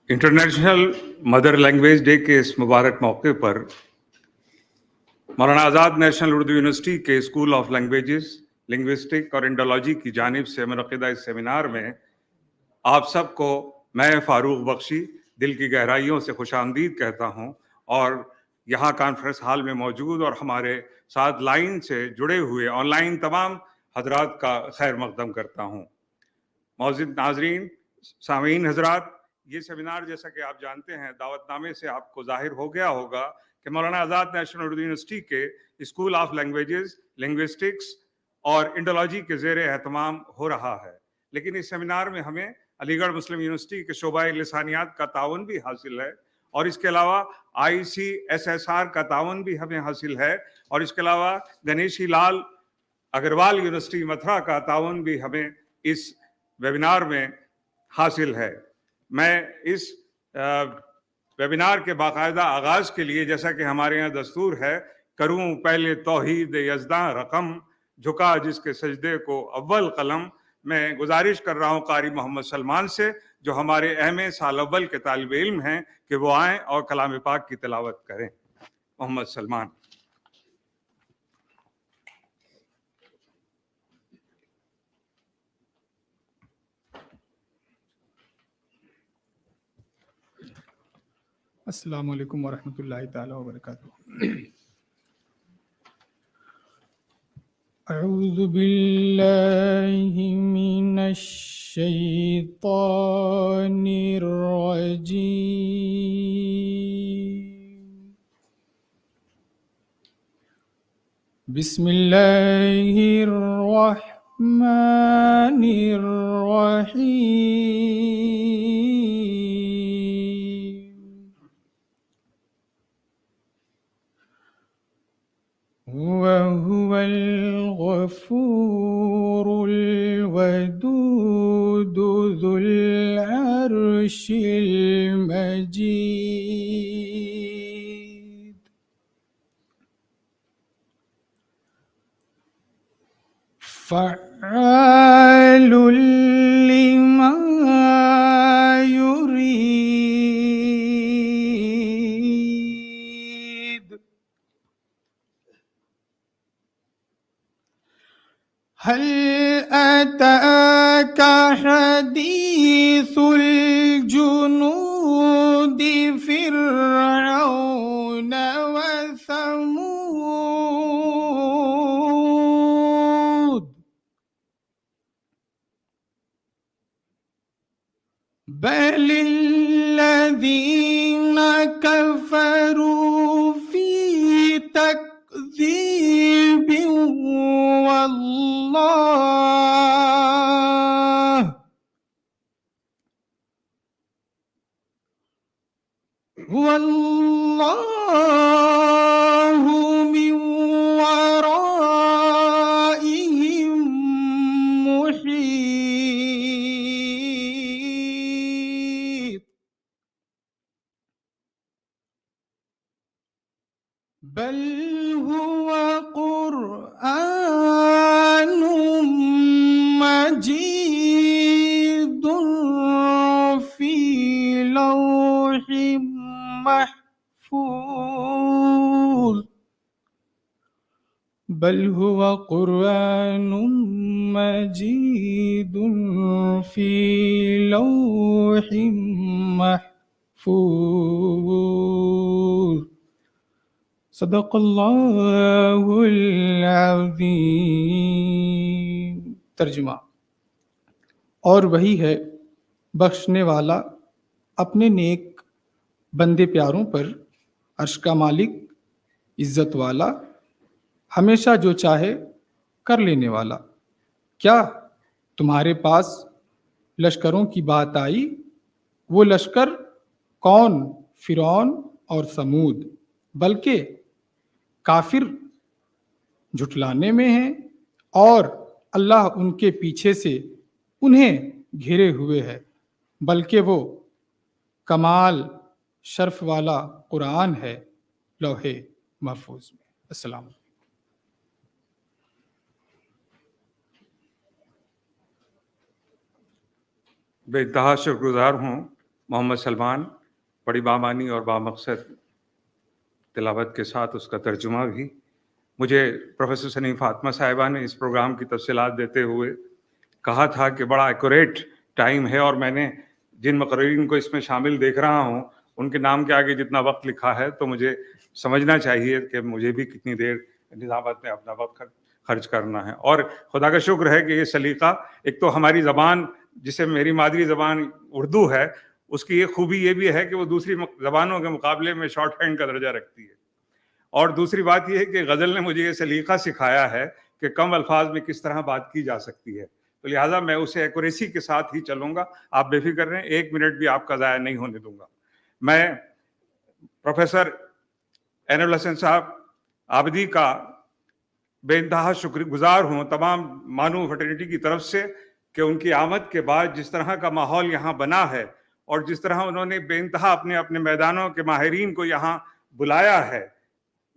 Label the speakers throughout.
Speaker 1: International mother language day के इस मुबारक मौके पर मौलाना आज़ाद नेशनल उर्दू यूनिवर्सिटी के स्कूल ऑफ लैंग्वेजेस, लिंग्विस्टिक और इंडोलॉजी की जानिब से मुनक़िदा इस सेमिनार में आप सबको मैं फ़ारूक बख्शी दिल की गहराइयों से खुशामदीद कहता हूँ और यहाँ कॉन्फ्रेंस हॉल में मौजूद और हमारे साथ लाइन से जुड़े हुए ऑनलाइन तमाम हजरात का खैर मक़दम करता हूँ। मौजूद नाजरीन, सामीन हजरात, ये सेमिनार जैसा कि आप जानते हैं दावतनामे से आपको जाहिर हो गया होगा कि मौलाना आज़ाद नेशनल उर्दू यूनिवर्सिटी के स्कूल ऑफ लैंग्वेजेस, लिंग्विस्टिक्स और इंडोलॉजी के ज़ेर एहतमाम हो रहा है। लेकिन इस सेमिनार में हमें अलीगढ़ मुस्लिम यूनिवर्सिटी के शोबाए लिसानियात का ताउन भी हासिल है और इसके अलावा ICSSR का ताउन भी हमें हासिल है और इसके अलावा गणेशी लाल अग्रवाल यूनिवर्सिटी मथुरा का ताउन भी हमें इस वेबिनार में हासिल है। मैं इस वेबिनार के बाकायदा आगाज़ के लिए, जैसा कि हमारे यहाँ दस्तूर है, करूँ पहले तौहीद यज़दां रकम, झुका जिसके सजदे को अव्वल कलम, मैं गुजारिश कर रहा हूँ कारी मोहम्मद सलमान से, जो हमारे MA साल अव्वल के तालिब इल्म हैं, कि वो आएँ और कलाम पाक की तिलावत करें। मोहम्मद सलमान।
Speaker 2: अस्सलामु अलैकुम वरहमतुल्लाहि ताला वबरकातुहू। अऊज़ु बिल्लाहि मिनश शैतानिर रजीम। बिस्मिल्लाहिर रहमानिर रहीम। वहुवल गफूरुल वदूद ज़ुल अर्शिल मजीद। फ़अ्आलुल लिमा युरीद। हल अताका हदीसुल जुनूद फ़िरऔन व समूद। बलिल्लज़ीन कफ़रू फ़ी तकज़ीबिन वल्लाहु मिन वराइहिम मुहीत। बल हुवा कुरआनुम मजीदुन फी लौहिम महफूज। बल हुवा कुरआनुम मजीदुन फी लौहिम महफूज। सदक़ल्लाहुल अज़ीम। तर्जुमा। और वही है बख्शने वाला अपने नेक बंदे प्यारों पर, अर्श का मालिक, इज़्ज़त वाला, हमेशा जो चाहे कर लेने वाला। क्या तुम्हारे पास लश्करों की बात आई? वो लश्कर कौन? फ़िरौन और समूद, बल्कि काफिर झुटलाने में हैं और अल्लाह उनके पीछे से उन्हें घेरे हुए है, बल्कि वो कमाल शर्फ वाला कुरान है लौहे महफूज में। अस्सलाम।
Speaker 1: बेइंतहा शुक्रगुजार हूँ मोहम्मद सलमान बड़ी बामानी और बामकसद तिलावत के साथ उसका तर्जुमा भी। मुझे प्रोफेसर सनी फातिमा साहिबा ने इस प्रोग्राम की तफसीलात देते हुए कहा था कि बड़ा एक्यूरेट टाइम है, और मैंने जिन मुकर्रिरीन को इसमें शामिल देख रहा हूँ उनके नाम के आगे जितना वक्त लिखा है तो मुझे समझना चाहिए कि मुझे भी कितनी देर निज़ामत में अपना वक्त खर्च करना है। और खुदा का शुक्र है कि ये सलीका, एक तो हमारी ज़बान जिसे मेरी मादरी ज़बान उर्दू है, उसकी ये खूबी ये भी है कि वो दूसरी ज़बानों के मुकाबले में शॉर्ट हैंड का दर्जा रखती है। और दूसरी बात यह है कि गज़ल ने मुझे ये सलीका सिखाया है कि कम अल्फाज में किस तरह बात की जा सकती है, तो लिहाजा मैं उसे एक्यूरेसी के साथ ही चलूँगा। आप बेफिक्र रहें, 1 मिनट भी आपका ज़ाया नहीं होने दूंगा। मैं प्रोफेसर एनुल हसन साहब आबदी का बेइंतहा शुक्रगुजार हूँ तमाम मानू फ्रेटर्निटी की तरफ से कि उनकी आमद के बाद जिस तरह का माहौल यहाँ बना है और जिस तरह उन्होंने बेइंतहा अपने अपने मैदानों के माहिरीन को यहाँ बुलाया है,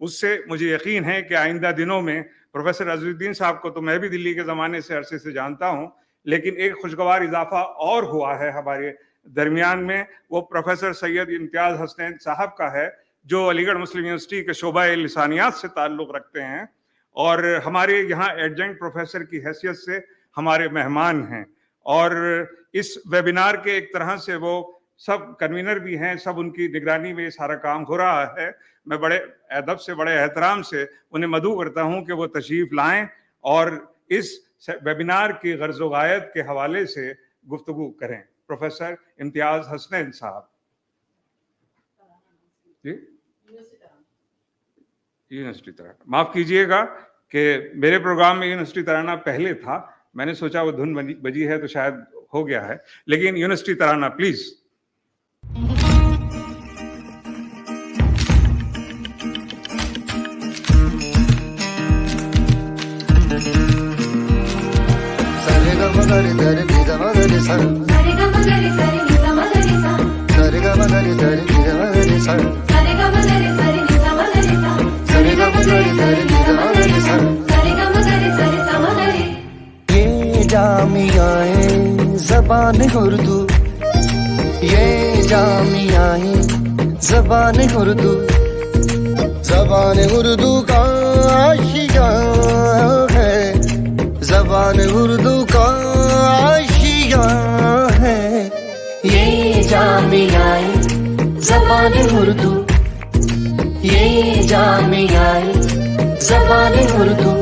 Speaker 1: उससे मुझे यकीन है कि आइंदा दिनों में प्रोफेसर अज़ीज़ुद्दीन साहब को तो मैं भी दिल्ली के ज़माने से अरसे से जानता हूँ, लेकिन एक खुशगवार इजाफा और हुआ है हमारे दरमियान में, वो प्रोफेसर सैयद इम्तियाज़ हसनैन साहब का है, जो अलीगढ़ मुस्लिम यूनिवर्सिटी के शोबा लिसानियात से ताल्लुक़ रखते हैं और हमारे यहाँ एडजंक्ट प्रोफेसर की हैसियत से हमारे मेहमान हैं। और इस वेबिनार के एक तरह से वो सब कन्वीनर भी हैं, सब उनकी निगरानी में ये सारा काम हो रहा है। मैं बड़े अदब से, बड़े एहतराम से उन्हें मदऊ करता हूँ कि वो तशरीफ़ लाएं और इस वेबिनार की गर्ज़ व गायत के हवाले से गुफ्तगू करें। प्रोफेसर इम्तियाज़ हसनैन साहब जी, यूनिवर्सिटी तराना। माफ़ कीजिएगा कि मेरे प्रोग्राम में यूनिवर्सिटी तराना पहले था, मैंने सोचा वो धुन बजी है तो शायद हो गया है, लेकिन यूनिवर्सिटी तराना प्लीज़।
Speaker 3: ये जामियाए ज़बान उर्दू, ये जामियाए ज़बान उर्दू, ज़बान उर्दू का आशिया है, ज़बान उर्दू का आशिया है। ये जामियाए ज़बान उर्दू, ये जामियाए ज़बान उर्दू।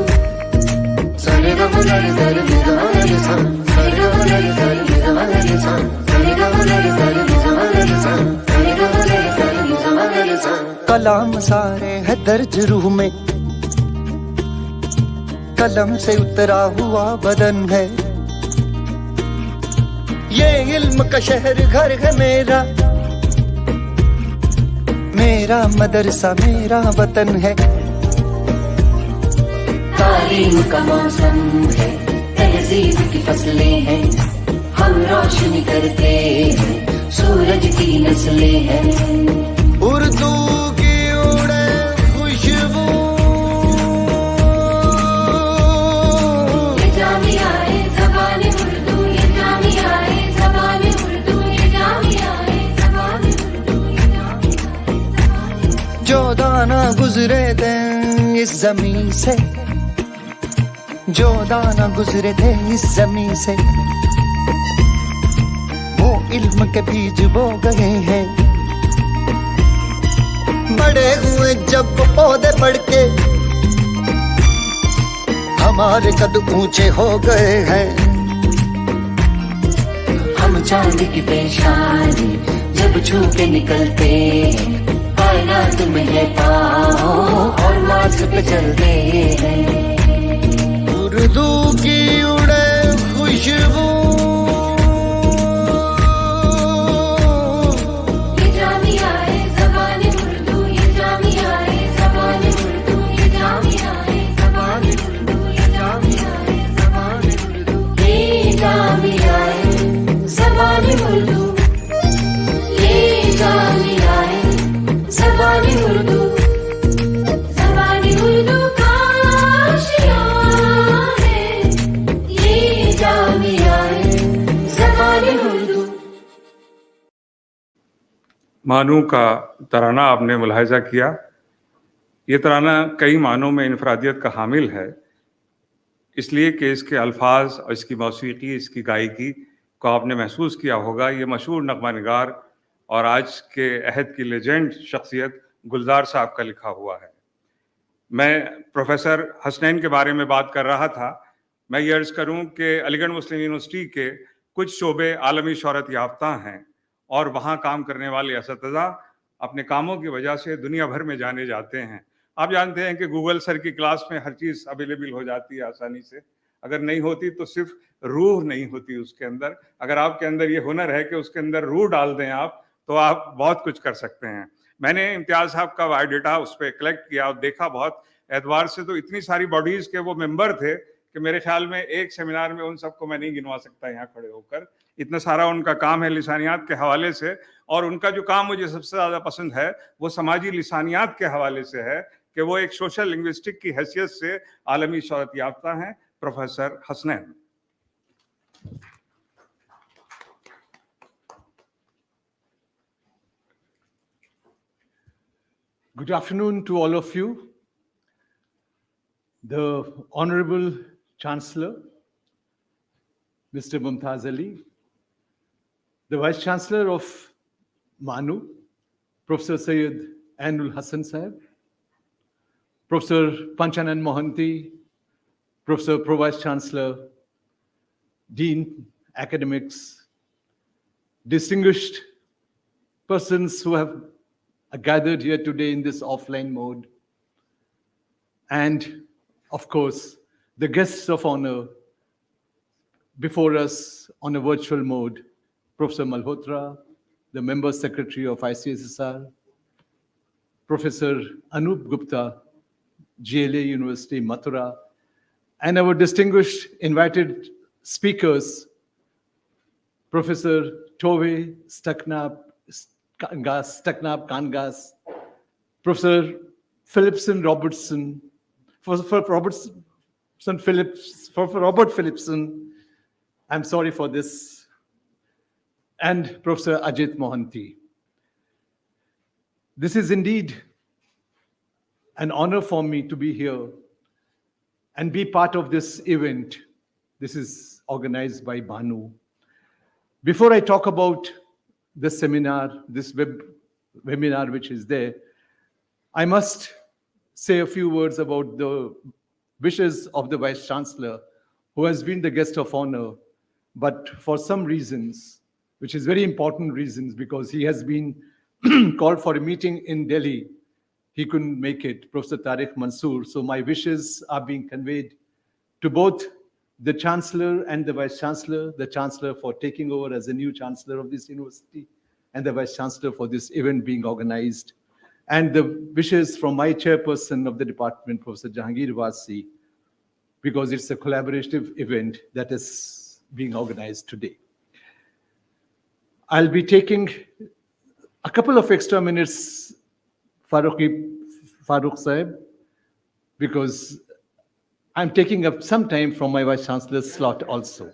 Speaker 3: कलाम सारे है दर्ज रूह में, कलम से उतरा हुआ बदन है। ये इल्म का शहर घर है मेरा, मेरा मदरसा मेरा वतन है। तालीम का मौसम है, तहजीब की फसलें हैं, हम रोशनी करते हैं, सूरज की नस्लें हैं। उर्दू की उड़े खुशबू, ये जामियाए ज़बान उर्दू, ये जामियाए ज़बान उर्दू, ये जामियाए ज़बान उर्दू, ये जामियाए ज़बान उर्दू। जो दाना गुजरे थे इस ज़मीन से, जो दाना गुजरे थे इस ज़मीन से, वो इल्म के बीज बो गए हैं। बड़े हुए जब पौधे बढ़ के, हमारे कद ऊंचे हो गए हैं। हम चांद की पेशानी जब छू के निकलते हैं, कायनात में है पाँव और मार्ग पे चलते हैं। उर्दू की उड़े खुशबू, ये जामियाए ज़बान उर्दू, ये जामियाए ज़बान उर्दू, ये जामियाए ज़बान उर्दू, ये जामियाए ज़बान उर्दू, ये जामियाए ज़बान उर्दू, ये जामियाए ज़बान उर्दू, ज़बान उर्दू का
Speaker 1: मानू का तराना आपने मुलाहिजा किया। ये तराना कई मानों में इनफरादियत का हामिल है, इसलिए कि इसके अल्फाज और इसकी मौसीकी, इसकी गायकी को आपने महसूस किया होगा। ये मशहूर नग़मा निगार और आज के अहद की लेजेंड शख्सियत गुलजार साहब का लिखा हुआ है। मैं प्रोफेसर हसनैन के बारे में बात कर रहा था। मैं ये अर्ज़ करूं कि अलीगढ़ मुस्लिम यूनिवर्सिटी के कुछ शोबे आलमी शोहरत याफ्ता हैं और वहाँ काम करने वाले असतिज़ा अपने कामों की वजह से दुनिया भर में जाने जाते हैं। आप जानते हैं कि गूगल सर की क्लास में हर चीज़ अवेलेबल हो जाती है आसानी से। अगर नहीं होती तो सिर्फ रूह नहीं होती उसके अंदर। अगर आपके अंदर ये हुनर है कि उसके अंदर रूह डाल दें आप, तो आप बहुत कुछ कर सकते हैं। मैंने इम्तियाज़ साहब का बायोडाटा उस पर कलेक्ट किया और देखा। बहुत एतबार से तो इतनी सारी बॉडीज़ के वो मेंबर थे कि मेरे ख्याल में एक सेमिनार में उन सबको मैं नहीं गिनवा सकता यहाँ खड़े होकर। इतना सारा उनका काम है लिसानियात के हवाले से, और उनका जो काम मुझे सबसे ज़्यादा पसंद है वो समाजी लिसानियात के हवाले से है कि वो एक सोशल लिंग्विस्टिक की हैसियत से आलमी शोहरत याफ्ता हैं, professor Hasnain.
Speaker 4: Good afternoon to all of you. The Honorable Chancellor, Mr. Mumtaz Ali, the Vice Chancellor of MANUU, Professor Syed Ainul Hassan Sahib, Professor Panchanan Mohanty, Professor Pro Vice Chancellor, Dean, academics, distinguished persons who have gathered here today in this offline mode, and of course, the guests of honor before us on a virtual mode, Professor Malhotra, the Member Secretary of ICSSR, Professor Anup Gupta, GLA University, Mathura, and our distinguished invited speakers, Professor Tove Kangas, Professor Philipson Robertson, for Robert Philipson, I'm sorry for this, and Professor Ajit Mohanty. This is indeed an honor for me to be here and be part of this event. This is organized by MANUU. Before I talk about the seminar, this webinar which is there, I must say a few words about the wishes of the Vice Chancellor, who has been the guest of honor, but for some reasons, which is very important reasons, because he has been called for a meeting in Delhi, he couldn't make it, Professor Tariq Mansoor. So my wishes are being conveyed to both the Chancellor and the Vice Chancellor, the Chancellor for taking over as the new Chancellor of this university, and the Vice Chancellor for this event being organized, and the wishes from my chairperson of the department, Professor Jahangir Wasi, because it's a collaborative event that is being organized today. I'll be taking a couple of extra minutes, Farooq Sahib, because I'm taking up some time from my Vice Chancellor's slot also.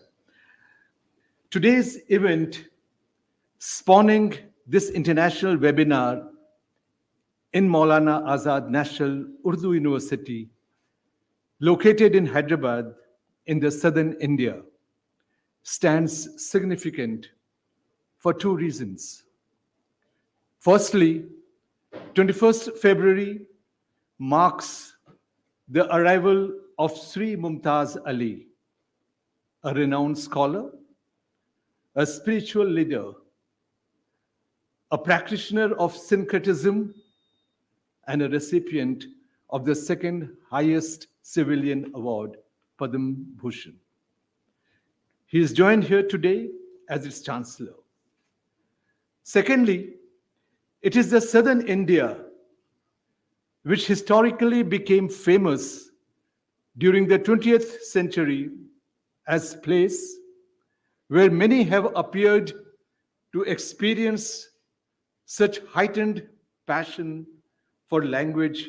Speaker 4: Today's event, spawning this international webinar in Maulana Azad National Urdu University, located in Hyderabad in the southern India, stands significant for two reasons. Firstly, 21st February marks the arrival of Sri Mumtaz Ali, a renowned scholar, a spiritual leader, a practitioner of syncretism, and a recipient of the second highest civilian award, Padma Bhushan. He is joined here today as its Chancellor. Secondly, it is the southern India which historically became famous during the 20th century as a place where many have appeared to experience such heightened passion for language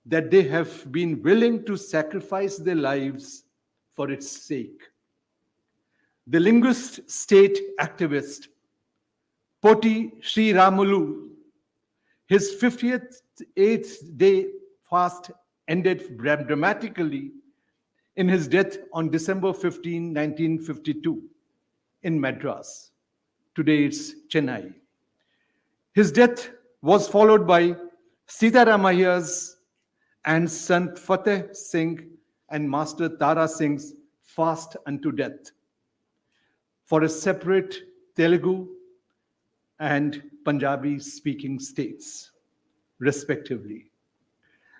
Speaker 4: that they have been willing to sacrifice their lives for its sake. The linguist state activist Poti Sri Ramulu, his 58th day fast ended dramatically in his death on December 15, 1952 in Madras. Today it's Chennai. His death was followed by Sitaramaiah's and Sant Fateh Singh and Master Tara Singh's fast unto death for a separate Telugu and Punjabi speaking states, respectively.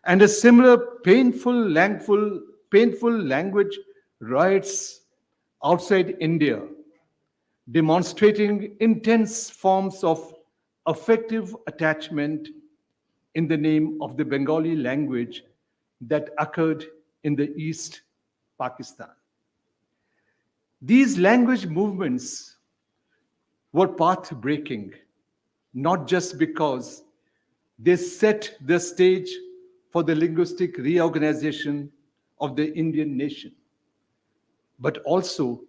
Speaker 4: And a similar painful language riots outside India, demonstrating intense forms of affective attachment in the name of the Bengali language that occurred in the East Pakistan. These language movements were path-breaking, not just because they set the stage for the linguistic reorganization of the Indian nation, but also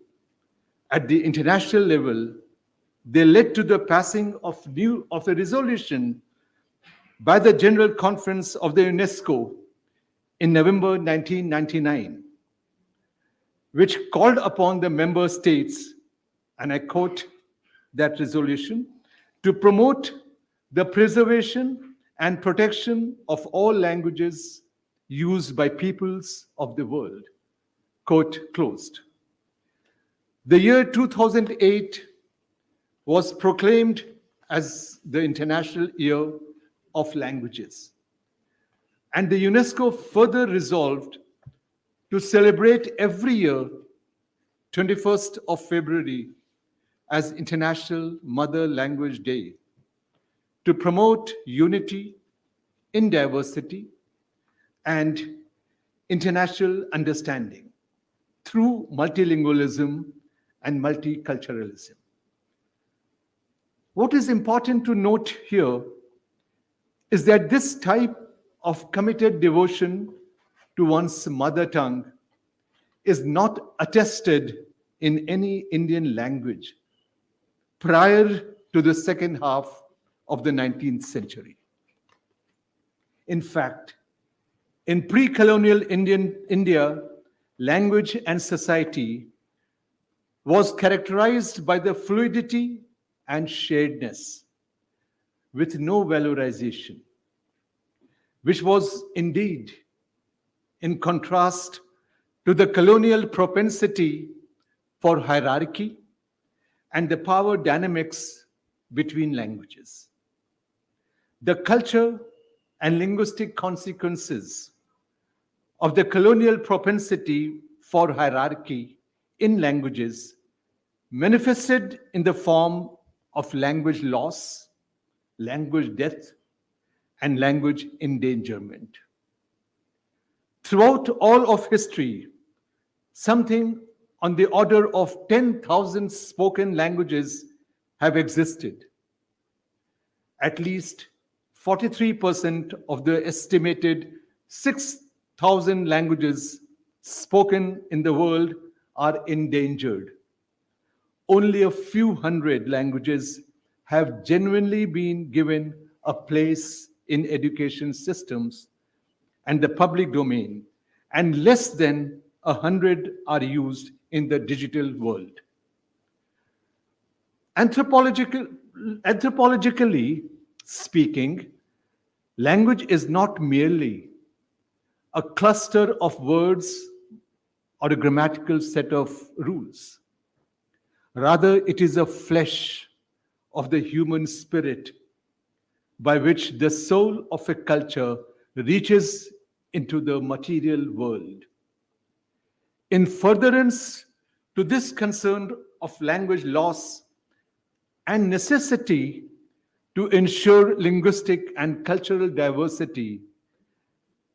Speaker 4: at the international level, they led to the passing of a resolution by the General Conference of the UNESCO in November 1999, which called upon the member states, and I quote that resolution, to promote the preservation and protection of all languages used by peoples of the world. Quote closed. The year 2008 was proclaimed as the International Year of Languages. And the UNESCO further resolved to celebrate every year, 21st of February, as International Mother Language Day, to promote unity in diversity and international understanding through multilingualism and multiculturalism. What is important to note here is that this type of committed devotion to one's mother tongue is not attested in any Indian language prior to the second half of the 19th century. In fact, in pre-colonial India, language and society was characterized by the fluidity and sharedness with no valorization, which was indeed in contrast to the colonial propensity for hierarchy and the power dynamics between languages. The culture and linguistic consequences of the colonial propensity for hierarchy in languages manifested in the form of language loss, language death, and language endangerment. Throughout all of history, something on the order of 10,000 spoken languages have existed. At least 43% of the estimated 6,000 languages spoken in the world are endangered. Only a few hundred languages have genuinely been given a place in education systems and the public domain, and less than 100 are used in the digital world. Anthropologically speaking, language is not merely a cluster of words or a grammatical set of rules. Rather, it is a flesh of the human spirit by which the soul of a culture reaches into the material world. In furtherance to this concern of language loss and necessity to ensure linguistic and cultural diversity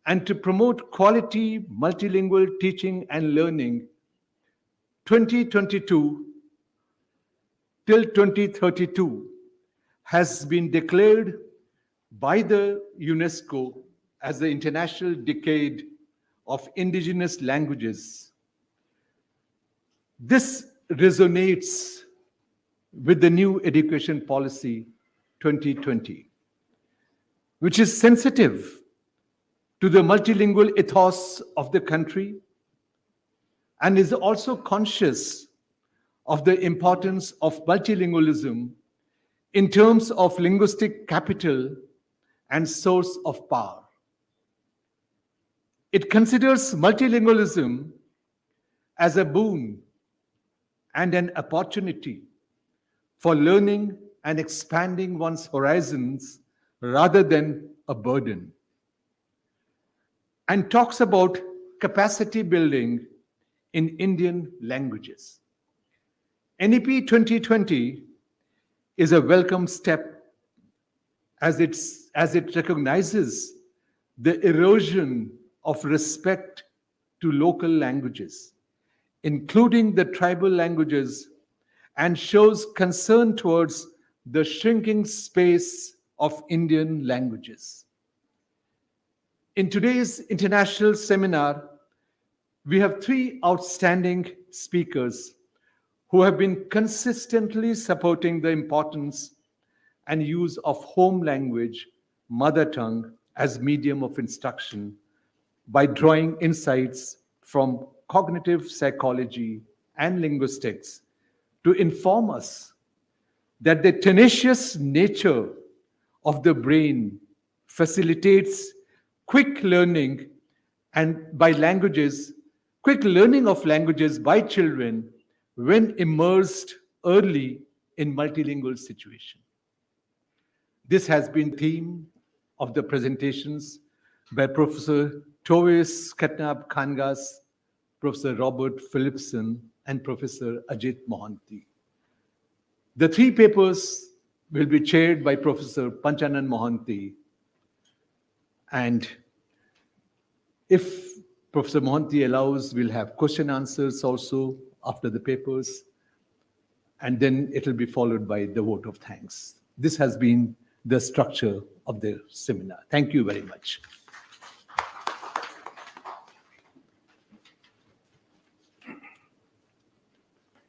Speaker 4: and to promote quality multilingual teaching and learning, 2022 till 2032 has been declared by the UNESCO as the International Decade of Indigenous Languages. This resonates with the new education policy 2020, which is sensitive to the multilingual ethos of the country and is also conscious of the importance of multilingualism in terms of linguistic capital and source of power. It considers multilingualism as a boon and an opportunity for learning and expanding one's horizons rather than a burden, and talks about capacity building in Indian languages. NEP 2020 is a welcome step as it recognizes the erosion of respect to local languages, including the tribal languages, and shows concern towards the shrinking space of Indian languages. In today's international seminar, we have three outstanding speakers who have been consistently supporting the importance and use of home language, mother tongue, as medium of instruction by drawing insights from cognitive psychology and linguistics to inform us that the tenacious nature of the brain facilitates quick learning of languages by children when immersed early in multilingual situation. This has been the theme of the presentations by Professor Tovis Katnab Khangas, Professor Robert Philipson, and Professor Ajit Mohanty. The three papers will be chaired by Professor Panchanan Mohanty, and if Professor Mohanty allows, we'll have question answers also after the papers, and then it will be followed by the vote of thanks. This has been the structure of the seminar. Thank you very much.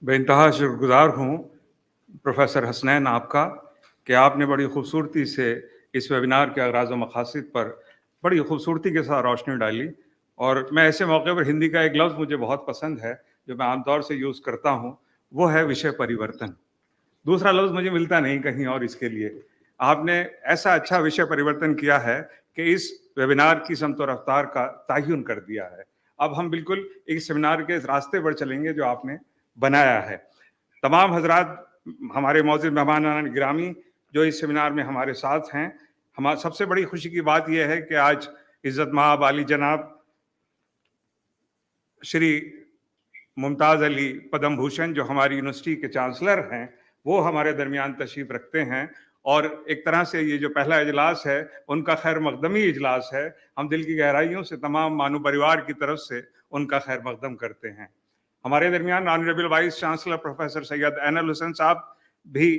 Speaker 1: बेइंतहा शुक्रगुजार हूँ professor Hasnain आपका कि आपने बड़ी खूबसूरती से इस webinar के अगराज़ व मक़ासिद पर बड़ी खूबसूरती के साथ रोशनी डाली। और मैं ऐसे मौके पर हिंदी का एक लफ्ज़ मुझे बहुत पसंद है जो मैं आमतौर से यूज़ करता हूँ, वो है विषय परिवर्तन। दूसरा लफ्ज़ मुझे मिलता नहीं कहीं और इसके लिए। आपने ऐसा अच्छा विषय परिवर्तन किया है कि इस वेबिनार की समत व रफ्तार का तयन कर दिया है। अब हम बिल्कुल एक सेमिनार के रास्ते पर चलेंगे जो आपने बनाया है। तमाम हजरात, हमारे मौजूद मेहमान गिरामी जो इस सेमिनार में हमारे साथ हैं, हमारी सबसे बड़ी खुशी की बात यह है कि आज इज़्ज़त माब आली जनाब श्री मुमताज़ अली पद्म भूषण जो हमारी यूनिवर्सिटी के चांसलर हैं, वो हमारे दरमियान तशरीफ़ रखते हैं। और एक तरह से ये जो पहला इजलास है उनका खैर मकदमी इजलास है। हम दिल की गहराइयों से तमाम मानू परिवार की तरफ से उनका खैर मकदम करते हैं। हमारे दरमियान honourable vice chancellor professor Syed Ainul Hussain साहब भी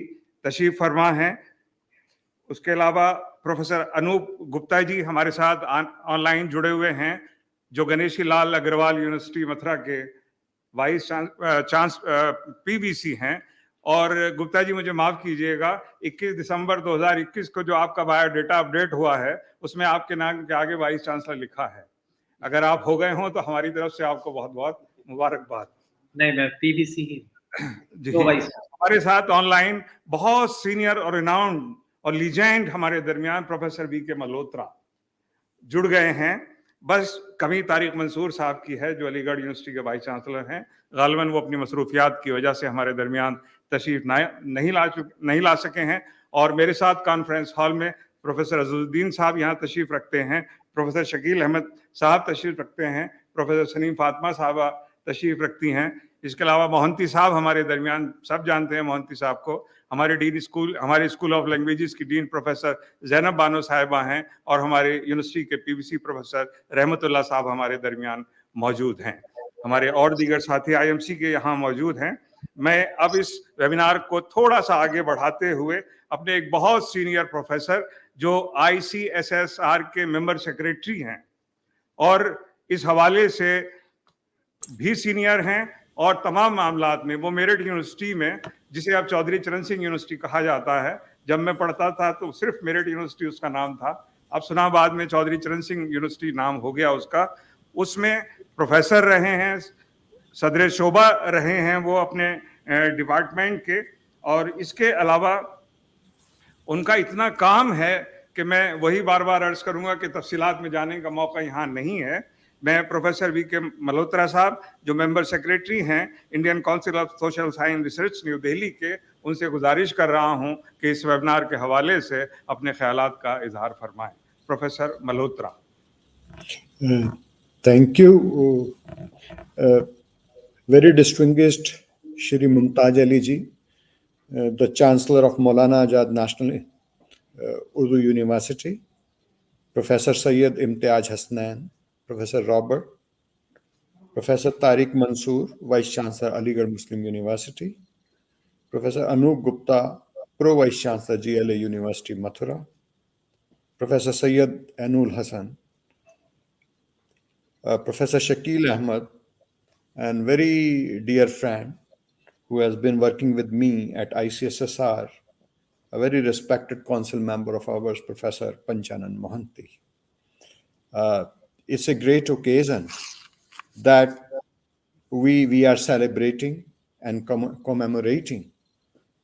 Speaker 1: तशरीफ़ फरमा हैं। उसके अलावा प्रोफेसर अनूप गुप्ता जी हमारे साथ ऑनलाइन जुड़े हुए हैं, जो गणेशी लाल अग्रवाल यूनिवर्सिटी मथुरा के वाइस पीबीसी हैं। और गुप्ता जी मुझे माफ़ कीजिएगा, 21 दिसंबर 2021 को जो आपका बायोडेटा अपडेट हुआ है उसमें आपके नाम के आगे वाइस चांसलर लिखा है। अगर आप हो गए हों तो हमारी तरफ से आपको बहुत बहुत मुबारकबाद।
Speaker 5: नहीं, मैं पीबीसी ही
Speaker 1: जी, हमारे साथ ऑनलाइन बहुत सीनियर और रिनाउंड और लीजेंड हमारे दरमियान प्रोफेसर बी के मल्होत्रा जुड़ गए हैं। बस कमी तारिक मंसूर साहब की है जो अलीगढ़ यूनिवर्सिटी के वाइस चांसलर हैं। गालिबन वो अपनी मसरूफियात की वजह से हमारे दरमियान तशरीफ नहीं ला सके हैं। और मेरे साथ कॉन्फ्रेंस हॉल में प्रोफेसर अज़ुद्दीन साहब यहाँ तशरीफ रखते हैं, प्रोफेसर शकील अहमद साहब तशरीफ रखते हैं, प्रोफेसर सलीम फातिमा साहबा तशरीफ रखती हैं। इसके अलावा मोहंती साहब हमारे दरमियान, सब जानते हैं मोहंती साहब को, हमारे स्कूल ऑफ लैंग्वेजेस की डीन प्रोफेसर ज़ैनब बानो साहिबा हैं। और हमारे यूनिवर्सिटी के पीबीसी प्रोफेसर रहमतुल्लाह साहब हमारे दरमियान मौजूद हैं। हमारे और दीगर साथी आईएमसी के यहाँ मौजूद हैं। मैं अब इस वेबिनार को थोड़ा सा आगे बढ़ाते हुए अपने एक बहुत सीनियर प्रोफेसर जो ICSSR के मेंबर सेक्रेटरी हैं और इस हवाले से भी सीनियर हैं, और तमाम मामलात में वो मेरठ यूनिवर्सिटी में, जिसे अब चौधरी चरण सिंह यूनिवर्सिटी कहा जाता है, जब मैं पढ़ता था तो सिर्फ मेरठ यूनिवर्सिटी उसका नाम था, अब सुनाबाद में चौधरी चरण सिंह यूनिवर्सिटी नाम हो गया उसका। उसमें प्रोफेसर रहे हैं, सदर शोबा रहे हैं वो अपने डिपार्टमेंट के, और इसके अलावा उनका इतना काम है कि मैं वही बार बार अर्ज करूंगा कि तफसीलात में जाने का मौका यहाँ नहीं है। मैं प्रोफेसर वी.के. मल्होत्रा साहब, जो मेंबर सेक्रेटरी हैं Indian council of social science research new Delhi के, उनसे गुजारिश कर रहा हूं कि इस वेबिनार के हवाले से अपने ख्यालात का इजहार फरमाएं। Professor Malhotra.
Speaker 6: Thank you, very distinguished Shri Mumtaz Ali ji, the Chancellor of Maulana Azad National Urdu University, Professor Syed Imtiaz Hasnain, Professor Robert, Professor Tariq Mansoor, Vice Chancellor Aligarh Muslim University, Professor Anup Gupta, Pro Vice Chancellor GLAU University Mathura, Professor Syed Anul Hassan, Professor Shakil Ahmad, and very dear friend who has been working with me at ICSSR, a very respected council member of ours, Professor Panchanan Mohanty. It's a great occasion that we are celebrating and commemorating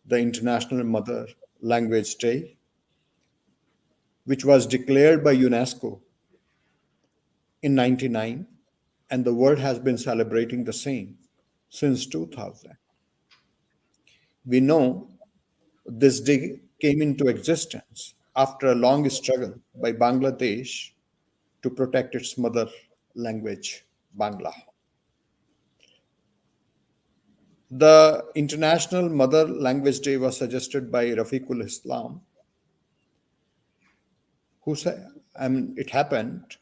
Speaker 6: the International Mother Language Day, which was declared by UNESCO in 1999, and the world has been celebrating the same since 2000. We know this day came into existence after a long struggle by Bangladesh to protect its mother language, Bangla. The International Mother Language Day was suggested by Rafiqul Islam, who said, it happened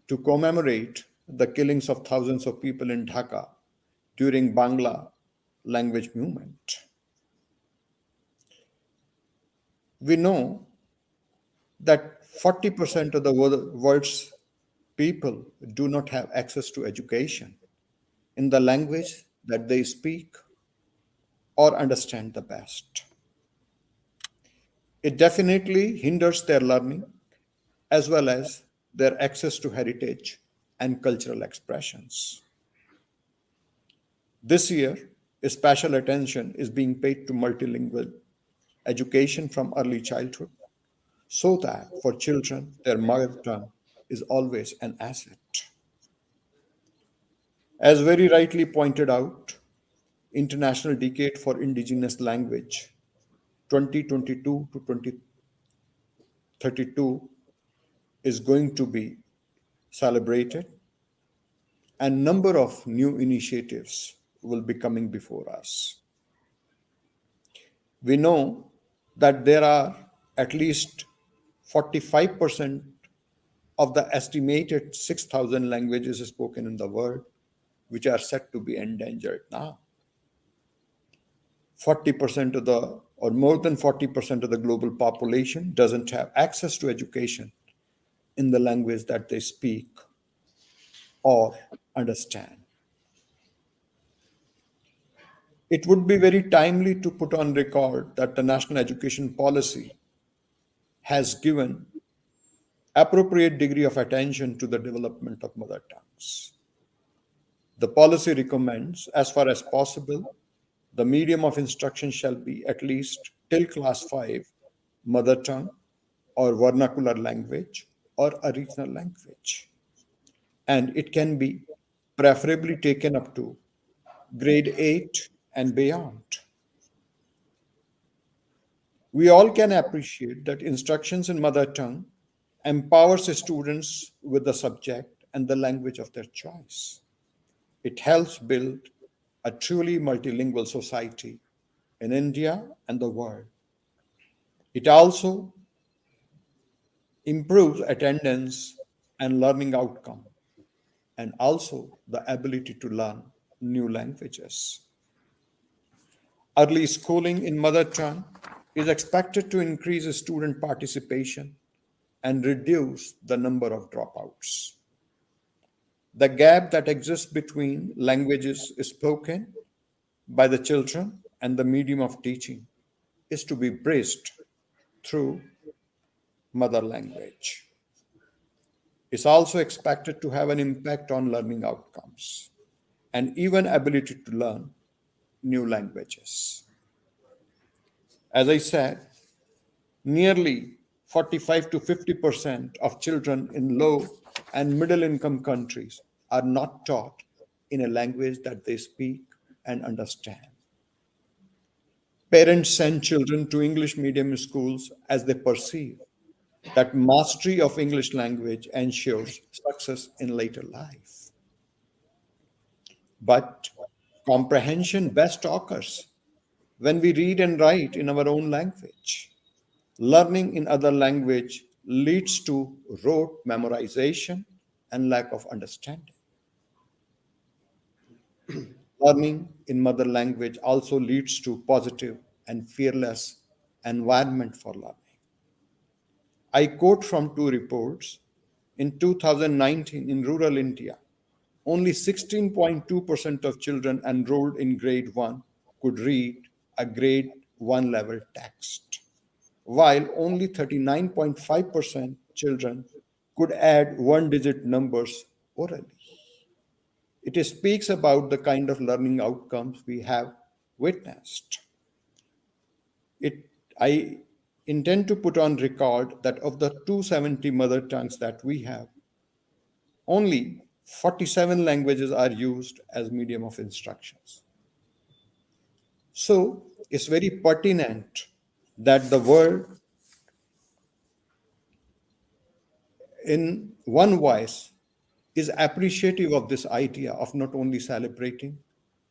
Speaker 6: to commemorate the killings of thousands of people in Dhaka during Bangla language movement. We know that 40% of the world's people do not have access to education in the language that they speak or understand the best. It definitely hinders their learning as well as their access to heritage and cultural expressions. This year, special attention is being paid to multilingual education from early childhood, so that for children, their mother tongue is always an asset. As very rightly pointed out, International Decade for Indigenous Language 2022 to 2032 is going to be celebrated, and number of new initiatives will be coming before us. We know that there are at least 45% of the estimated 6,000 languages spoken in the world, which are said to be endangered now. 40% of the, or more than 40% of the global population doesn't have access to education in the language that they speak or understand. It would be very timely to put on record that the National Education Policy has given appropriate degree of attention to the development of mother tongues. The policy recommends, as far as possible, the medium of instruction shall be at least till class 5 mother tongue or vernacular language or a regional language. And it can be preferably taken up to grade 8 and beyond. We all can appreciate that instructions in mother tongue empowers students with the subject and the language of their choice. It helps build a truly multilingual society in India and the world. It also improves attendance and learning outcome, and also the ability to learn new languages. Early schooling in mother tongue is expected to increase student participation and reduce the number of dropouts. The gap that exists between languages spoken by the children and the medium of teaching is to be bridged through mother language. It's also expected to have an impact on learning outcomes and even ability to learn new languages. As I said, nearly 45 to 50% of children in low and middle income countries are not taught in a language that they speak and understand. Parents send children to English medium schools as they perceive that mastery of English language ensures success in later life. But comprehension best occurs when we read and write in our own language. Learning in other language leads to rote memorization and lack of understanding. Learning in mother language also leads to positive and fearless environment for learning. I quote from two reports. In 2019, in rural India, only 16.2% of children enrolled in grade 1 could read a grade 1 level text, while only 39.5% children could add one-digit numbers orally. It speaks about the kind of learning outcomes we have witnessed. I intend to put on record that of the 270 mother tongues that we have, only 47 languages are used as medium of instructions. So it's very pertinent that the world in one voice is appreciative of this idea of not only celebrating,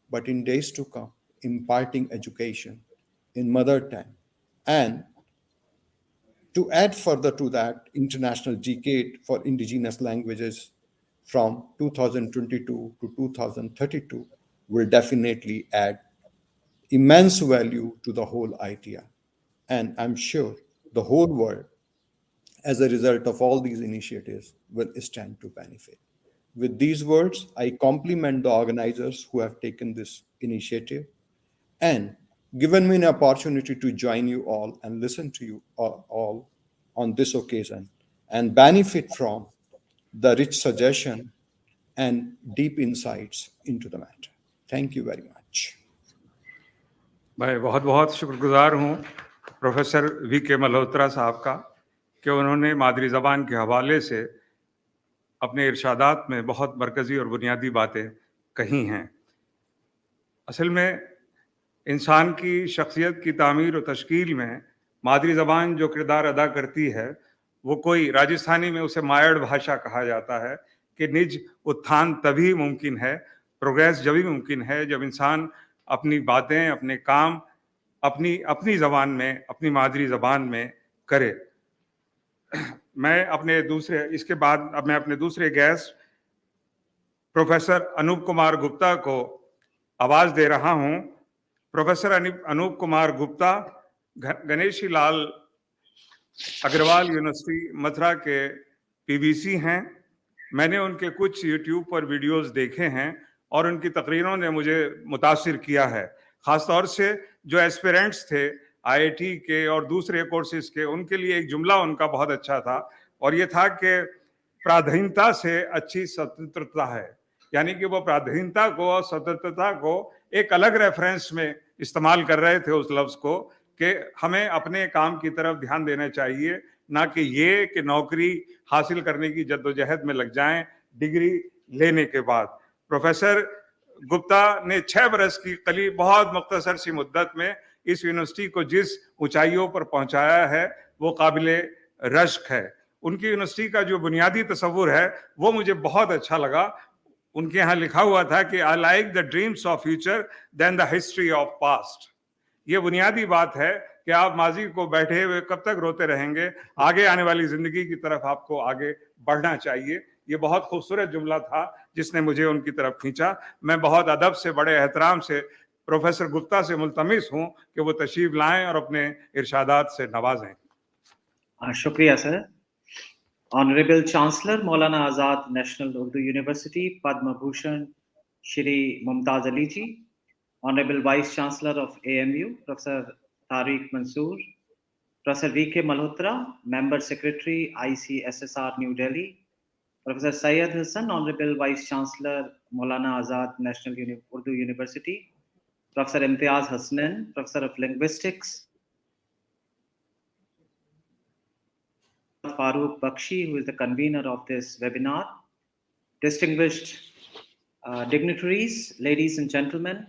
Speaker 6: but in days to come, imparting education in mother tongue. And to add further to that, International Decade for Indigenous Languages from 2022 to 2032 will definitely add immense value to the whole idea. And I'm sure the whole world, as a result of all these initiatives, will stand to benefit. With these words, I compliment the organizers who have taken this initiative and given me an opportunity to join you all and listen to you all on this occasion and benefit from the rich suggestion and deep insights into the matter. Thank you very much.
Speaker 1: मैं बहुत बहुत शुक्रगुजार हूँ professor VK. Malhotra साहब का कि उन्होंने मादरी ज़बान के हवाले से अपने इरशादात में बहुत मरकज़ी और बुनियादी बातें कही हैं। असल में इंसान की शख्सियत की तामीर और तश्कील में मादरी ज़बान जो किरदार अदा करती है, वो कोई राजस्थानी में उसे मायड़ भाषा कहा जाता है कि निज उत्थान तभी मुमकिन है, प्रोग्रेस जब ही मुमकिन है जब इंसान अपनी बातें, अपने काम अपनी ज़बान में, अपनी मादरी ज़बान में करे। इसके बाद अब मैं अपने दूसरे गेस्ट प्रोफेसर अनूप कुमार गुप्ता को आवाज़ दे रहा हूँ। प्रोफेसर अनूप कुमार गुप्ता गणेशी लाल अग्रवाल यूनिवर्सिटी मथुरा के पीवीसी हैं। मैंने उनके कुछ यूट्यूब पर वीडियोस देखे हैं और उनकी तकरीरों ने मुझे मुतासिर किया है। ख़ासतौर से जो एस्पिरेंट्स थे आईआईटी के और दूसरे कोर्सेज के, उनके लिए एक जुमला उनका बहुत अच्छा था और ये था कि पराधीनता से अच्छी स्वतंत्रता है। यानी कि वो पराधीनता को और स्वतंत्रता को एक अलग रेफरेंस में इस्तेमाल कर रहे थे उस लफ्ज़ को कि हमें अपने काम की तरफ ध्यान देना चाहिए, ना कि ये कि नौकरी हासिल करने की जद्दोजहद में लग जाएं डिग्री लेने के बाद। प्रोफेसर गुप्ता ने 6 बरस की करीब बहुत मुख्तसर सी मुद्दत में इस यूनिवर्सिटी को जिस ऊंचाइयों पर पहुंचाया है वो काबिले रश्क है। उनकी यूनिवर्सिटी का जो बुनियादी तस्वुर है वो मुझे बहुत अच्छा लगा। उनके यहाँ लिखा हुआ था कि I like the dreams of future than the history of past. ये बुनियादी बात है कि आप माजी को बैठे हुए कब तक रोते रहेंगे, आगे आने वाली जिंदगी की तरफ आपको आगे बढ़ना चाहिए। ये बहुत खूबसूरत जुमला था जिसने मुझे उनकी तरफ खींचा। मैं बहुत अदब से, बड़े एहतराम से प्रोफेसर गुप्ता से मुल्तमिस हूँ कि वो तशरीफ लाएं और अपने इरशादात से नवाजें।
Speaker 5: शुक्रिया sir. Honorable Chancellor Maulana Azad National Urdu University, Padma Bhushan Shri Mumtaz Ali Ji, Honorable Vice Chancellor of AMU, Professor Tariq Mansoor, Professor V.K. Malhotra, Member Secretary, ICSSR New Delhi, Professor Syed Hassan, Honorable Vice Chancellor Maulana Azad National Urdu University, Professor Imtiaz Hasnan, Professor of Linguistics, Farooq Bakshi, who is the convener of this webinar, distinguished dignitaries, ladies and gentlemen,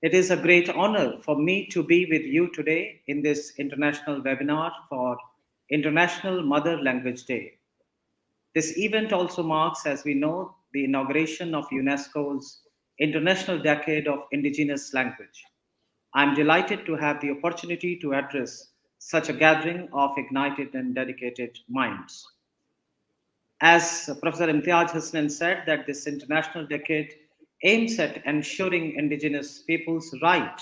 Speaker 5: it is a great honor for me to be with you today in this international webinar for International Mother Language Day. This event also marks, as we know, the inauguration of UNESCO's International Decade of Indigenous Language. I'm delighted to have the opportunity to address such a gathering of ignited and dedicated minds. As Professor Imtiaz Hasnan said, that this international decade aims at ensuring indigenous people's right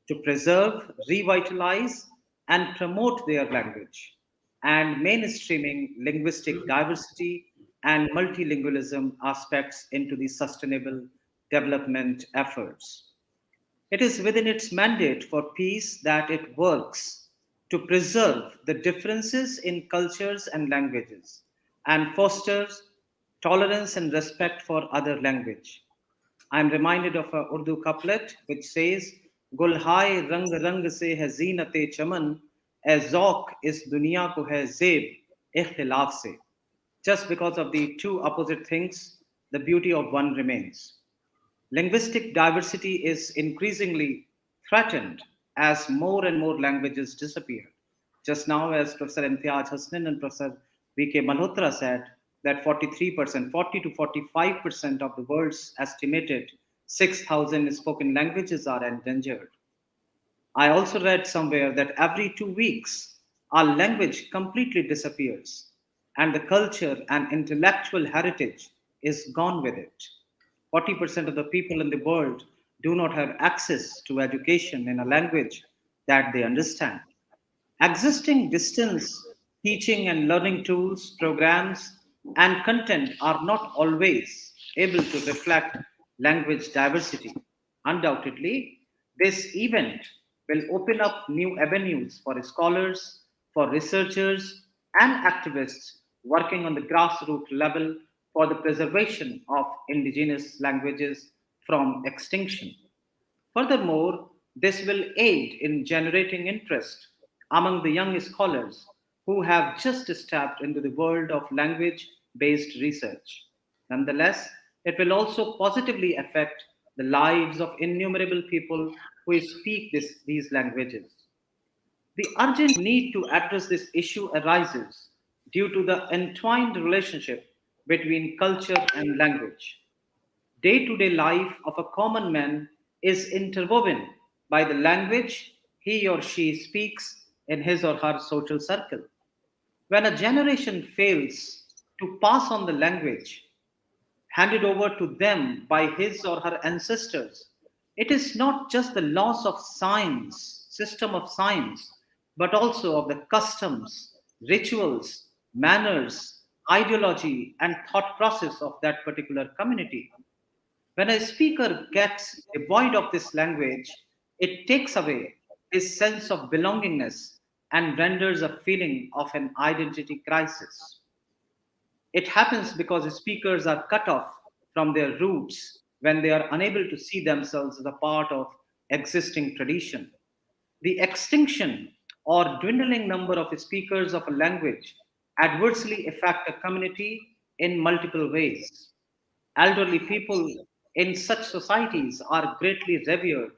Speaker 5: to preserve, revitalize, and promote their language, and mainstreaming linguistic diversity and multilingualism aspects into the sustainable development efforts. It is within its mandate for peace that it works to preserve the differences in cultures and languages and fosters tolerance and respect for other language. I am reminded of a Urdu couplet which says, Gulhai rang rang se hai zeenate chaman, e zauq is dunya ko hai zeb ikhtilaf se. Just because of the two opposite things, the beauty of one remains. Linguistic diversity is increasingly threatened as more and more languages disappear. Just now, as Professor Imtiaz Hasnan and Professor V.K. Malhotra said, that 43%, 40 to 45% of the world's estimated 6,000 spoken languages are endangered. I also read somewhere that every 2 weeks, our language completely disappears, and the culture and intellectual heritage is gone with it. 40% of the people in the world do not have access to education in a language that they understand. Existing distance teaching and learning tools, programs, and content are not always able to reflect language diversity. Undoubtedly, this event will open up new avenues for scholars, for researchers, and activists working on the grassroots level for the preservation of indigenous languages from extinction. Furthermore, this will aid in generating interest among the young scholars who have just stepped into the world of language based research. Nonetheless, it will also positively affect the lives of innumerable people who speak these languages. The urgent need to address this issue arises due to the entwined relationship between culture and language. Day to day life of a common man is interwoven by the language he or she speaks in his or her social circle. When a generation fails to pass on the language handed over to them by his or her ancestors, it is not just the loss of science, system of science, but also of the customs, rituals, manners, ideology, and thought process of that particular community. When a speaker gets devoid of this language, it takes away his sense of belongingness and renders a feeling of an identity crisis. It happens because speakers are cut off from their roots when they are unable to see themselves as a part of existing tradition. The extinction or dwindling number of speakers of a language adversely affect a community in multiple ways. Elderly people in such societies are greatly revered.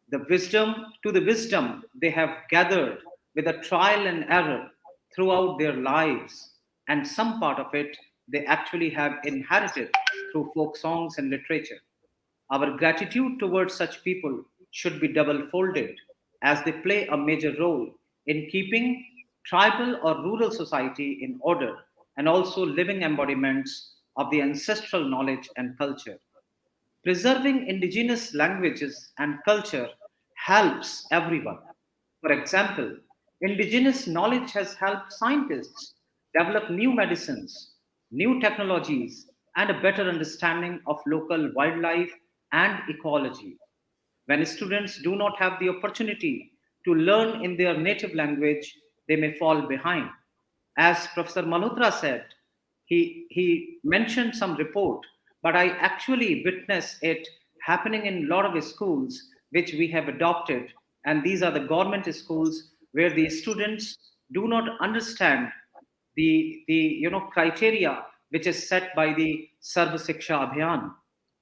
Speaker 5: The wisdom they have gathered with a trial and error throughout their lives, and some part of it they actually have inherited through folk songs and literature. Our gratitude towards such people should be double folded as they play a major role in keeping tribal or rural society in order and also living embodiments of the ancestral knowledge and culture. Preserving indigenous languages and culture helps everyone. For example, indigenous knowledge has helped scientists develop new medicines, new technologies, and a better understanding of local wildlife and ecology. When students do not have the opportunity to learn in their native language, they may fall behind. As Professor Malhotra said, he mentioned some report, but I actually witnessed it happening in a lot of schools which we have adopted. And these are the government schools where the students do not understand the criteria which is set by the Sarva Siksha Abhiyan.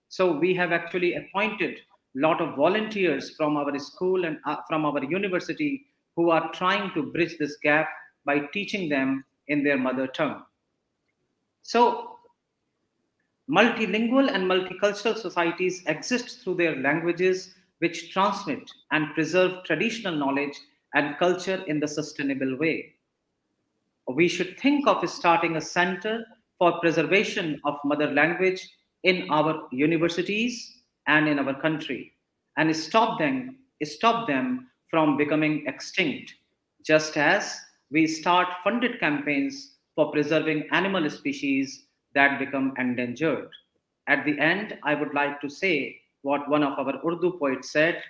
Speaker 5: So we have actually appointed a lot of volunteers from our school and from our university who are trying to bridge this gap by teaching them in their mother tongue. So multilingual and multicultural societies exist through their languages, which transmit and preserve traditional knowledge and culture in the sustainable way. We should think of starting a center for preservation of mother language in our universities and in our country, and stop them from becoming extinct, just as we start funded campaigns for preserving animal species that become endangered. At the end, I would like to say what one of our Urdu poets said: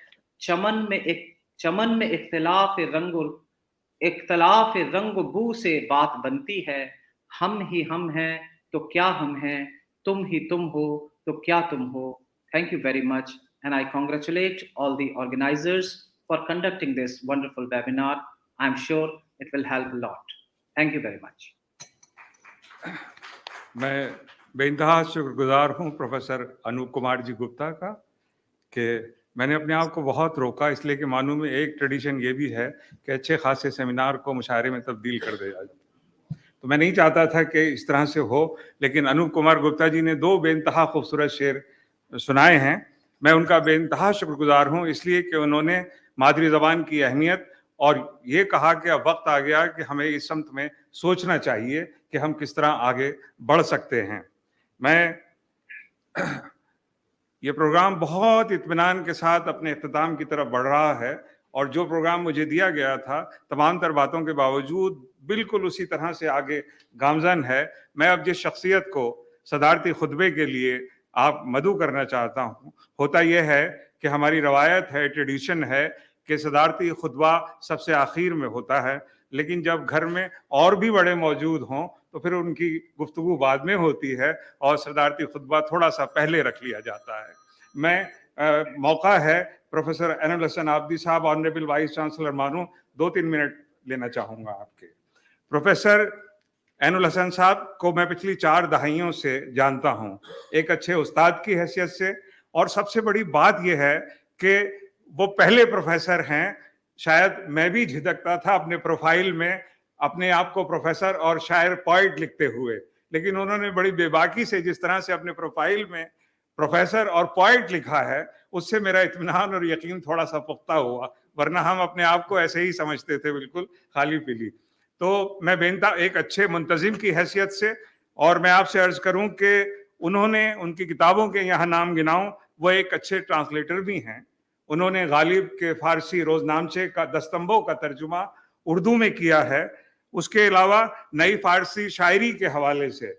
Speaker 5: चमन में इख्तिलाफ रंग बू से बात बनती है, हम ही हम हैं तो क्या हम हैं, तुम ही तुम हो तो क्या तुम हो. Thank you very much, and I congratulate all the organizers for conducting this wonderful webinar. I'm sure it will help a lot. Thank you very much.
Speaker 1: मैं बेइंतहा शुक्रगुजार हूँ प्रोफेसर अनूप कुमार जी गुप्ता का कि मैंने अपने आप को बहुत रोका, इसलिए कि मानू में एक ट्रेडिशन ये भी है कि अच्छे खासे सेमिनार को मुशायरे में तब्दील कर दिया जाए. तो मैं नहीं चाहता था कि इस तरह से हो, लेकिन अनूप कुमार गुप्ता जी ने 2 बेइंतहा खूबसूरत शेर सुनाए हैं. मैं उनका बेइंतहा शुक्रगुजार हूँ, इसलिए कि उन्होंने मादरी ज़बान की अहमियत और ये कहा कि अब वक्त आ गया कि हमें इस समत में सोचना चाहिए कि हम किस तरह आगे बढ़ सकते हैं. मैं ये प्रोग्राम बहुत इत्मीनान के साथ अपने इख्तिताम की तरफ बढ़ रहा है, और जो प्रोग्राम मुझे दिया गया था तमाम तर बातों के बावजूद बिल्कुल उसी तरह से आगे गामजन है. मैं अब जिस शख्सियत को सदारती खुतबे के लिए आप मदऊ करना चाहता हूँ, होता यह है कि हमारी रवायत है, ट्रेडिशन है कि सदारती खुतबा सबसे आखिर में होता है, लेकिन जब घर में और भी बड़े मौजूद हों तो फिर उनकी गुफ्तगू बाद में होती है और सदारती खुतबा थोड़ा सा पहले रख लिया जाता है. मैं मौका है प्रोफेसर एनुल हसन आबदी साहब, ऑनरेबल वाइस चांसलर मानू, 2-3 मिनट लेना चाहूँगा आपके. प्रोफेसर एनुल हसन साहब को मैं पिछली 4 दहाइयों से जानता हूँ, एक अच्छे उस्ताद की हैसियत से, और सबसे बड़ी बात यह है कि वो पहले प्रोफेसर हैं. शायद मैं भी झिझकता था अपने प्रोफाइल में अपने आप को प्रोफेसर और शायर पोइट लिखते हुए, लेकिन उन्होंने बड़ी बेबाकी से जिस तरह से अपने प्रोफाइल में प्रोफेसर और पोइट लिखा है, उससे मेरा इत्मीनान और यकीन थोड़ा सा पुख्ता हुआ, वरना हम अपने आप को ऐसे ही समझते थे, बिल्कुल खाली पीली. तो मैं बेनता एक अच्छे मुंतजिम की हैसियत से, और मैं आपसे अर्ज करूं कि उन्होंने उनकी किताबों के यहाँ नाम गिनाऊं, वो एक अच्छे ट्रांसलेटर भी हैं. उन्होंने गालिब के फारसी रोजनामचे का दस्तंबों का तर्जुमा उर्दू में किया है. उसके अलावा नई फारसी शायरी के हवाले से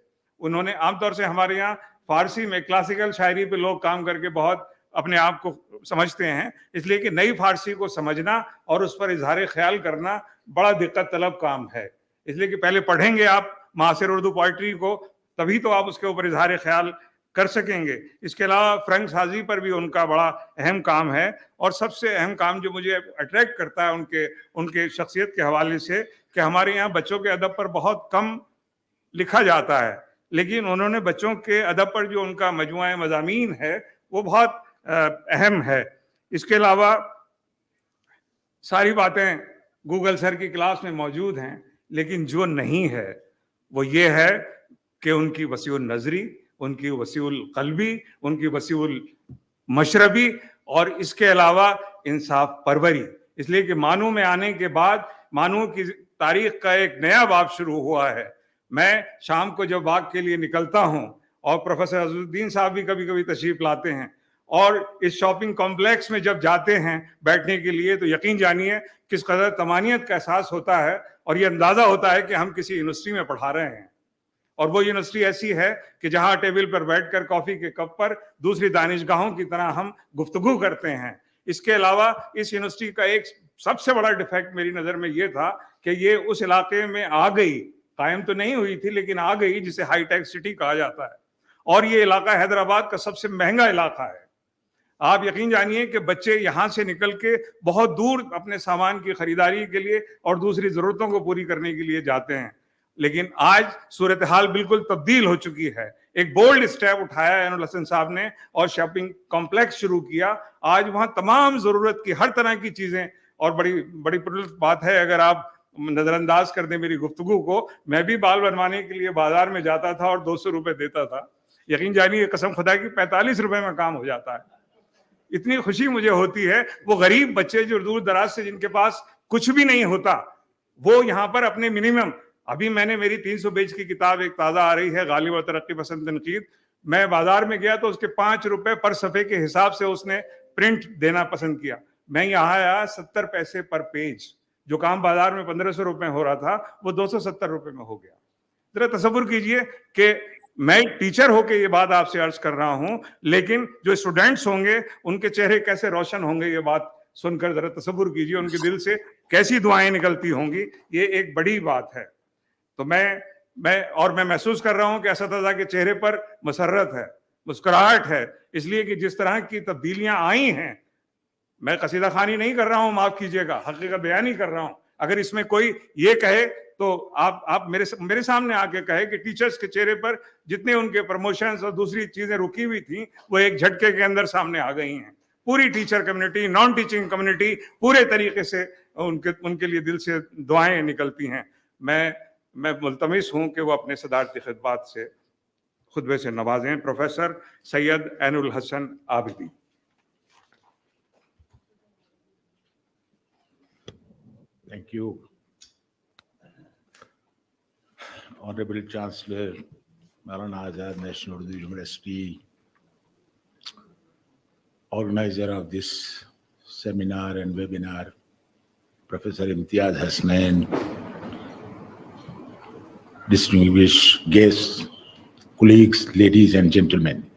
Speaker 1: उन्होंने, आमतौर से हमारे यहाँ फारसी में क्लासिकल शायरी पे लोग काम करके बहुत अपने आप को समझते हैं, इसलिए कि नई फारसी को समझना और उस पर इजहार ख्याल करना बड़ा दिक्कत तलब काम है. इसलिए कि पहले पढ़ेंगे आप मासिर उर्दू पोइट्री को, तभी तो आप उसके ऊपर इजहार ख्याल कर सकेंगे. इसके अलावा फ्रंक साजी पर भी उनका बड़ा अहम काम है, और सबसे अहम काम जो मुझे अट्रैक्ट करता है उनके शख्सियत के हवाले से, कि हमारे यहाँ बच्चों के अदब पर बहुत कम लिखा जाता है, लेकिन उन्होंने बच्चों के अदब पर जो उनका मजमुआ मज़ामीन है वो बहुत अहम है. इसके अलावा सारी बातें गूगल सर की क्लास में मौजूद हैं, लेकिन जो नहीं है वो ये है कि उनकी वसीउल नज़री, उनकी वसीउल क़ल्बी, उनकी वसीउल मशरबी, और इसके अलावा इंसाफ परवरी. इसलिए कि मानू में आने के बाद मानू की तारीख का एक नया बाब शुरू हुआ है. मैं शाम को जब वाक के लिए निकलता हूँ, और प्रोफेसर अज़रुद्दीन साहब भी कभी कभी तशरीफ लाते हैं, और इस शॉपिंग कॉम्प्लेक्स में जब जाते हैं बैठने के लिए, तो यकीन जानिए किस कदर तमानियत का एहसास होता है और ये अंदाजा होता है कि हम किसी यूनिवर्सिटी में पढ़ा रहे हैं। और वो यूनिवर्सिटी ऐसी है कि जहां टेबल पर बैठकर कॉफी के कप पर दूसरी दानिशगाहों की तरह हम गुफ्तगू करते हैं। इसके अलावा इस यूनिवर्सिटी का एक सबसे बड़ा डिफेक्ट मेरी नजर में ये था कि ये उस इलाके में आ गई, कायम तो नहीं हुई थी लेकिन आ गई, जिसे हाईटेक सिटी कहा जाता है। और ये इलाका हैदराबाद का सबसे महंगा इलाका है। आप यकीन जानिए कि बच्चे यहां से निकल के बहुत दूर अपने सामान की खरीदारी के लिए और दूसरी जरूरतों को पूरी करने के लिए जाते हैं। लेकिन आज सूरत हाल बिल्कुल तब्दील हो चुकी है। एक बोल्ड स्टेप उठाया एनुल हसन साहब ने और शॉपिंग कॉम्प्लेक्स शुरू किया। आज वहां तमाम जरूरत की हर तरह की चीजें, और बड़ी बड़ी बात है, अगर आप नजरअंदाज कर दें मेरी गुफ्तगू को, मैं भी बाल बनवाने के लिए बाजार में जाता था और 200 रुपए देता था। यकीन जानिए, कसम खुदा की 45 रुपए में काम हो जाता है। इतनी खुशी मुझे होती है। वो गरीब बच्चे जो दूर दराज से, जिनके पास कुछ भी नहीं होता, वो यहाँ पर अपने मिनिमम, अभी मैंने मेरी 300 पेज की किताब एक ताजा आ रही है, गालिब और तरक्की पसंद तनकीद, मैं बाजार में गया तो उसके 5 रुपए पर सफे के हिसाब से उसने प्रिंट देना पसंद किया। मैं यहाँ आया 70 पैसे पर पेज, जो काम बाजार में 1500 रुपए हो रहा था वो 270 रुपए में हो गया। जरा तसव्वुर कीजिए कि मैं टीचर होके ये बात आपसे अर्ज कर रहा हूं, लेकिन जो स्टूडेंट्स होंगे उनके चेहरे कैसे रोशन होंगे, ये बात सुनकर जरा तसव्वुर कीजिए, उनके दिल से कैसी दुआएं निकलती होंगी। ये एक बड़ी बात है। तो मैं महसूस कर रहा हूं कि असतज़ा के चेहरे पर मसरत है, मुस्कुराहट है, इसलिए कि जिस तरह की तब्दीलियां आई हैं, मैं कसीदा खानी नहीं कर रहा हूं, माफ कीजिएगा, हकीकत बयान ही कर रहा हूं। अगर इसमें कोई ये कहे तो आप मेरे सामने आके कहे कि टीचर्स के चेहरे पर जितने उनके प्रमोशंस और दूसरी चीजें रुकी हुई थी वो एक झटके के अंदर सामने आ गई हैं। पूरी teacher community, non teaching community पूरे तरीके से उनके लिए दिल से दुआएं निकलती हैं। मैं मुल्तमिस हूं कि वो अपने सदारती खिदमत से खुतबे से नवाजें। Professor Syed Ainul Hasan Abidi.
Speaker 7: Thank you. Honorable Chancellor, Maulana Azad National Urdu University, organizer of this seminar and webinar, Professor Imtiaz Hasnain, distinguished guests, colleagues, ladies and gentlemen.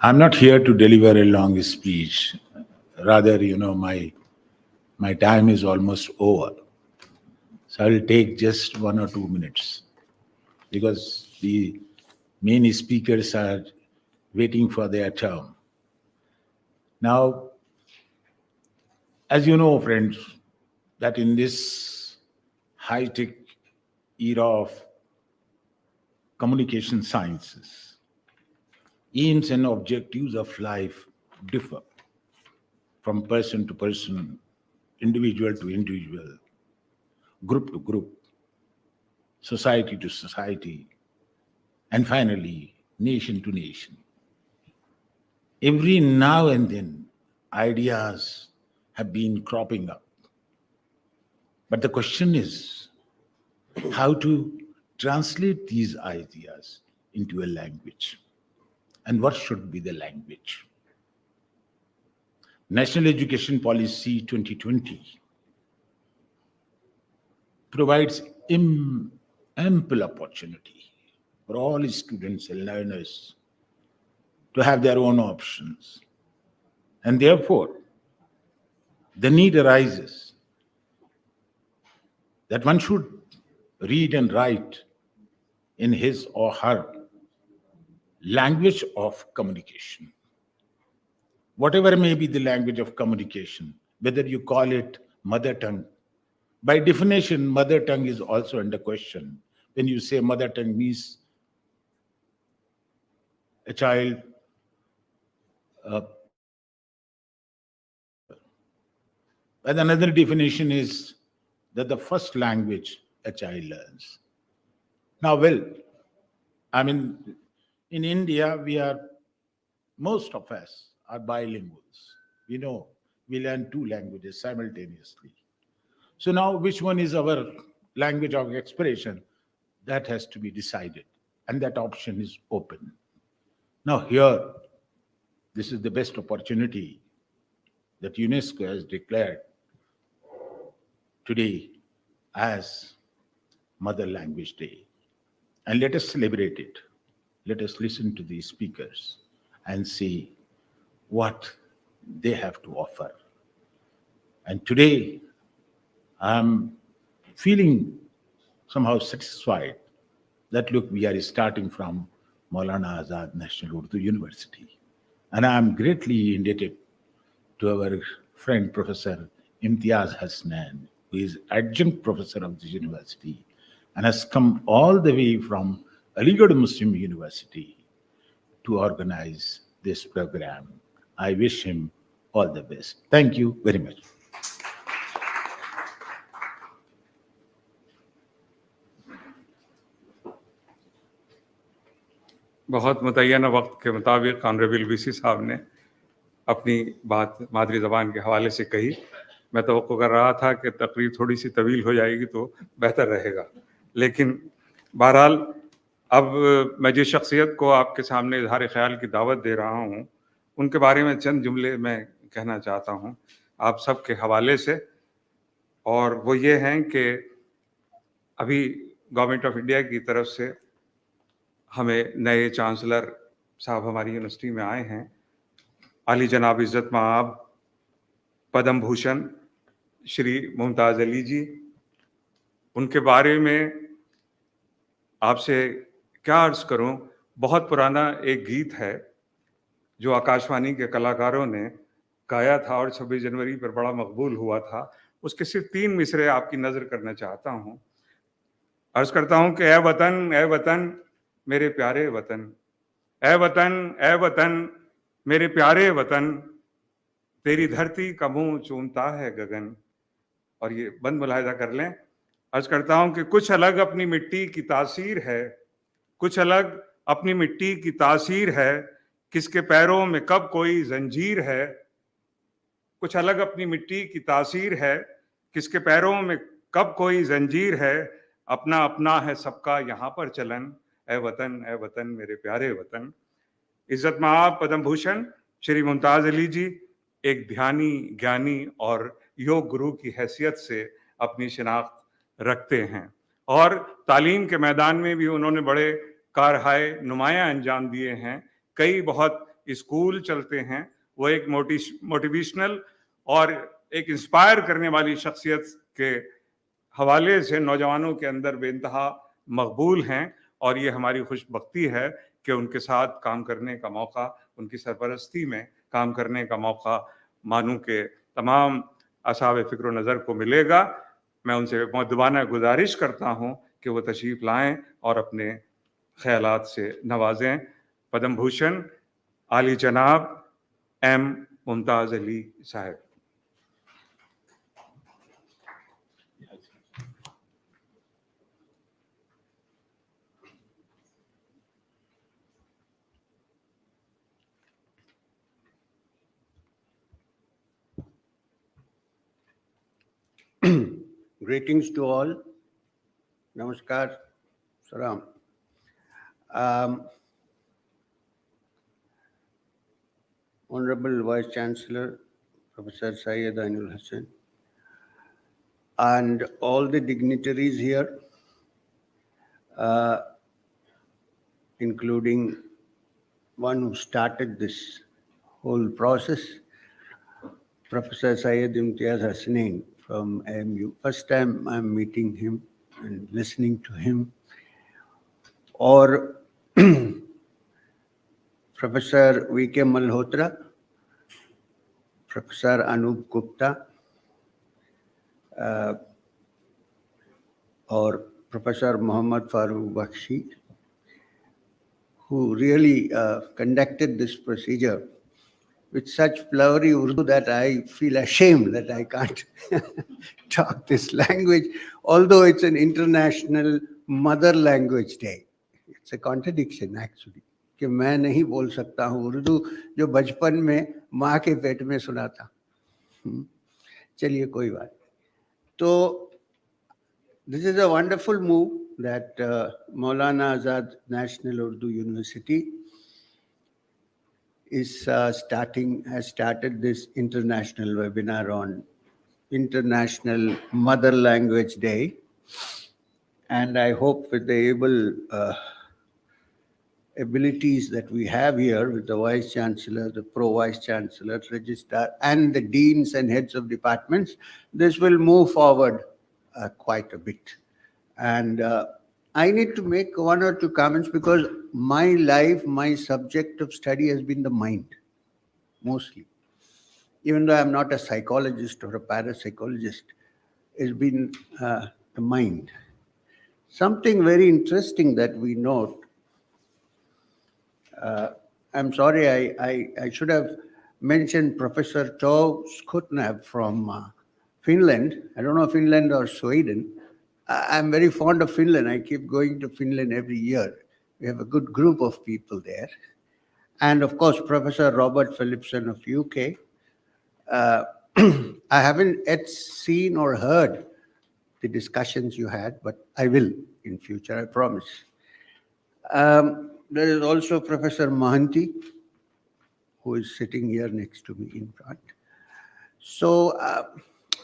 Speaker 7: I'm not here to deliver a long speech. Rather, my time is almost over. So I will take just 1 or 2 minutes because the main speakers are waiting for their turn. Now, as you know, friends, that in this high-tech era of communication sciences, aims and objectives of life differ from person to person, individual to individual, group to group, society to society, and finally, nation to nation. Every now and then, ideas have been cropping up. But the question is how to translate these ideas into a language, and what should be the language. National Education Policy 2020 provides ample opportunity for all students and learners to have their own options. And therefore, the need arises that one should read and write in his or her language of communication. Whatever may be the language of communication, whether you call it mother tongue. By definition, mother tongue is also under question. When you say mother tongue means a child and another definition is that the first language a child learns. Now, in India, most of us are bilinguals. We learn 2 languages simultaneously. So now, which one is our language of expression? That has to be decided, and that option is open. Now here, this is the best opportunity that UNESCO has declared today as Mother Language Day. And let us celebrate it. Let us listen to these speakers and see what they have to offer. And today, I'm feeling somehow satisfied that, look, we are starting from Maulana Azad National Urdu University. And I'm greatly indebted to our friend, Professor Imtiaz Hasnan, who is adjunct professor of this university and has come all the way from Aligarh Muslim University to organize this program. I wish him all the best. Thank you very much.
Speaker 1: बहुत मुतय्यना वक्त के मुताबिक honourable VC साहब ने अपनी बात मादरी ज़बान के हवाले से कही। मैं तवक्को कर रहा था कि तकरीर थोड़ी सी तवील हो जाएगी तो बेहतर रहेगा, लेकिन बहरहाल अब मैं जिस शख्सियत को आपके सामने इजहार ख्याल की दावत दे रहा हूँ, उनके बारे में चंद जुमले मैं कहना चाहता हूँ आप सब के हवाले से, और वो ये हैं कि अभी गवर्नमेंट ऑफ इंडिया की तरफ से हमें नए चांसलर साहब हमारी यूनिवर्सिटी में आए हैं, आली जनाब इज़्ज़त माआब पद्म भूषण श्री मुमताज़ अली जी। उनके बारे में आपसे क्या अर्ज़ करूं, बहुत पुराना एक गीत है जो आकाशवाणी के कलाकारों ने गाया था और 26 जनवरी पर बड़ा मकबूल हुआ था। उसके सिर्फ 3 मिसरे आपकी नज़र करना चाहता हूं। अर्ज़ करता हूं कि ए वतन मेरे प्यारे वतन, ए वतन मेरे प्यारे वतन, तेरी धरती का मुंह चूमता है गगन। और ये बंद मुलाहिजा कर लें। अर्ज करता हूं कि कुछ अलग अपनी मिट्टी की तासीर है, कुछ अलग अपनी मिट्टी की तासीर है, किसके पैरों में कब कोई जंजीर है। कुछ अलग अपनी मिट्टी की तासीर है, किसके पैरों में कब कोई जंजीर है, अपना अपना है सबका यहाँ पर चलन। ए वतन मेरे प्यारे वतन। इज्जत माआब पद्म भूषण श्री मुमताज़ अली जी एक ध्यानी, ज्ञानी और योग गुरु की हैसियत से अपनी शिनाख्त रखते हैं और तालीम के मैदान में भी उन्होंने बड़े कारहाय नुमायाँ अंजाम दिए हैं। कई बहुत स्कूल चलते हैं। वो एक मोटिवेशनल और एक इंस्पायर करने वाली शख्सियत के हवाले से नौजवानों के अंदर बेइंतहा मकबूल हैं और ये हमारी खुशबख्ती है कि उनके साथ काम करने का मौका, उनकी सरपरस्ती में काम करने का मौका मानू के तमाम असाब फ़िक्र नज़र को मिलेगा। मैं उनसे मुअद्दबाना गुजारिश करता हूँ कि वो तशरीफ़ लाएं और अपने ख्यालात से नवाजें। पद्म भूषण आली जनाब एम मुमताज़ अली साहब।
Speaker 8: Greetings to all. Namaskar. Salam. Honorable Vice Chancellor, Professor Syed Ainul Hassan, and all the dignitaries here, including one who started this whole process, Professor Syed Imtiaz Hassan from AMU. First time I'm meeting him and listening to him. Or Professor V.K. Malhotra, Professor Anup Gupta, or Professor Muhammad Farooq Bakshi, who really conducted this procedure with such flowery Urdu that I feel ashamed that I can't talk this language, although it's an International Mother Language Day. It's a contradiction actually, कि मैं नहीं बोल सकता हूँ उर्दू जो बचपन में माँ के पेट में सुना था। चलिए कोई बात। तो this is a wonderful move that Maulana Azad National Urdu University has started this international webinar on International Mother Language Day. And I hope with the abilities that we have here with the Vice Chancellor, the Pro-Vice Chancellor, Registrar, and the Deans and Heads of Departments, this will move forward quite a bit. And I need to make one or two comments because my life, my subject of study has been the mind, mostly. Even though I'm not a psychologist or a parapsychologist, it's been the mind. Something very interesting that we note, I'm sorry, I should have mentioned Professor Tove Skutnab from Finland. I don't know Finland or Sweden. I'm very fond of Finland. I keep going to Finland every year. We have a good group of people there. And of course, Professor Robert Phillipson of UK. I haven't yet seen or heard the discussions you had, but I will in future, I promise. There is also Professor Mahanti, who is sitting here next to me in front. So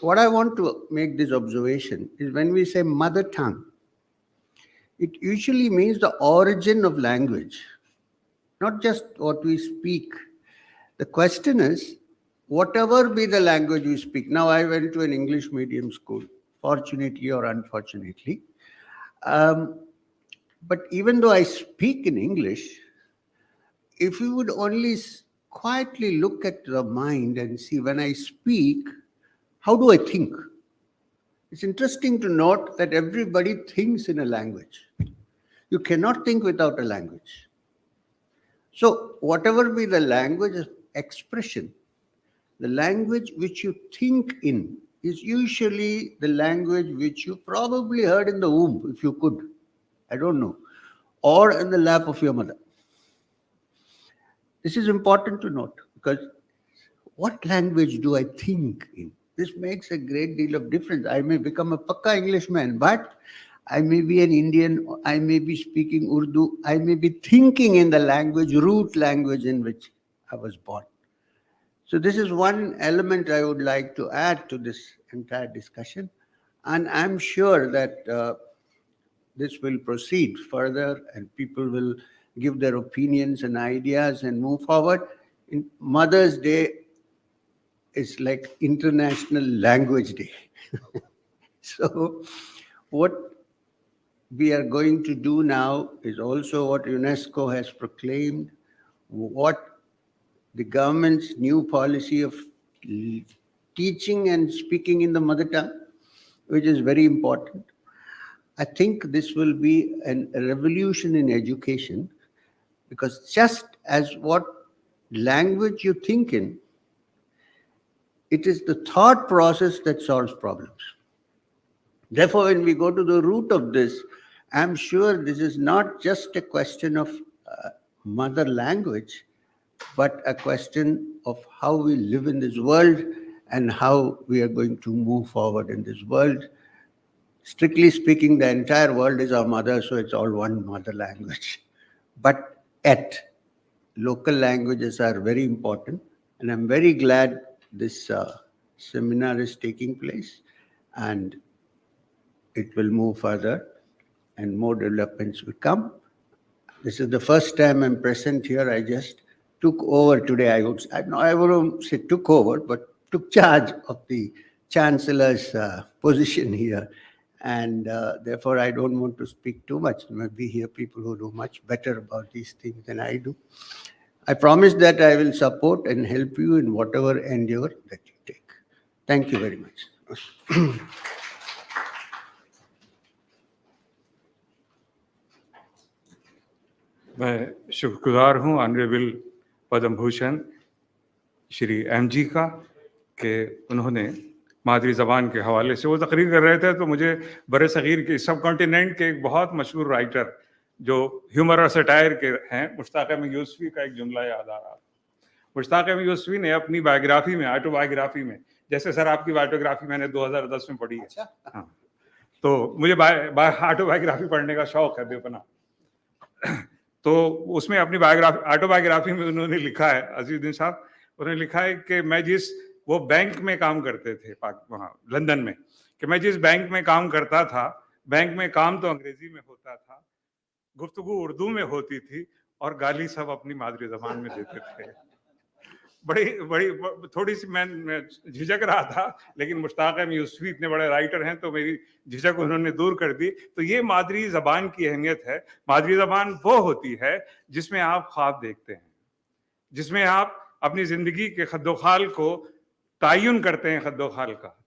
Speaker 8: what I want to make this observation is when we say mother tongue, it usually means the origin of language, not just what we speak. The question is, whatever be the language we speak. Now, I went to an English medium school, fortunately or unfortunately. But even though I speak in English, if you would only quietly look at the mind and see when I speak, how do I think? It's interesting to note that everybody thinks in a language. You cannot think without a language. So whatever be the language of expression, the language which you think in is usually the language which you probably heard in the womb, if you could. I don't know. Or in the lap of your mother. This is important to note because what language do I think in? This makes a great deal of difference. I may become a Pakka Englishman, but I may be an Indian, I may be speaking Urdu, I may be thinking in the language, root language in which I was born. So this is one element I would like to add to this entire discussion. And I'm sure that this will proceed further and people will give their opinions and ideas and move forward. In Mother's Day is like International Language Day. So what we are going to do now is also what UNESCO has proclaimed, what the government's new policy of teaching and speaking in the mother tongue, which is very important. I think this will be a revolution in education because just as what language you think in, it is the thought process that solves problems. Therefore, when we go to the root of this, I'm sure this is not just a question of mother language, but a question of how we live in this world and how we are going to move forward in this world. Strictly speaking, the entire world is our mother, so it's all one mother language. But yet, local languages are very important, and I'm very glad this seminar is taking place, and it will move further, and more developments will come. This is the first time I'm present here. I just took over today. I wouldn't say took over, but took charge of the Chancellor's position here. And therefore, I don't want to speak too much. There might be here people who do much better about these things than I do. I promise that I will support and help you in whatever endeavor that you take. Thank you very much.
Speaker 1: मैं शुक्रगुजार हूँ honourable Padma Bhushan Shri M G का कि उन्होंने मादरी ज़बान के हवाले से वो तकरीर कर रहे थे तो मुझे बरे सग़ीर के सब कॉन्टिनेंट के एक बहुत मशहूर राइटर जो ह्यूमर और सटायर के हैं मुश्ताक अहमद यूसुफ़ी का एक जुमला याद आ रहा। मुश्ताक अहमद यूसुफ़ी ने अपनी बायोग्राफी में ऑटोबायोग्राफी में, जैसे सर आपकी बायोग्राफी मैंने 2010 में पढ़ी है, हाँ, तो मुझे ऑटोबायोग्राफी पढ़ने का शौक है बेपना। तो उसमें अपनी ऑटोबायोग्राफी में उन्होंने लिखा है, अजीजुद्दीन साहब, उन्होंने लिखा है कि मैं जिस वो बैंक में काम करते थे वहाँ लंदन में, कि मैं जिस बैंक में काम करता था, बैंक में काम तो अंग्रेजी में होता था, गुफ्तगू उर्दू में होती थी और गाली सब अपनी मादरी जबान में देते थे। बड़ी बड़ी थोड़ी सी मैं झिझक रहा था, लेकिन मुश्ताक अहमद यूसुफी इतने बड़े राइटर हैं तो मेरी झिझक उन्होंने दूर कर दी। तो ये मादरी जबान की अहमियत है। मादरी जबान वो होती है जिसमें आप ख्वाब देखते हैं, जिसमें आप अपनी जिंदगी के खद्दोखाल को तयन करते हैं, खद्दोखाल का,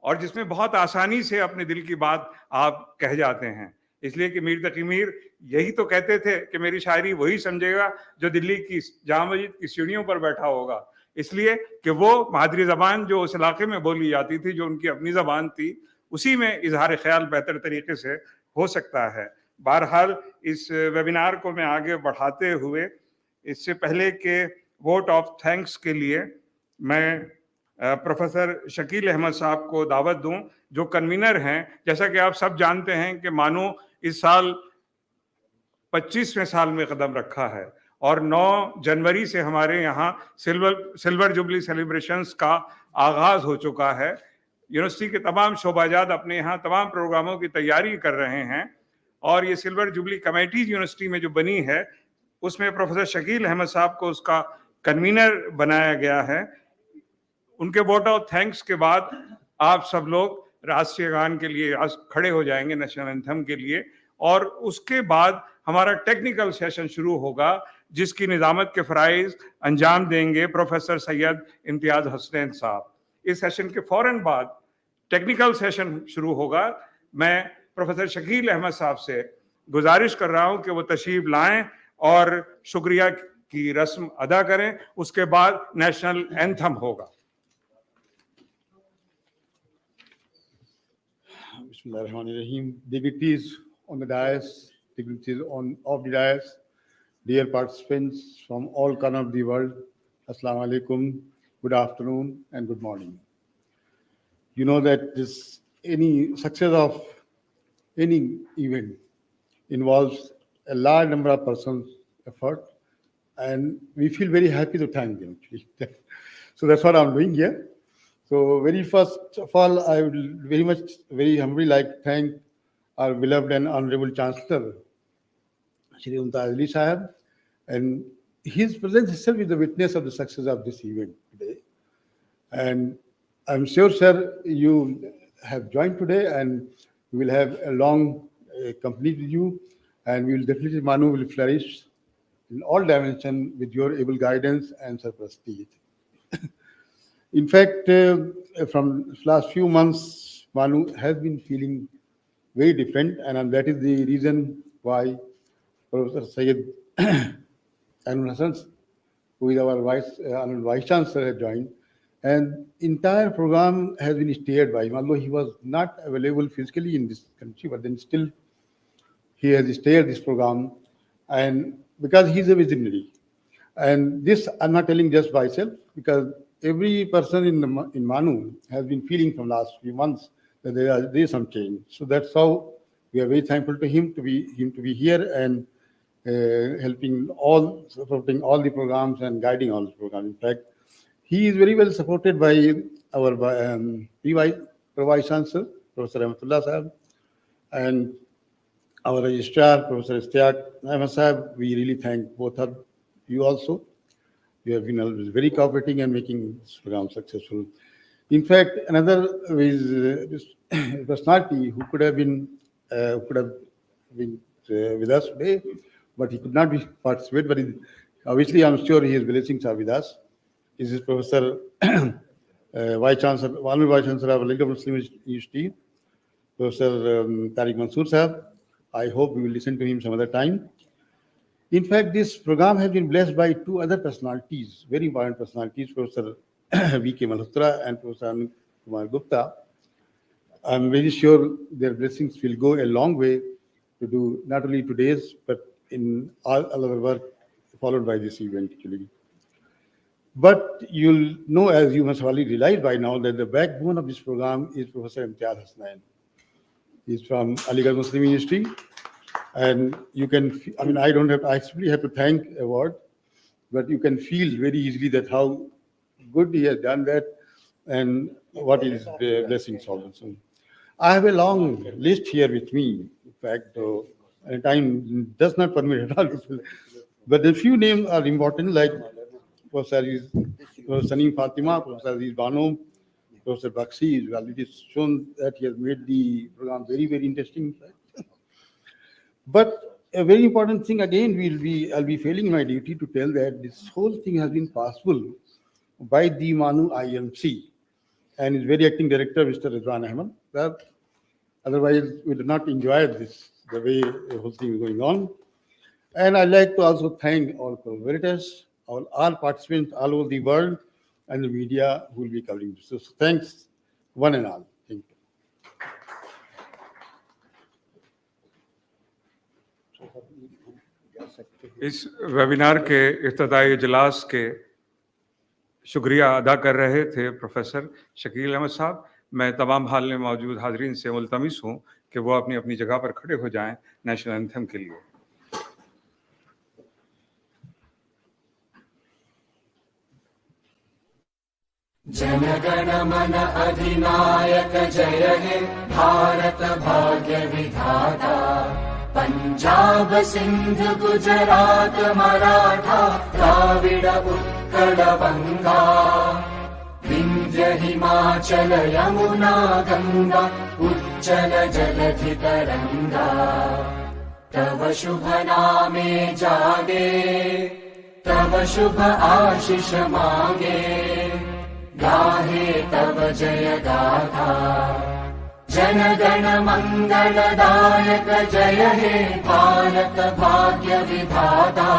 Speaker 1: और जिसमें बहुत आसानी से अपने दिल की बात आप कह जाते हैं। इसलिए कि मीर तकी मीर यही तो कहते थे कि मेरी शायरी वही समझेगा जो दिल्ली की जामा मस्जिद की सीढ़ियों पर बैठा होगा, इसलिए कि वो मादरी जबान जो उस इलाके में बोली जाती थी, जो उनकी अपनी जबान थी, उसी में इजहार ख्याल बेहतर तरीके से हो सकता है। बहरहाल इस वेबिनार को मैं आगे बढ़ाते हुए, इससे पहले के वोट ऑफ थैंक्स के लिए मैं प्रोफेसर शकील अहमद साहब को दावत दूं, जो कन्वीनर हैं। जैसा कि आप सब जानते हैं कि मानू इस साल 25वें साल में कदम रखा है और 9 जनवरी से हमारे यहाँ सिल्वर जुबली सेलिब्रेशंस का आगाज हो चुका है। यूनिवर्सिटी के तमाम शोबाजात अपने यहाँ तमाम प्रोग्रामों की तैयारी कर रहे हैं और ये सिल्वर जुबली कमेटी यूनिवर्सिटी में जो बनी है, उसमें प्रोफेसर शकील अहमद साहब को उसका कन्वीनर बनाया गया है। उनके वोट ऑफ थैंक्स के बाद आप सब लोग राष्ट्रीय गान के लिए खड़े हो जाएंगे, नेशनल एंथम के लिए, और उसके बाद हमारा टेक्निकल सेशन शुरू होगा, जिसकी निजामत के फराइज अंजाम देंगे प्रोफेसर सैयद इम्तियाज हसनैन साहब। इस सेशन के फौरन बाद टेक्निकल सेशन शुरू होगा। मैं प्रोफेसर शकील अहमद साहब से गुजारिश कर रहा हूं कि वो तशरीफ लाएं और शुक्रिया की रस्म अदा करें। उसके बाद नेशनल एंथम होगा।
Speaker 9: Bismillahirrahmanirrahim. Dignitaries on the dais, dignitaries off the dais, dear participants from all corners of the world, Assalamu alaikum, good afternoon and good morning. You know that any success of any event involves a large number of persons' effort, and we feel very happy to thank them. So that's what I'm doing here. So very first of all, I would very humbly like to thank our beloved and honorable Chancellor, Shri Mumtaz Ali Sahab, and his presence itself is the witness of the success of this event today. And I'm sure, sir, you have joined today, and we will have a long company with you, and we will definitely, MANUU will flourish in all dimensions with your able guidance and prestige. In fact, from last few months, MANUU has been feeling very different, and that is the reason why Professor Syed Anwar Hassan, who is our Vice Chancellor, has joined. And entire program has been steered by him, although he was not available physically in this country, but then still he has steered this program, and because he's a visionary. And this I'm not telling just myself, because every person in MANUU has been feeling from last few months that there is some change. So that's how we are very thankful to him to be here and supporting all the programs and guiding all the programs. In fact, he is very well supported by our Vice Chancellor, Professor Rahmatullah Sahab, and our Registrar, Professor Istiaq Ahmed Sahab. We really thank both of you also. You have been always very cooperating and making this program successful. In fact, another personality who could have been with us today, but he could not participate. But obviously, I'm sure his blessings are with us. This is Professor Vice Chancellor, Honorable Vice Chancellor of Legal Muslim University, Professor Tariq Mansoor Sahab. I hope we will listen to him some other time. In fact, this program has been blessed by two other personalities, very important personalities, Professor V.K. Malhotra and Professor Anand Kumar Gupta. I'm very sure their blessings will go a long way to do not only today's, but in all other work followed by this event, actually. But you'll know, as you must already realize by now, that the backbone of this program is Professor Imtiaz Hasnain. He's from Aligarh Muslim University. And you can, I simply have to thank a word, but you can feel very easily that how good he has done that. and what is blessings also. I have a long list here with me. In fact, time does not permit at all. But a few names are important, like Professor Sanim Fatima, Professor Aziz Bano, Professor Bakshi. Well, it is shown that he has made the program very, very interesting. But a very important thing again, I'll be failing my duty to tell that this whole thing has been possible by the MANUU IMC and his very acting director, Mr. Rizwan Ahmed. Well, otherwise, we do not enjoy this, the way the whole thing is going on. And I'd like to also thank all collaborators, all participants all over the world, and the media who will be covering this. So thanks, one and all. Thank you.
Speaker 1: इस webinar के इफ्तिताई इजलास के शुक्रिया अदा कर रहे थे professor Shakeel Ahmad साहब। मैं तमाम हाल में मौजूद हाजरीन से मुल्तमिस हूँ कि वो अपनी अपनी जगह पर खड़े हो जाएं नेशनल एंथम के लिए।
Speaker 3: जनगण मन अधिनायक जय हे भारत भाग्य विधाता पंजाब सिंध गुजरात मराठा द्राविड उत्कल बंगा विंध्य हिमाचल यमुना गंगा उच्चल जलधि तरंगा तव शुभ नामे जागे तव शुभ आशीष मांगे गाहे तव जय गाथा जनगण मंगलदायक जय हे भारत भाग्य विधाता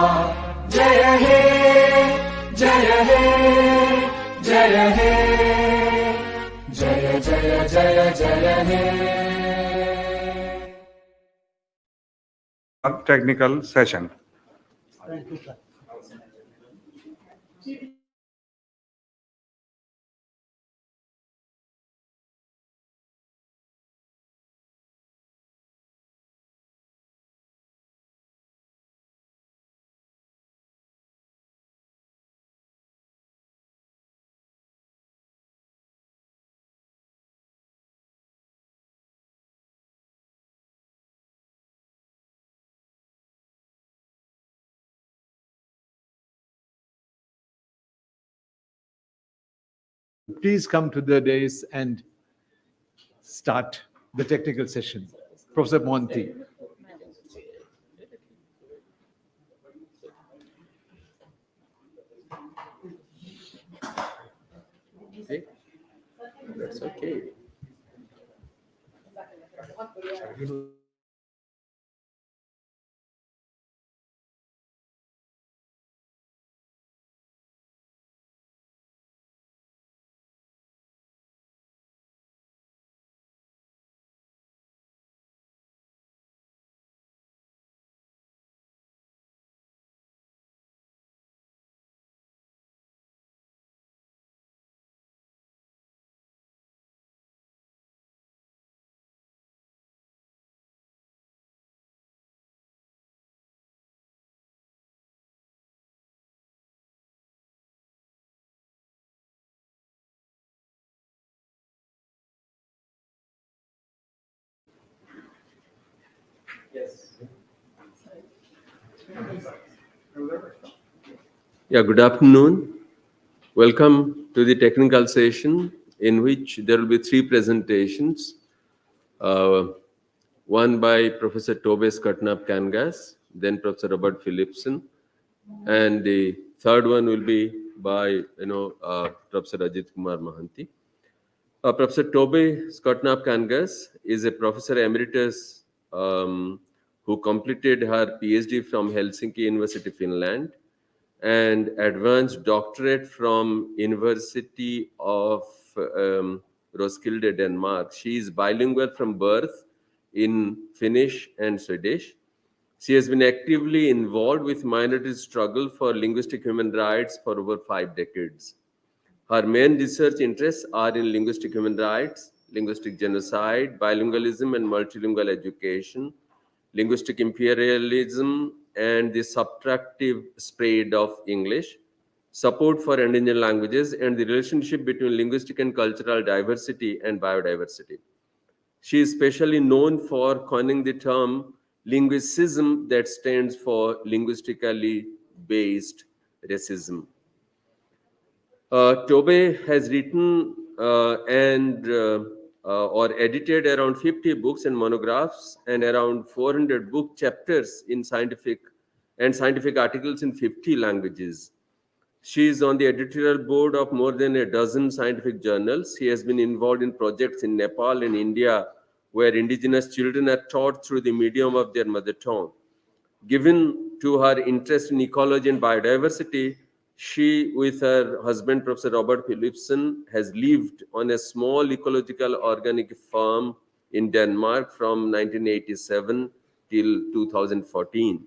Speaker 3: जय हे जय हे जय हे जय जय जय जय हे।
Speaker 1: Technical session.
Speaker 4: Please come to the dais and start the technical session. Professor Monty.
Speaker 10: Okay. That's okay. Yeah, good afternoon. Welcome to the technical session in which there will be three presentations. One by Professor Tobias Katnap-Kangas, then Professor Robert Philipson, and the third one will be by Professor Ajit Kumar Mahanti. Professor Tobias Katnap-Kangas is a professor emeritus who completed her PhD from Helsinki University, Finland, and advanced doctorate from University of Roskilde, Denmark. She is bilingual from birth in Finnish and Swedish. She has been actively involved with minority struggle for linguistic human rights for over 5 decades. Her main research interests are in linguistic human rights, linguistic genocide, bilingualism and multilingual education, linguistic imperialism, and the subtractive spread of English, support for endangered languages, and the relationship between linguistic and cultural diversity and biodiversity. She is especially known for coining the term linguicism, that stands for linguistically based racism. Tobe has written or edited around 50 books and monographs and around 400 book chapters in scientific articles in 50 languages. She is on the editorial board of more than a dozen scientific journals. She has been involved in projects in Nepal and India where indigenous children are taught through the medium of their mother tongue. Given to her interest in ecology and biodiversity, she, with her husband, Professor Robert Philipson, has lived on a small ecological organic farm in Denmark from 1987 till 2014.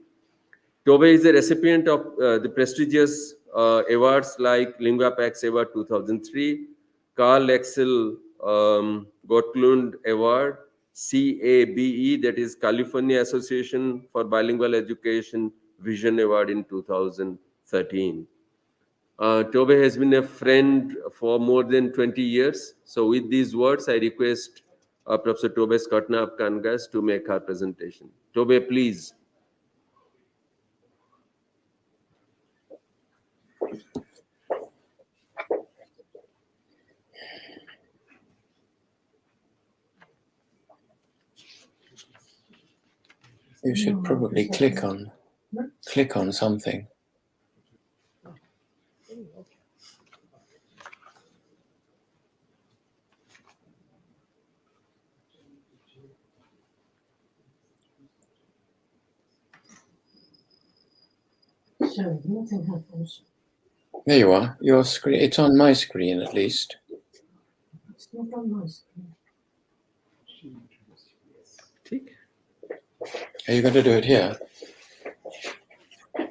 Speaker 10: Tobe is a recipient of the prestigious awards like Lingua Pax Award 2003, Carl Axel Gottlieb Award, CABE, that is California Association for Bilingual Education Vision Award in 2013. Tobe has been a friend for more than 20 years. So with these words, I request Professor Tobe Skotnap-Kangas to make her presentation. Tobe, please.
Speaker 11: You should probably click on something.
Speaker 12: So nothing happens.
Speaker 11: There you are. Your screen. It's on my screen, at least.
Speaker 12: It's not on my screen.
Speaker 11: Are you going to do it here?
Speaker 12: I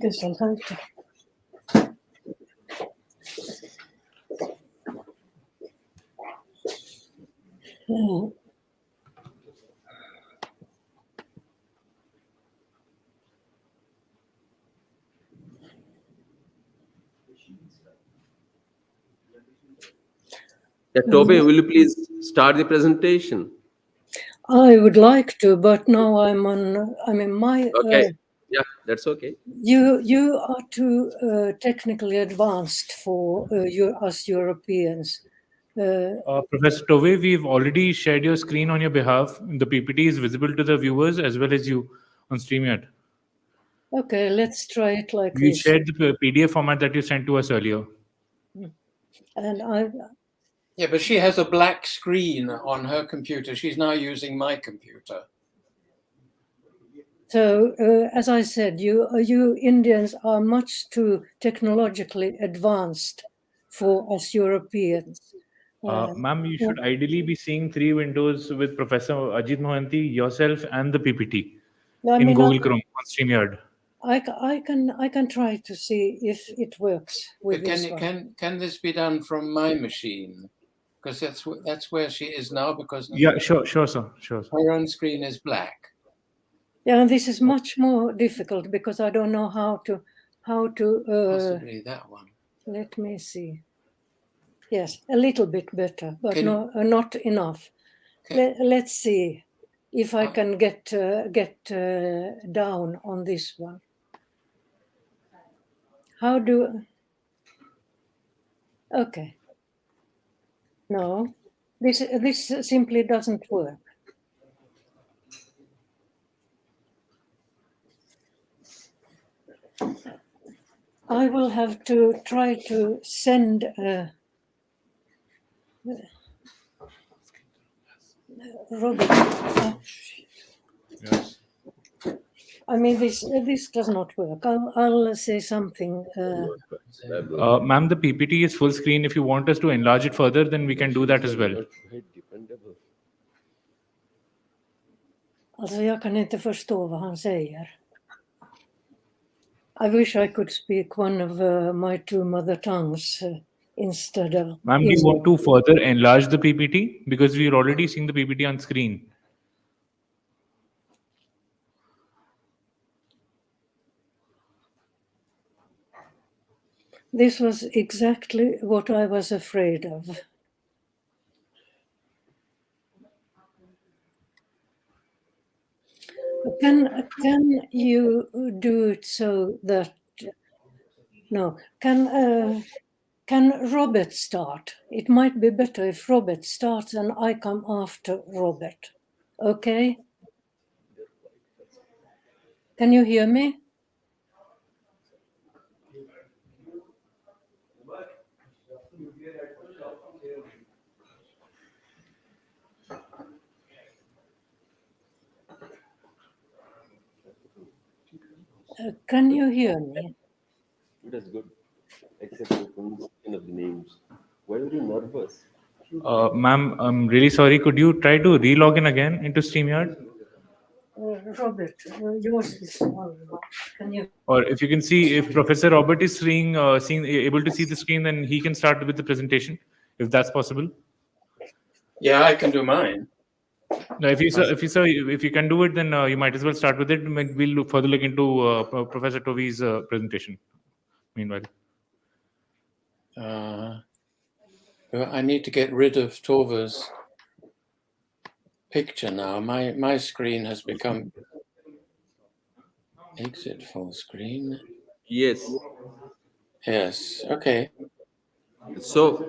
Speaker 12: guess I'll have to. Yeah.
Speaker 10: Tobe, will you please start the presentation?
Speaker 12: I would like to, but now I'm in my.
Speaker 10: Okay. Yeah, that's okay.
Speaker 12: You are too technically advanced for us Europeans.
Speaker 13: Professor Tove, we've already shared your screen on your behalf. The PPT is visible to the viewers as well as you on StreamYard.
Speaker 12: Okay, let's try it like
Speaker 13: We
Speaker 12: this.
Speaker 13: shared the PDF format that you sent to us earlier.
Speaker 12: And
Speaker 11: Yeah, but she has a black screen on her computer. She's now using my computer.
Speaker 12: So, as I said, you Indians are much too technologically advanced for us Europeans.
Speaker 13: Ma'am, you should ideally be seeing 3 windows with Professor Ajit Mohanty, yourself, and the PPT in Google Chrome on StreamYard.
Speaker 12: I can try to see if it works with this one.
Speaker 11: Can this be done from my machine? Because that's where she is now. Because
Speaker 13: Yeah, sure, sir. Sure.
Speaker 11: Her own screen is black.
Speaker 12: Yeah, and this is much more difficult because I don't know how to.
Speaker 11: Possibly that one.
Speaker 12: Let me see. Yes, a little bit better, but not enough. Let's see if I can get down on this one. How do? Okay. No, this simply doesn't work. I will have to try to send Robert.
Speaker 13: Yes.
Speaker 12: I mean, this does not work. I'll say something.
Speaker 13: Ma'am, the PPT is full screen. If you want us to enlarge it further, then we can do that as well.
Speaker 12: Alltså, jag kan inte förstå vad han säger. I wish I could speak one of my 2 mother tongues instead of.
Speaker 13: Ma'am, we want to further enlarge the PPT because we're already seeing the PPT on screen.
Speaker 12: This was exactly what I was afraid of. Can you do it so that no? Can Robert start? It might be better if Robert starts and I come after Robert. Okay? Can you hear me? Can you hear me?
Speaker 10: It is good, except the pronunciation of the names. Why are you nervous?
Speaker 13: Ma'am, I'm really sorry. Could you try to re-log in again into StreamYard?
Speaker 12: Robert, yours is on. Can you?
Speaker 13: Or if you can see if Professor Robert is able to see the screen, then he can start with the presentation, if that's possible.
Speaker 11: Yeah, I can do mine.
Speaker 13: No, if you can do it, then you might as well start with it. We'll further look into Professor Tovi's presentation. Meanwhile,
Speaker 11: I need to get rid of Torva's picture now. My screen has become exit full screen.
Speaker 10: Yes.
Speaker 11: Yes. Okay.
Speaker 10: So,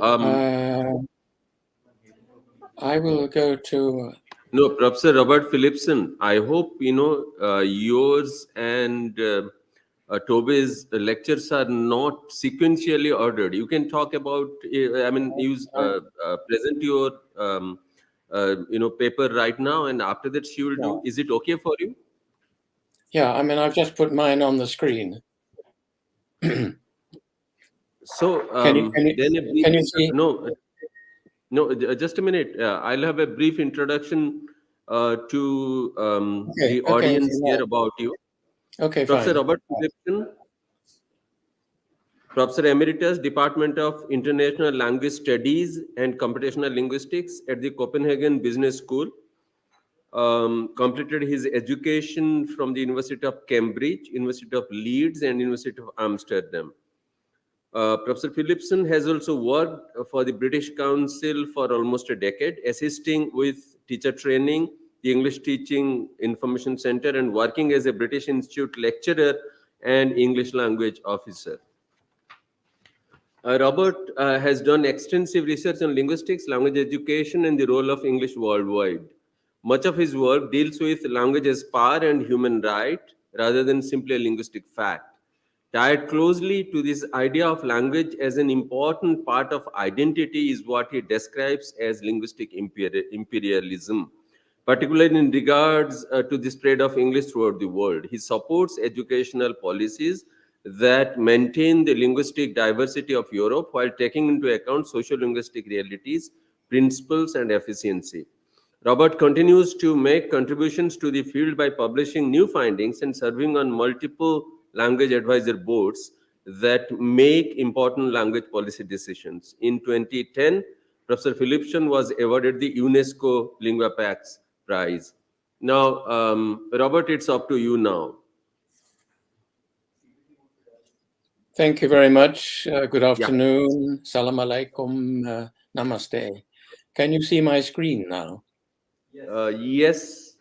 Speaker 11: I will go to.
Speaker 10: No, Professor Robert Philipson, I hope, yours and Toby's lectures are not sequentially ordered. You can talk about, present your, paper right now, and after that she will do. Is it okay for you?
Speaker 11: Yeah, I've just put mine on the screen.
Speaker 10: So,
Speaker 11: can you see?
Speaker 10: No, just a minute. I'll have a brief introduction to the audience here about you.
Speaker 11: Okay,
Speaker 10: Professor
Speaker 11: fine.
Speaker 10: Robert Philipson, Professor Emeritus, Department of International Language Studies and Computational Linguistics at the Copenhagen Business School. Completed his education from the University of Cambridge, University of Leeds, and University of Amsterdam. Professor Philipson has also worked for the British Council for almost a decade, assisting with teacher training, the English Teaching Information Centre, and working as a British Institute lecturer and English language officer. Robert has done extensive research on linguistics, language education, and the role of English worldwide. Much of his work deals with language as power and human right, rather than simply a linguistic fact. Tied closely to this idea of language as an important part of identity is what he describes as linguistic imperialism, particularly in regards to the spread of English throughout the world. He supports educational policies that maintain the linguistic diversity of Europe while taking into account socio-linguistic realities, principles, and efficiency. Robert continues to make contributions to the field by publishing new findings and serving on multiple language advisor boards that make important language policy decisions. In 2010, Professor Philipson was awarded the UNESCO Lingua Pax Prize. Now, Robert, it's up to you now.
Speaker 11: Thank you very much. Good afternoon. Salam alaikum. Namaste. Can you see my screen now?
Speaker 10: Yes.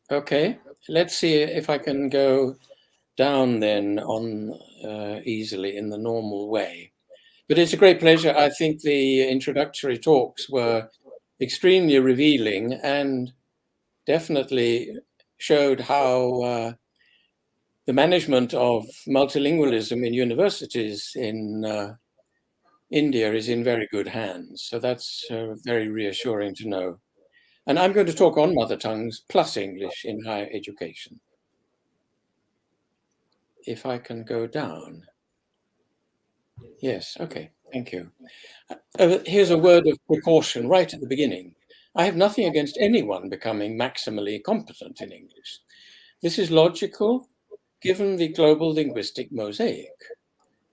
Speaker 11: Okay. Let's see if I can go down then on easily in the normal way. But it's a great pleasure. I think the introductory talks were extremely revealing and definitely showed how the management of multilingualism in universities in India is in very good hands. So that's very reassuring to know. And I'm going to talk on mother tongues plus English in higher education. If I can go down. Yes, okay, thank you. Here's a word of precaution right at the beginning. I have nothing against anyone becoming maximally competent in English. This is logical given the global linguistic mosaic.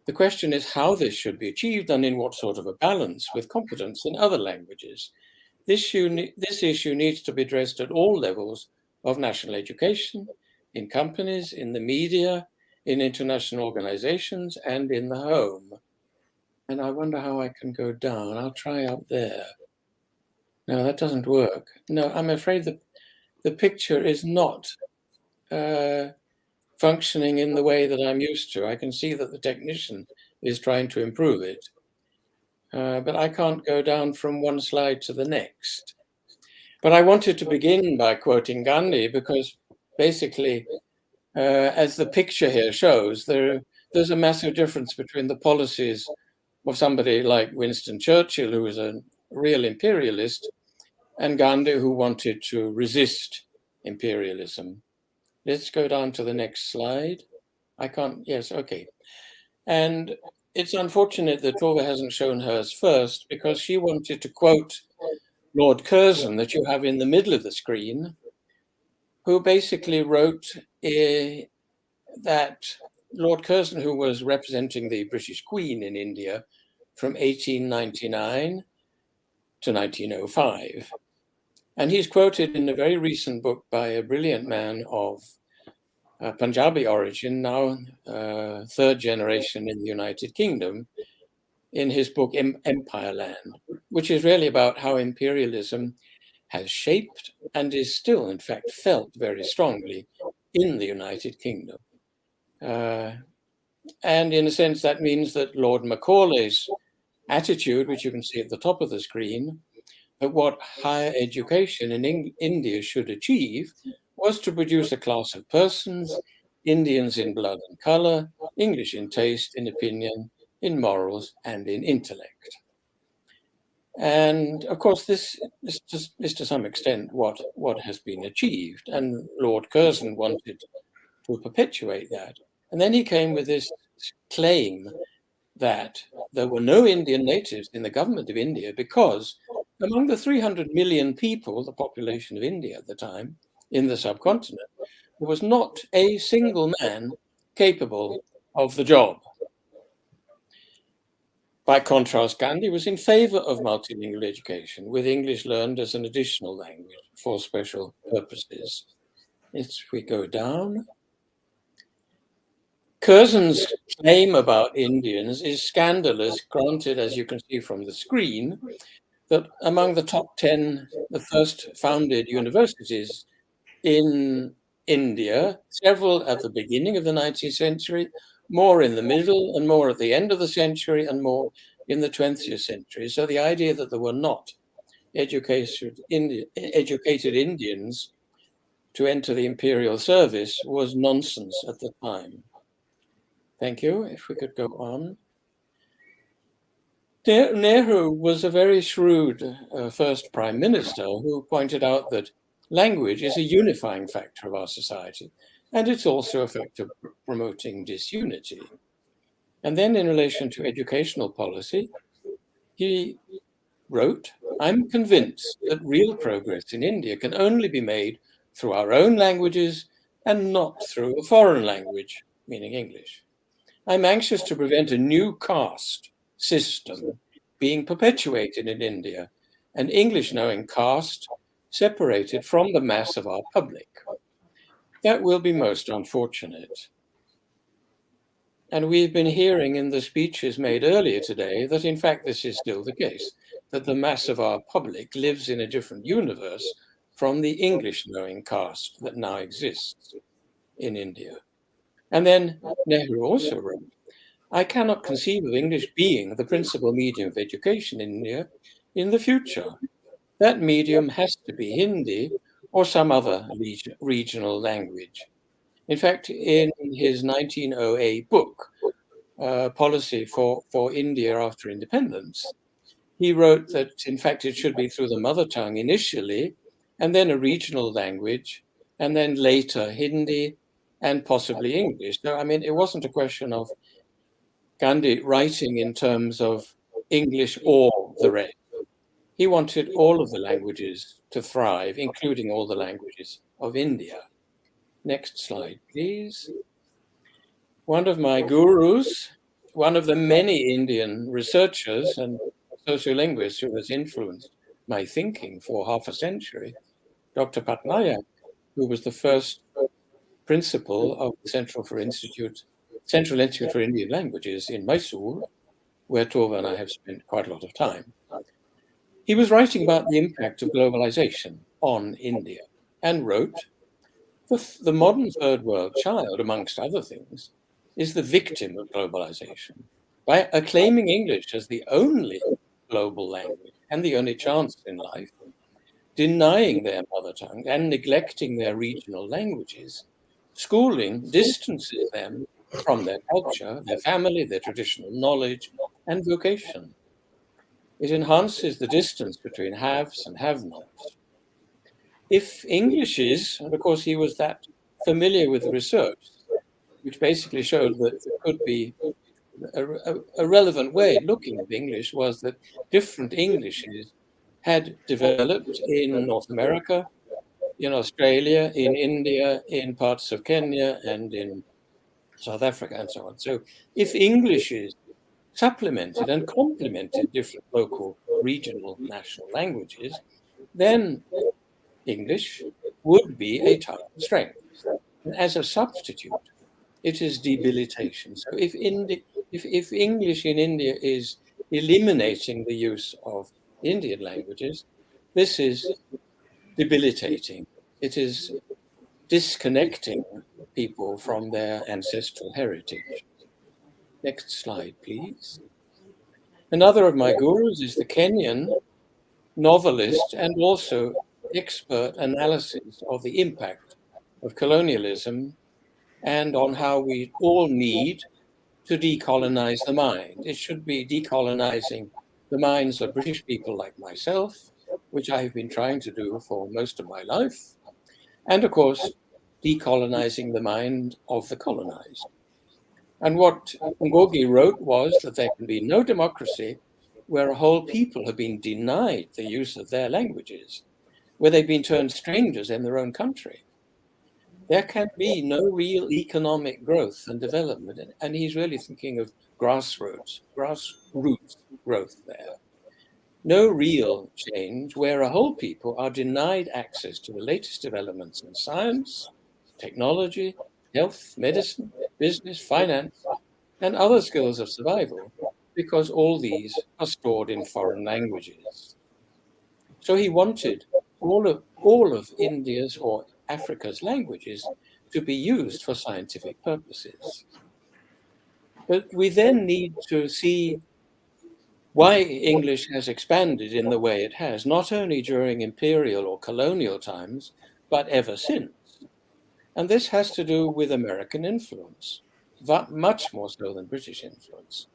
Speaker 11: The question is how this should be achieved and in what sort of a balance with competence in other languages. This issue needs to be addressed at all levels of national education, in companies, in the media, in international organizations and in the home. And I wonder how I can go down. I'll try up there. No, that doesn't work. No, I'm afraid that the picture is not functioning in the way that I'm used to. I can see that the technician is trying to improve it. But I can't go down from one slide to the next. But I wanted to begin by quoting Gandhi because basically, as the picture here shows, there's a massive difference between the policies of somebody like Winston Churchill, who was a real imperialist, and Gandhi, who wanted to resist imperialism. Let's go down to the next slide. I can't, yes, okay. And it's unfortunate that Tove hasn't shown hers first because she wanted to quote Lord Curzon that you have in the middle of the screen, who basically wrote that Lord Curzon, who was representing the British Queen in India from 1899 to 1905. And he's quoted in a very recent book by a brilliant man of Punjabi origin, now third generation in the United Kingdom, in his book Empire Land, which is really about how imperialism has shaped and is still, in fact, felt very strongly in the United Kingdom. And in a sense, that means that Lord Macaulay's attitude, which you can see at the top of the screen, that what higher education in India should achieve was to produce a class of persons, Indians in blood and color, English in taste, in opinion, in morals, and in intellect. And of course, this is to some extent what has been achieved. And Lord Curzon wanted to perpetuate that. And then he came with this claim that there were no Indian natives in the government of India because among the 300 million people, the population of India at the time, in the subcontinent, there was not a single man capable of the job. By contrast, Gandhi was in favor of multilingual education, with English learned as an additional language for special purposes. If we go down, Curzon's claim about Indians is scandalous, granted, as you can see from the screen, that among the top 10, the first founded universities in India, several at the beginning of the 19th century, more in the middle and more at the end of the century and more in the 20th century. So the idea that there were not educated Indians to enter the imperial service was nonsense at the time. Thank you. If we could go on. Nehru was a very shrewd first prime minister who pointed out that language is a unifying factor of our society, and it's also a factor promoting disunity. And then in relation to educational policy, he wrote, "I'm convinced that real progress in India can only be made through our own languages and not through a foreign language, meaning English. I'm anxious to prevent a new caste system being perpetuated in India, an English-knowing caste separated from the mass of our public. That will be most unfortunate." And we've been hearing in the speeches made earlier today that in fact this is still the case, that the mass of our public lives in a different universe from the English-knowing caste that now exists in India. And then Nehru also wrote, "I cannot conceive of English being the principal medium of education in India in the future. That medium has to be Hindi or some other regional language." In fact, in his 1908 book, Policy for India After Independence, he wrote that, in fact, it should be through the mother tongue initially, and then a regional language, and then later Hindi and possibly English. So, I mean, it wasn't a question of Gandhi writing in terms of English or the rest. He wanted all of the languages to thrive, including all the languages of India. Next slide, please. One of my gurus, one of the many Indian researchers and sociolinguists who has influenced my thinking for half a century, Dr. Patnaik, who was the first principal of the Central for Institute Central Institute for Indian Languages in Mysore, where Tove and I have spent quite a lot of time. He was writing about the impact of globalization on India and wrote, the modern third world child, amongst other things, is the victim of globalization by acclaiming English as the only global language and the only chance in life, denying their mother tongue and neglecting their regional languages. Schooling distances them from their culture, their family, their traditional knowledge and vocation. It enhances the distance between haves and have-nots. If English is, and of course he was that familiar with research, which basically showed that there could be a relevant way of looking at English was that different Englishes had developed in North America, in Australia, in India, in parts of Kenya, and in South Africa, and so on. So if Englishes supplemented and complemented different local, regional, national languages, then English would be a type of strength. And as a substitute, it is debilitation. So if English in India is eliminating the use of Indian languages, this is debilitating. It is disconnecting people from their ancestral heritage. Next slide, please. Another of my gurus is the Kenyan novelist and also expert analysis of the impact of colonialism and on how we all need to decolonize the mind. It should be decolonizing the minds of British people like myself, which I have been trying to do for most of my life, and of course, decolonizing the mind of the colonized. And what Ngogi wrote was that there can be no democracy where a whole people have been denied the use of their languages, where they've been turned strangers in their own country. There can be no real economic growth and development. And he's really thinking of grassroots growth there. No real change where a whole people are denied access to the latest developments in science, technology, health, medicine, business, finance, and other skills of survival, because all these are stored in foreign languages. So he wanted all of India's or Africa's languages to be used for scientific purposes. But we then need to see why English has expanded in the way it has, not only during imperial or colonial times, but ever since. And this has to do with American influence, but much more so than British influence.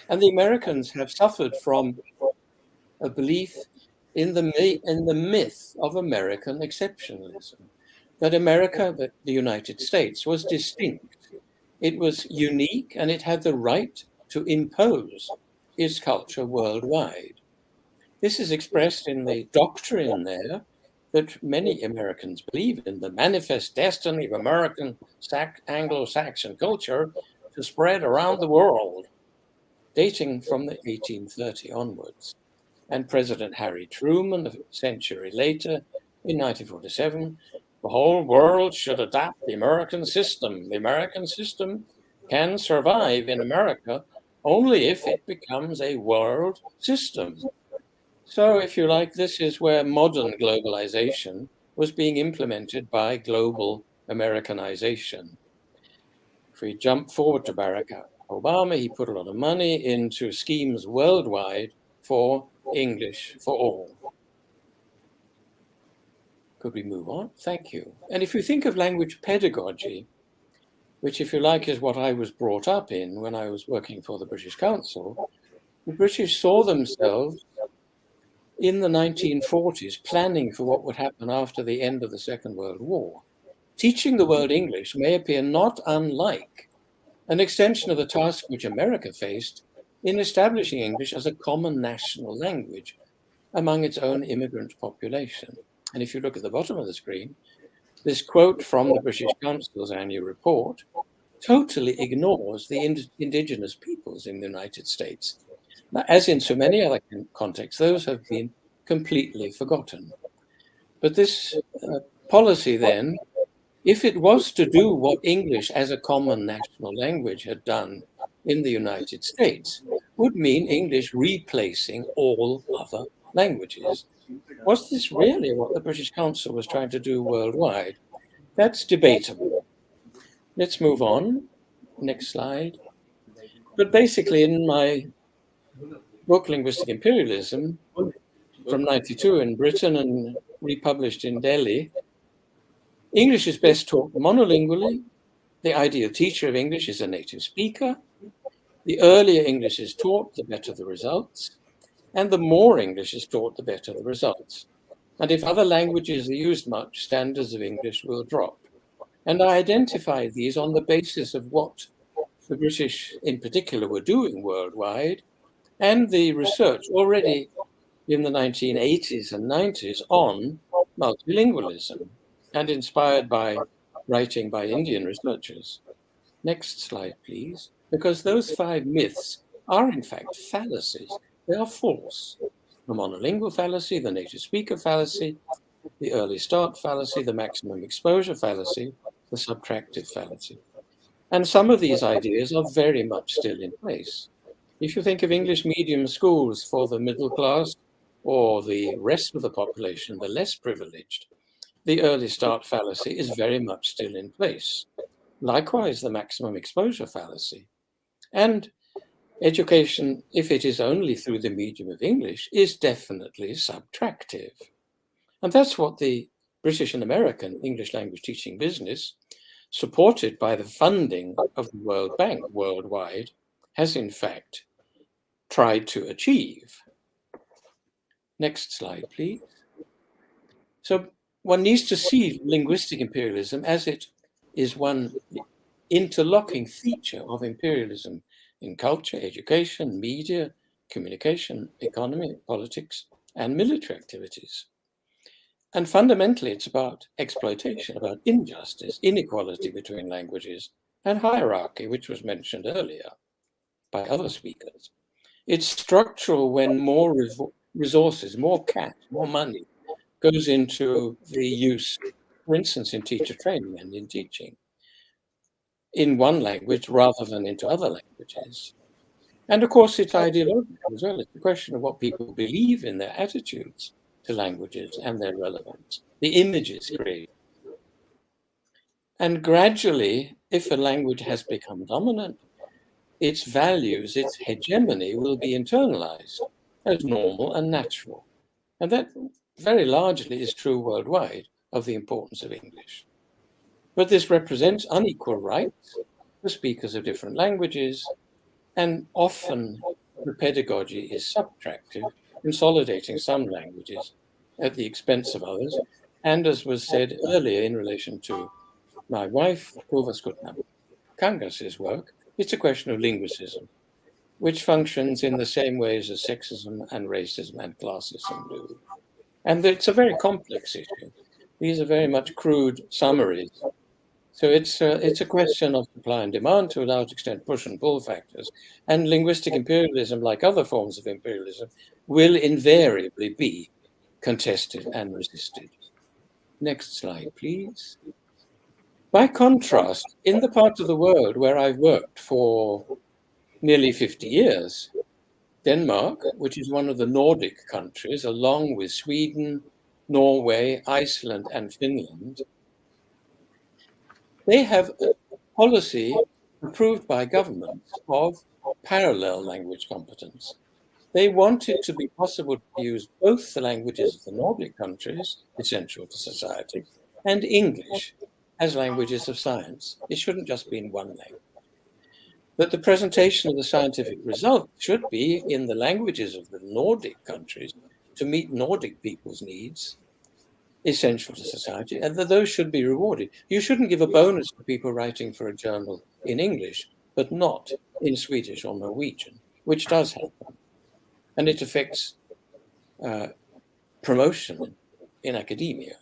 Speaker 11: And the Americans have suffered from a belief in the myth of American exceptionalism, that America, that the United States, was distinct. It was unique and it had the right to impose its culture worldwide. This is expressed in the doctrine there that many Americans believe in, the manifest destiny of American Anglo-Saxon culture to spread around the world, dating from the 1830 onwards. And President Harry Truman, a century later, in 1947, the whole world should adopt the American system. The American system can survive in America only if it becomes a world system. So, if you like, this is where modern globalization was being implemented by global Americanization. If we jump forward to Barack Obama, he put a lot of money into schemes worldwide for English for all. Could we move on? Thank you. And if you think of language pedagogy, which, if you like, is what I was brought up in when I was working for the British Council, the British saw themselves in the 1940s planning for what would happen after the end of the Second World War. Teaching the world English may appear not unlike an extension of the task which America faced in establishing English as a common national language among its own immigrant population. And if you look at the bottom of the screen, this quote from the British Council's annual report totally ignores the indigenous peoples in the United States. Now, as in so many other contexts, those have been completely forgotten. But this policy then if it was to do what English as a common national language had done in the United States, would mean English replacing all other languages. Was this really what the British Council was trying to do worldwide? That's debatable. Let's move on. Next slide. But basically, in my book, Linguistic Imperialism, from 92 in Britain and republished in Delhi, English is best taught monolingually. The ideal teacher of English is a native speaker. The earlier English is taught, the better the results. And the more English is taught, the better the results. And if other languages are used much, standards of English will drop. And I identify these on the basis of what the British in particular were doing worldwide, and the research already in the 1980s and 90s on multilingualism, and inspired by writing by Indian researchers. Next slide, please. Because those 5 myths are in fact fallacies. They are false. The monolingual fallacy, the native speaker fallacy, the early start fallacy, the maximum exposure fallacy, the subtractive fallacy. And some of these ideas are very much still in place. If you think of English medium schools for the middle class or the rest of the population, the less privileged, the early start fallacy is very much still in place. Likewise, the maximum exposure fallacy. And education, if it is only through the medium of English, is definitely subtractive. And that's what the British and American English language teaching business, supported by the funding of the World Bank worldwide, has in fact tried to achieve. Next slide, please. So one needs to see linguistic imperialism as it is one interlocking feature of imperialism in culture, education, media, communication, economy, politics, and military activities. And fundamentally, it's about exploitation, about injustice, inequality between languages, and hierarchy, which was mentioned earlier by other speakers. It's structural when more resources, more cash, more money goes into the use, for instance, in teacher training and in teaching, in one language rather than into other languages. And of course, it's ideological as well. It's a question of what people believe in their attitudes to languages and their relevance, the images created. And gradually, if a language has become dominant, its values, its hegemony will be internalized as normal and natural. And that very largely is true worldwide of the importance of English. But this represents unequal rights for speakers of different languages, and often the pedagogy is subtractive, consolidating some languages at the expense of others. And as was said earlier in relation to my wife, Purva Skutnam Kangas's work, it's a question of linguicism, which functions in the same ways as sexism and racism and classism do. And it's a very complex issue. These are very much crude summaries. So it's a question of supply and demand, to a large extent, push and pull factors. And linguistic imperialism, like other forms of imperialism, will invariably be contested and resisted. Next slide, please. By contrast, in the part of the world where I've worked for nearly 50 years, Denmark, which is one of the Nordic countries, along with Sweden, Norway, Iceland, and Finland, they have a policy approved by governments of parallel language competence. They want it to be possible to use both the languages of the Nordic countries, essential to society, and English as languages of science. It shouldn't just be in one language. But the presentation of the scientific result should be in the languages of the Nordic countries to meet Nordic people's needs, essential to society, and that those should be rewarded. You shouldn't give a bonus to people writing for a journal in English, but not in Swedish or Norwegian, which does happen. And it affects promotion in academia.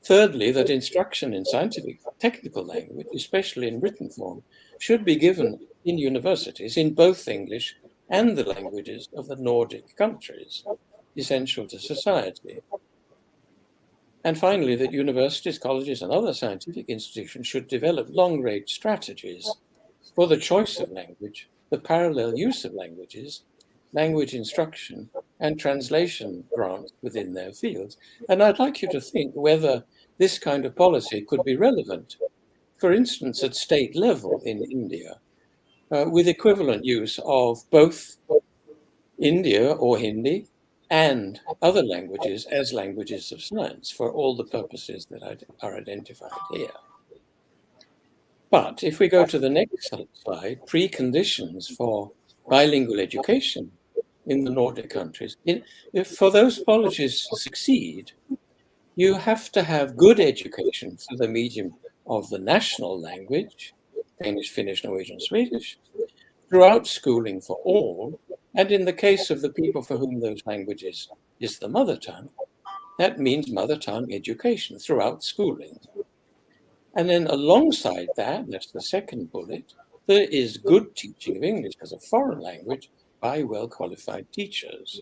Speaker 11: Thirdly, that instruction in scientific technical language, especially in written form, should be given in universities in both English and the languages of the Nordic countries, essential to society. And finally, that universities, colleges, and other scientific institutions should develop long-range strategies for the choice of language, the parallel use of languages, language instruction, and translation grants within their fields. And I'd like you to think whether this kind of policy could be relevant, for instance, at state level in India, with equivalent use of both India or Hindi and other languages as languages of science for all the purposes that are identified here. But if we go to the next slide, preconditions for bilingual education in the Nordic countries, if for those policies to succeed, you have to have good education through the medium of the national language, Danish, Finnish, Norwegian, Swedish, throughout schooling for all, and in the case of the people for whom those languages is the mother tongue, that means mother tongue education throughout schooling. And then alongside that, that's the second bullet, there is good teaching of English as a foreign language by well-qualified teachers.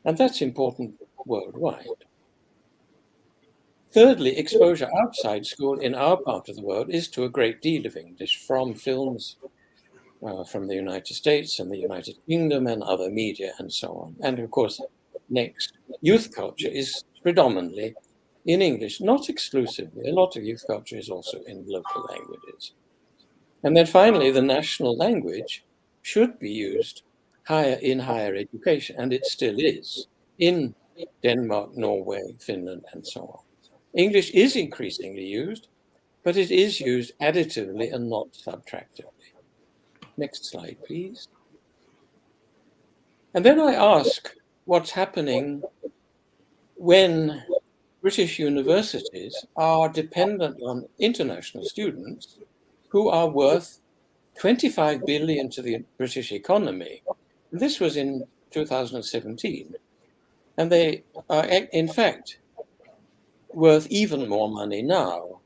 Speaker 11: And that's important worldwide. Thirdly, exposure outside school in our part of the world is to a great deal of English, from films from the United States and the United Kingdom and other media and so on. And of course, next, youth culture is predominantly in English, not exclusively. A lot of youth culture is also in local languages. And then finally, the national language should be used in higher education, and it still is, in Denmark, Norway, Finland, and so on. English is increasingly used, but it is used additively and not subtractively. Next slide, please. And then I ask what's happening when British universities are dependent on international students who are worth 25 billion to the British economy. This was in 2017. And they are, in fact, worth even more money now.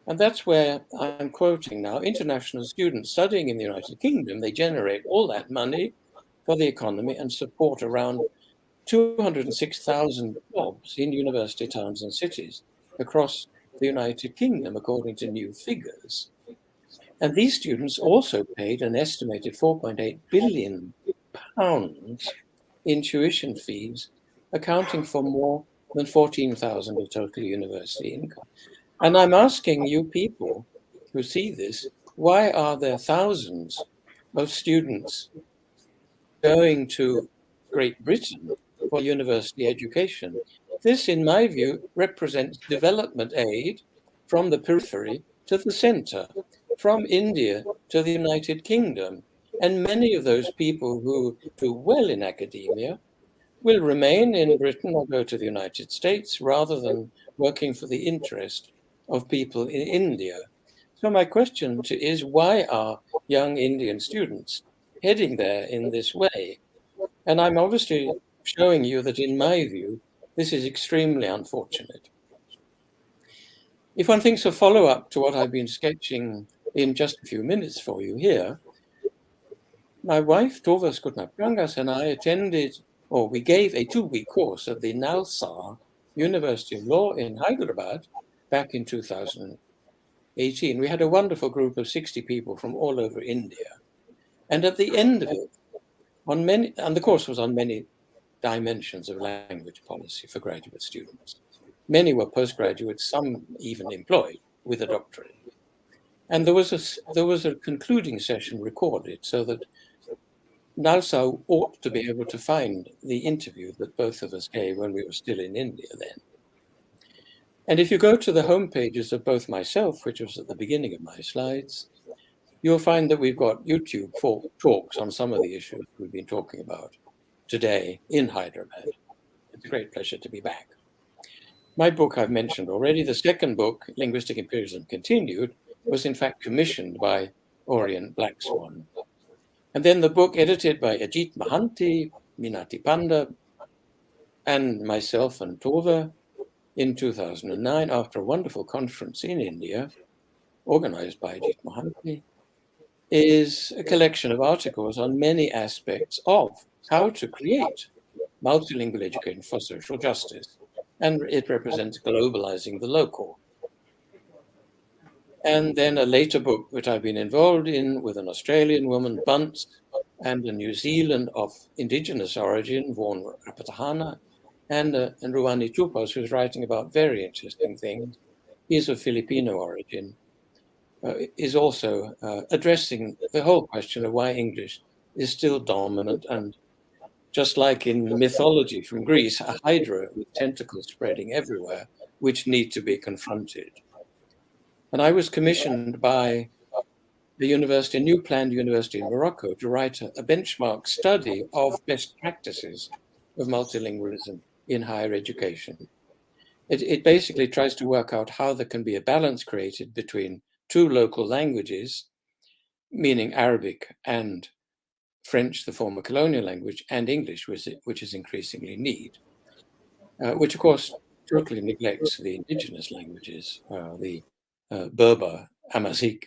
Speaker 11: And that's where I'm quoting now, international students studying in the United Kingdom, they generate all that money for the economy and support around 206,000 jobs in university towns and cities across the United Kingdom, according to new figures. And these students also paid an estimated £4.8 billion in tuition fees, accounting for more than 14,000 of total university income. And I'm asking you people who see this, why are there thousands of students going to Great Britain for university education? This, in my view, represents development aid from the periphery to the center, from India to the United Kingdom. And many of those people who do well in academia will remain in Britain or go to the United States rather than working for the interest of people in India. So my question is, why are young Indian students heading there in this way? And I'm obviously showing you that, in my view, this is extremely unfortunate. If one thinks of follow-up to what I've been sketching in just a few minutes for you here, my wife, Tova Skutnap-Prangas, and I attended, or we gave a 2-week course at the NALSA University of Law in Hyderabad back in 2018. We had a wonderful group of 60 people from all over India. And at the end of it, and the course was on many dimensions of language policy for graduate students. Many were postgraduates, some even employed with a doctorate. And there was a concluding session recorded so that NALSA ought to be able to find the interview that both of us gave when we were still in India then. And if you go to the home pages of both myself, which was at the beginning of my slides, you'll find that we've got YouTube talks on some of the issues we've been talking about today in Hyderabad. It's a great pleasure to be back. My book I've mentioned already. The second book, Linguistic Imperialism Continued, was in fact commissioned by Orient Black Swan. And then the book edited by Ajit Mahanti, Minati Panda, and myself and Tova in 2009, after a wonderful conference in India, organized by Ajit Mahanti, is a collection of articles on many aspects of how to create multilingual education for social justice. and it represents globalizing the local. And then a later book which I've been involved in with an Australian woman, Bunce, and a New Zealand of indigenous origin, Vaughan Rapatahana, and Ruwani Chupos, who's writing about very interesting things. He's of Filipino origin, is also addressing the whole question of why English is still dominant, and just like in mythology from Greece, a hydra with tentacles spreading everywhere, which need to be confronted. And I was commissioned by the university, a new planned university in Morocco, to write a benchmark study of best practices of multilingualism in higher education. It basically tries to work out how there can be a balance created between two local languages, meaning Arabic and French, the former colonial language, and English, which is increasingly need, which of course totally neglects the indigenous languages, the Berber, Amazigh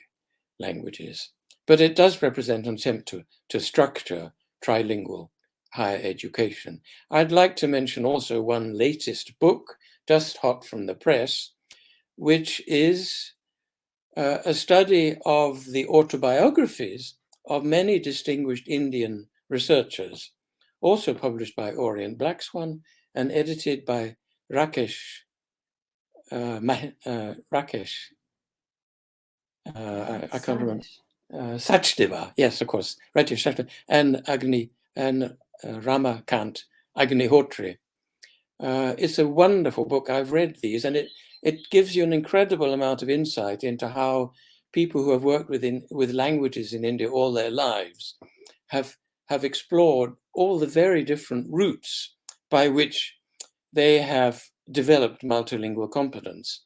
Speaker 11: languages. But it does represent an attempt to structure trilingual higher education. I'd like to mention also one latest book, just hot from the press, which is a study of the autobiographies of many distinguished Indian researchers, also published by Orient Black Swan and edited by Rakesh, I can't remember. Sachdeva, yes, of course, Rajesh Sachdeva, and Agni and Ramakant Agnihotri. It's a wonderful book. I've read these, and it gives you an incredible amount of insight into how people who have worked with languages in India all their lives have explored all the very different routes by which they have developed multilingual competence.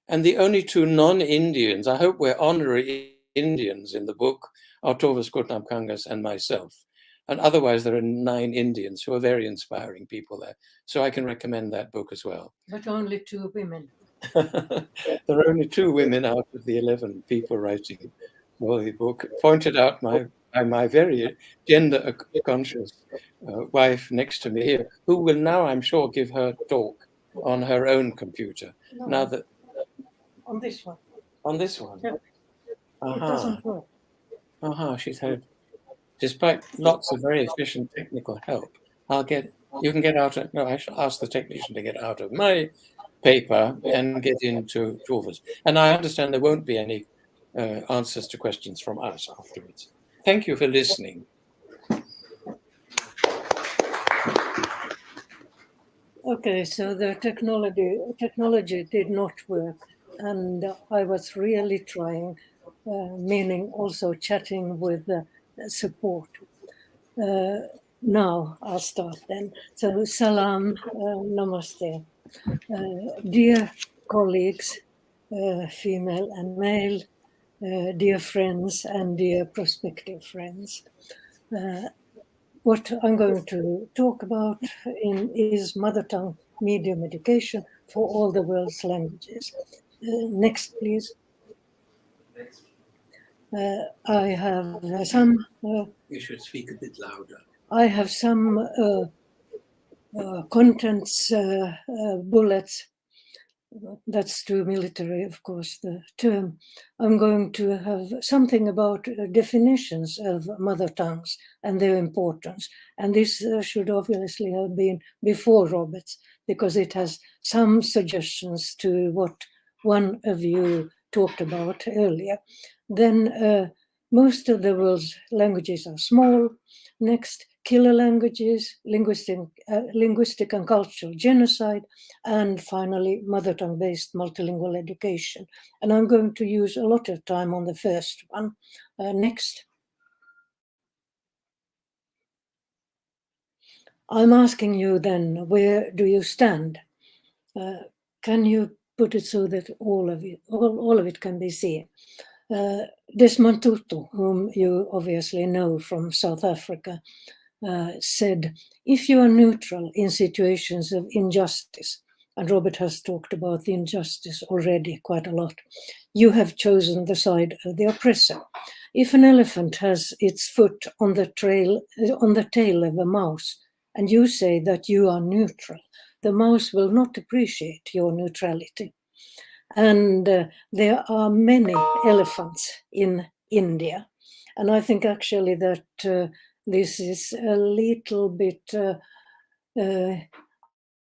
Speaker 11: And the only two non-Indians, I hope we're honorary Indians in the book, are Tovas Kotnam Kangas and myself. And otherwise, there are 9 Indians who are very inspiring people there. So I can recommend that book as well.
Speaker 12: But only 2 women.
Speaker 11: There are only 2 women out of the 11 people writing the book, pointed out by my very gender-conscious wife next to me here, who will now, I'm sure, give her talk on her own computer.
Speaker 12: No,
Speaker 11: now that
Speaker 12: on this one.
Speaker 11: On this one?
Speaker 12: Yeah. It doesn't work.
Speaker 11: She's had, despite lots of very efficient technical help, you can get out of, no, I shall ask the technician to get out of my paper and get into Torva's. And I understand there won't be any answers to questions from us afterwards. Thank you for listening.
Speaker 12: Okay, so the technology did not work, and I was really trying, meaning also chatting with support. Now I'll start then. So salam, namaste. Dear colleagues, female and male, dear friends and dear prospective friends. What I'm going to talk about is mother tongue medium education for all the world's languages. Next, please. I have some...
Speaker 11: You should speak a bit louder.
Speaker 12: I have some contents bullets. That's too military, of course, the term. I'm going to have something about definitions of mother tongues and their importance. And this should obviously have been before Roberts, because it has some suggestions to what one of you talked about earlier. Then most of the world's languages are small. Next, killer languages, linguistic and cultural genocide, and finally, mother tongue-based multilingual education. And I'm going to use a lot of time on the first one. Next. I'm asking you then, where do you stand? Can you put it so that all of it can be seen? Desmond Tutu, whom you obviously know from South Africa, said, if you are neutral in situations of injustice, and Robert has talked about the injustice already quite a lot, you have chosen the side of the oppressor. If an elephant has its foot on the tail of a mouse, and you say that you are neutral, the mouse will not appreciate your neutrality. And there are many elephants in India. And I think actually that this is a little bit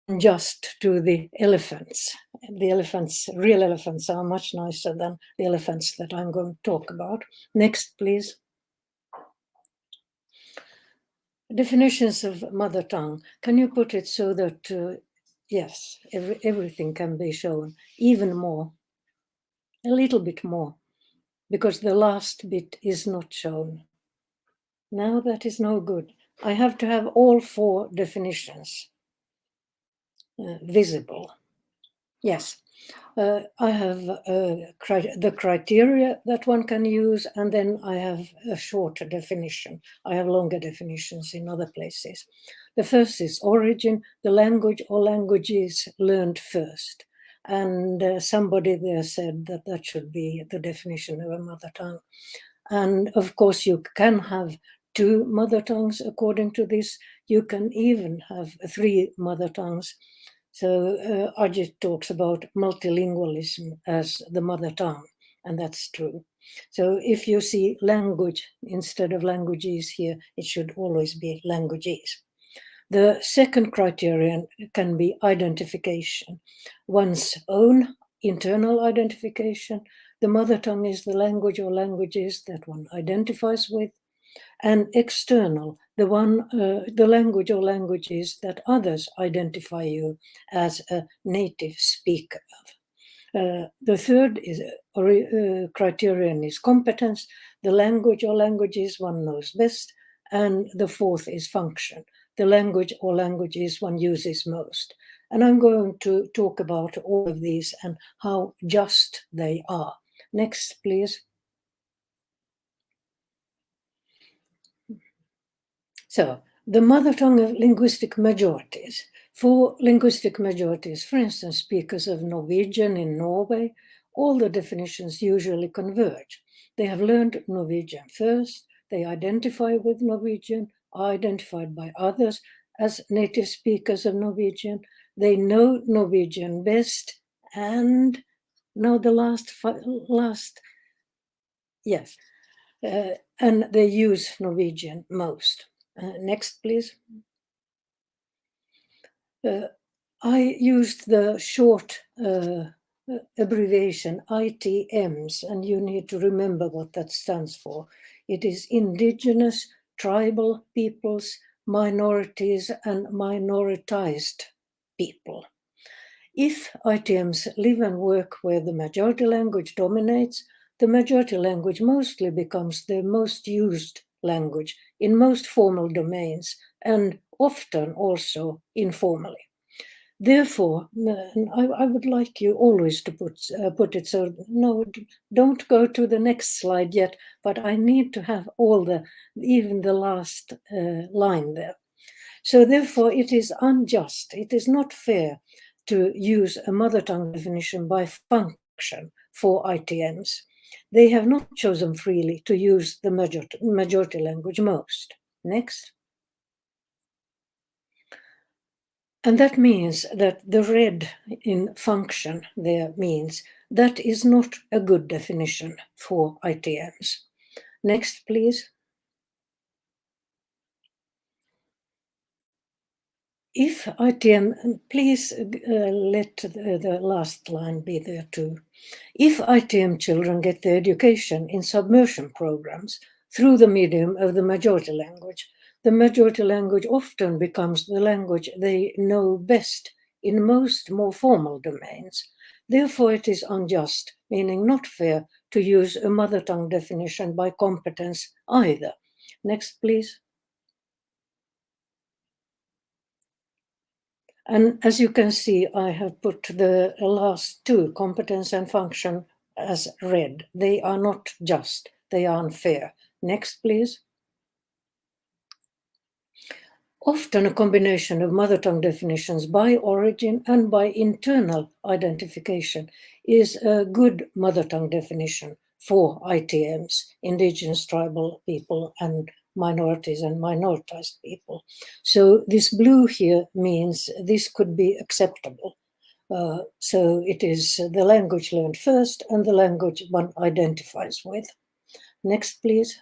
Speaker 12: unjust to the elephants. The elephants, real elephants, are much nicer than the elephants that I'm going to talk about. Next, please. Definitions of mother tongue. Can you put it so that, yes, everything can be shown, even more, a little bit more, because the last bit is not shown. Now that is no good. I have to have all 4 definitions visible. Yes, I have the criteria that one can use, and then I have a shorter definition. I have longer definitions in other places. The first is origin, the language or languages learned first. And somebody there said that that should be the definition of a mother tongue. And of course, you can have 2 mother tongues according to this. You can even have 3 mother tongues. So Ajit talks about multilingualism as the mother tongue, and that's true. So if you see language instead of languages here, it should always be languages. The second criterion can be identification, one's own internal identification. The mother tongue is the language or languages that one identifies with, and external, the language or languages that others identify you as a native speaker of. The third is criterion is competence, the language or languages one knows best, and the fourth is function, the language or languages one uses most. And I'm going to talk about all of these and how just they are. Next, please. So, the mother tongue of linguistic majorities. For linguistic majorities, for instance, speakers of Norwegian in Norway, all the definitions usually converge. They have learned Norwegian first, they identify with Norwegian, are identified by others as native speakers of Norwegian, they know Norwegian best, and now the last, yes, and they use Norwegian most. Next, please. I used the short abbreviation ITMs, and you need to remember what that stands for. It is indigenous, tribal peoples, minorities, and minoritized people. If ITMs live and work where the majority language dominates, the majority language mostly becomes the most used language in most formal domains, and often also informally. Therefore, I would like you always to put it so, no, don't go to the next slide yet, but I need to have even the last line there. So therefore, it is unjust, it is not fair to use a mother tongue definition by function for ITMs. They have not chosen freely to use the majority language most. Next. And that means that the red in function there means that is not a good definition for ITMs. Next, please. If ITM, please let the last line be there too. If ITM children get their education in submersion programs through the medium of the majority language, the majority language often becomes the language they know best in most more formal domains. Therefore, it is unjust, meaning not fair, to use a mother tongue definition by competence either. Next, please. And as you can see, I have put the last two, competence and function, as red. They are not just, they are unfair. Next, please. Often a combination of mother tongue definitions by origin and by internal identification is a good mother tongue definition for ITMs, indigenous tribal people and minorities and minoritized people. So this blue here means this could be acceptable. So it is the language learned first and the language one identifies with. Next, please.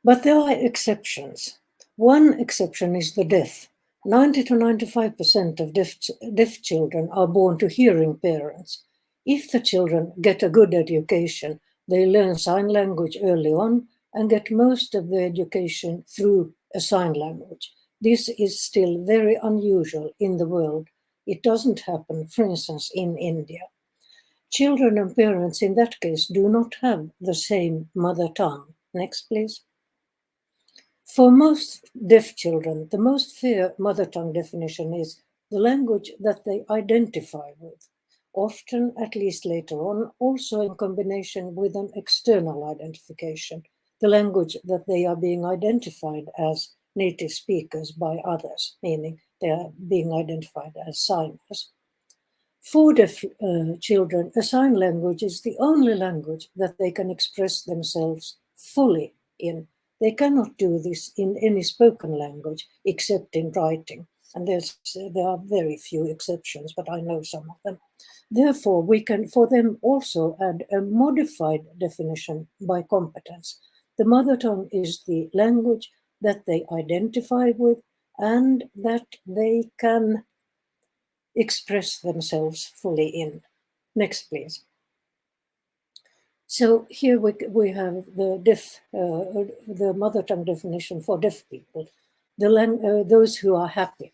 Speaker 12: But there are exceptions. One exception is the deaf. 90 to 95% of deaf children are born to hearing parents. If the children get a good education, they learn sign language early on and get most of their education through a sign language. This is still very unusual in the world. It doesn't happen, for instance, in India. Children and parents in that case do not have the same mother tongue. Next, please. For most deaf children, the most fair mother tongue definition is the language that they identify with, often, at least later on, also in combination with an external identification, the language that they are being identified as native speakers by others, meaning they are being identified as signers. For deaf children, a sign language is the only language that they can express themselves fully in. They cannot do this in any spoken language except in writing. And there are very few exceptions, but I know some of them. Therefore, we can for them also add a modified definition by competence. The mother tongue is the language that they identify with and that they can express themselves fully in. Next, please. So here we have the mother tongue definition for deaf people, those who are happy.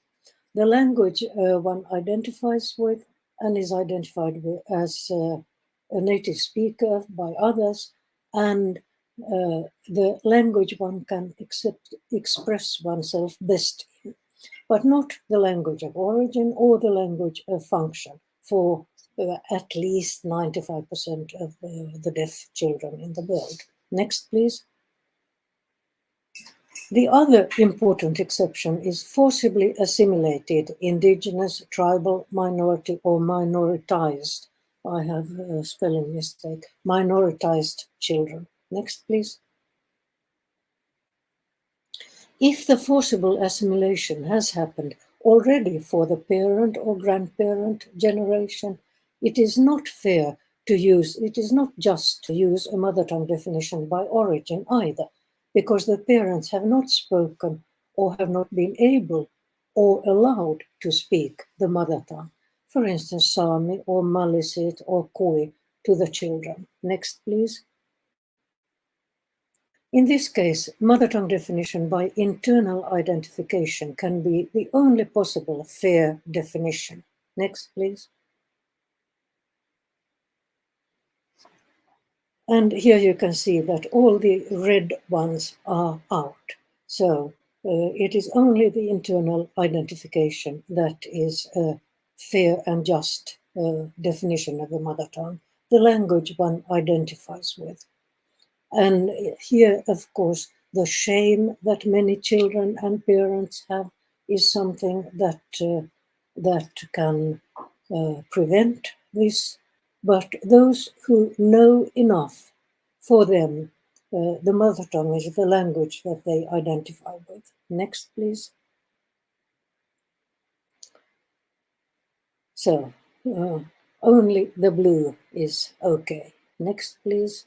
Speaker 12: The language one identifies with and is identified with as a native speaker by others, and the language one can express oneself best in, but not the language of origin or the language of function for at least 95% of the deaf children in the world. Next, please. The other important exception is forcibly assimilated indigenous, tribal, minority, or minoritized. I have a spelling mistake. Minoritized children. Next, please. If the forcible assimilation has happened already for the parent or grandparent generation, it is not fair to use, it is not just to use a mother tongue definition by origin either, because the parents have not spoken or have not been able or allowed to speak the mother tongue. For instance, Sami or Malisit or Kui to the children. Next, please. In this case, mother tongue definition by internal identification can be the only possible fair definition. Next, please. And here you can see that all the red ones are out. So it is only the internal identification that is a fair and just definition of the mother tongue, the language one identifies with. And here, of course, the shame that many children and parents have is something that can prevent this. But those who know enough, for them, the mother tongue is the language that they identify with. Next, please. So, only the blue is okay. Next, please.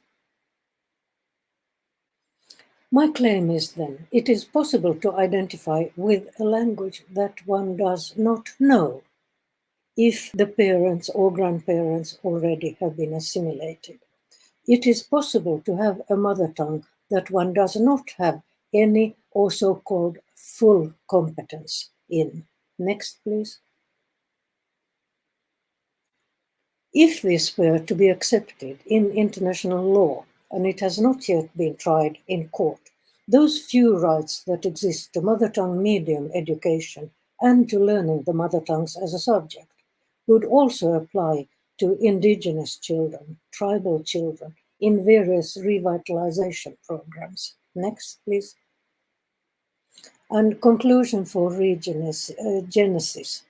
Speaker 12: My claim is then, it is possible to identify with a language that one does not know if the parents or grandparents already have been assimilated. It is possible to have a mother tongue that one does not have any or so-called full competence in. Next, please. If this were to be accepted in international law, and it has not yet been tried in court, those few rights that exist to mother tongue medium education and to learning the mother tongues as a subject would also apply to indigenous children, tribal children, in various revitalization programs. Next, please. And conclusion for Genesis.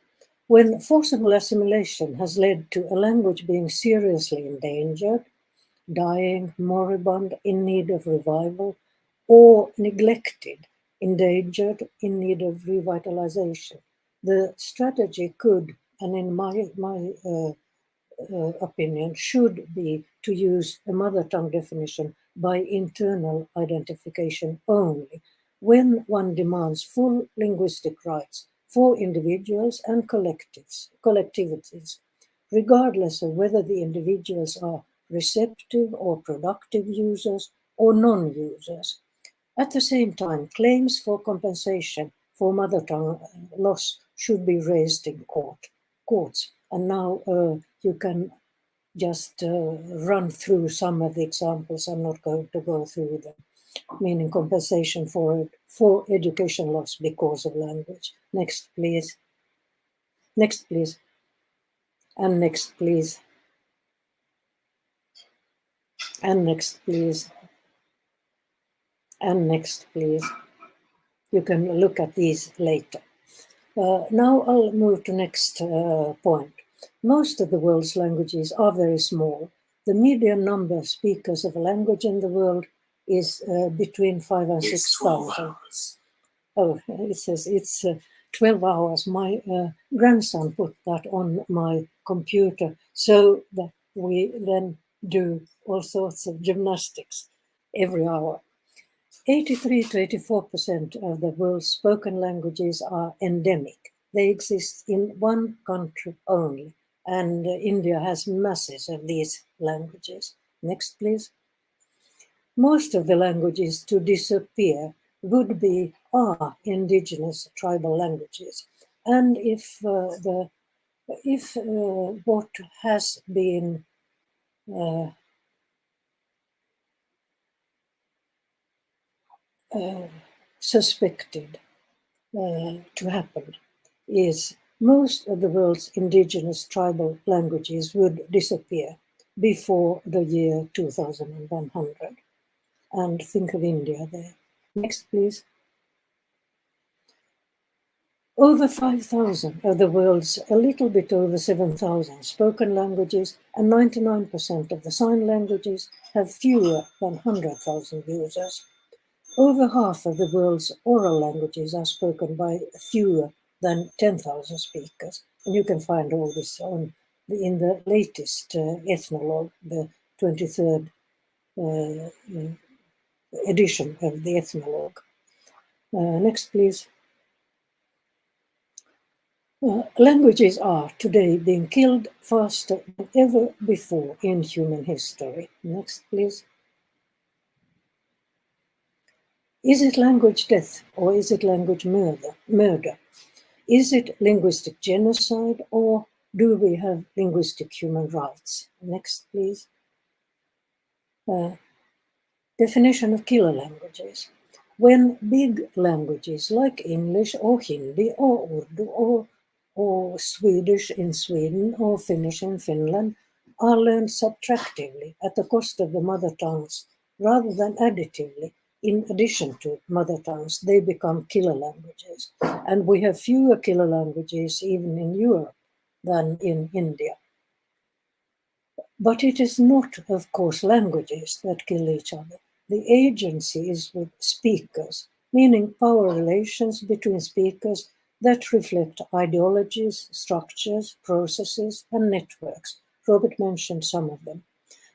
Speaker 12: When forcible assimilation has led to a language being seriously endangered, dying, moribund, in need of revival, or neglected, endangered, in need of revitalization. The strategy could, and in my opinion, should be to use a mother tongue definition by internal identification only, when one demands full linguistic rights for individuals and collectivities, regardless of whether the individuals are receptive or productive users or non-users. At the same time, claims for compensation for mother tongue loss should be raised in courts. And now you can just run through some of the examples. I'm not going to go through them, meaning compensation for education loss because of language. Next, please. Next, please. And next, please. And next, please. And next, please. You can look at these later. Now I'll move to next point. Most of the world's languages are very small. The median number of speakers of a language in the world is between 5,000 and 6,000. Oh, it says it's 12 hours. My grandson put that on my computer so that we then do all sorts of gymnastics every hour. 83 to 84% of the world's spoken languages are endemic. They exist in one country only, and India has masses of these languages. Next, please. Most of the languages to disappear would be our indigenous tribal languages. And if what has been suspected to happen is most of the world's indigenous tribal languages would disappear before the year 2100. And think of India there. Next, please. Over 5,000 of the world's a little bit over 7,000 spoken languages and 99% of the sign languages have fewer than 100,000 users. Over half of the world's oral languages are spoken by fewer than 10,000 speakers. And you can find all this in the latest ethnologue, the 23rd edition of the ethnologue. Next, please. Languages are today being killed faster than ever before in human history. Next, please. Is it language death or is it language murder? Is it linguistic genocide or do we have linguistic human rights? Next, please. Definition of killer languages. When big languages like English or Hindi or Urdu or Swedish in Sweden or Finnish in Finland are learned subtractively at the cost of the mother tongues rather than additively, in addition to mother tongues, they become killer languages. And we have fewer killer languages even in Europe than in India. But it is not, of course, languages that kill each other. The agency is with speakers, meaning power relations between speakers that reflect ideologies, structures, processes, and networks. Robert mentioned some of them.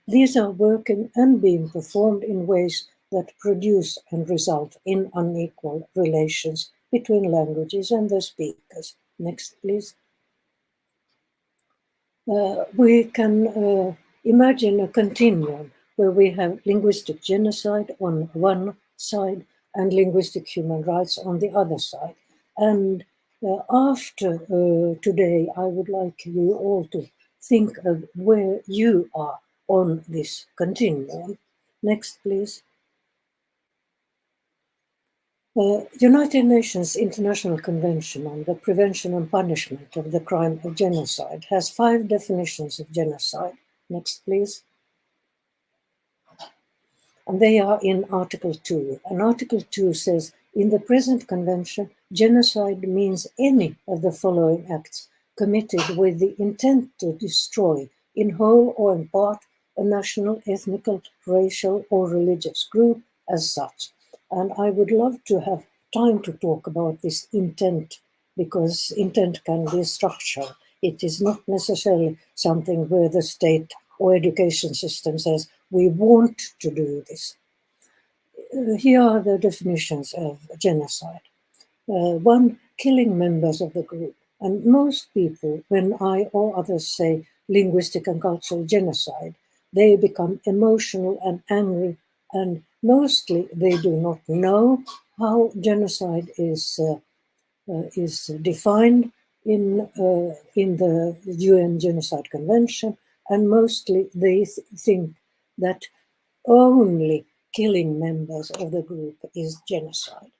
Speaker 12: These are working and being performed in ways that produce and result in unequal relations between languages and their speakers. Next, please. We can imagine a continuum where we have linguistic genocide on one side and linguistic human rights on the other side. And after today, I would like you all to think of where you are on this continuum. Next, please. United Nations International Convention on the Prevention and Punishment of the Crime of Genocide has 5 definitions of genocide. Next, please. And they are in Article 2. And Article 2 says, in the present convention, genocide means any of the following acts committed with the intent to destroy, in whole or in part, a national, ethnical, racial, or religious group as such. And I would love to have time to talk about this intent, because intent can be structural. It is not necessarily something where the state or education system says, we want to do this. Here are the definitions of genocide. One, killing members of the group. And most people, when I or others say linguistic and cultural genocide, they become emotional and angry, and mostly they do not know how genocide is defined in the UN Genocide Convention, and mostly they think that only killing members of the group is genocide.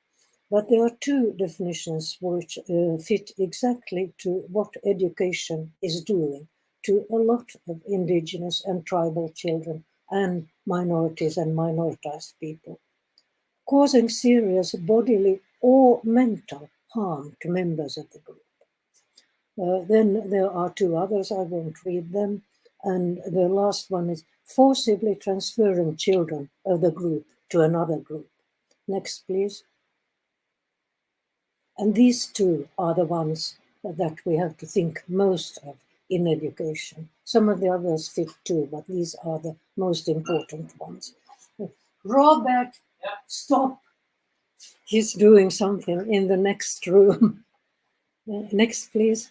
Speaker 12: But there are two definitions which fit exactly to what education is doing to a lot of indigenous and tribal children and minorities and minoritized people. Causing serious bodily or mental harm to members of the group. Then there are two others, I won't read them. And the last one is forcibly transferring children of the group to another group. Next, please. And these two are the ones that we have to think most of in education. Some of the others fit too, but these are the most important ones. Robert, stop. He's doing something in the next room. Next, please.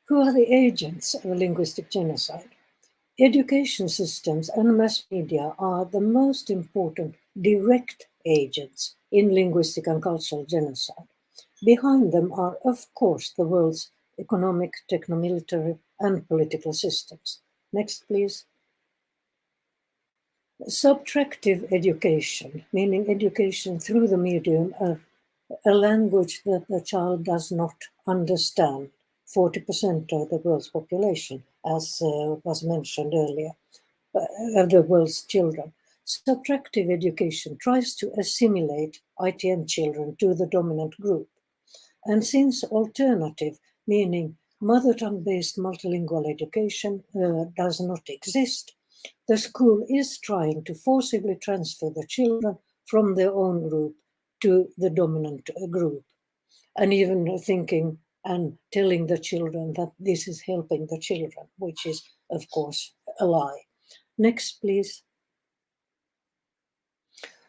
Speaker 12: Who are the agents of linguistic genocide? Education systems and mass media are the most important direct agents in linguistic and cultural genocide. Behind them are, of course, the world's economic, techno-military, and political systems. Next, please. Subtractive education, meaning education through the medium of a language that the child does not understand. 40% of the world's population, as was mentioned earlier, of the world's children. Subtractive education tries to assimilate ITM children to the dominant group. And since alternative, meaning mother tongue-based multilingual education, does not exist, the school is trying to forcibly transfer the children from their own group to the dominant group, and even thinking and telling the children that this is helping the children, which is, of course, a lie. Next, please.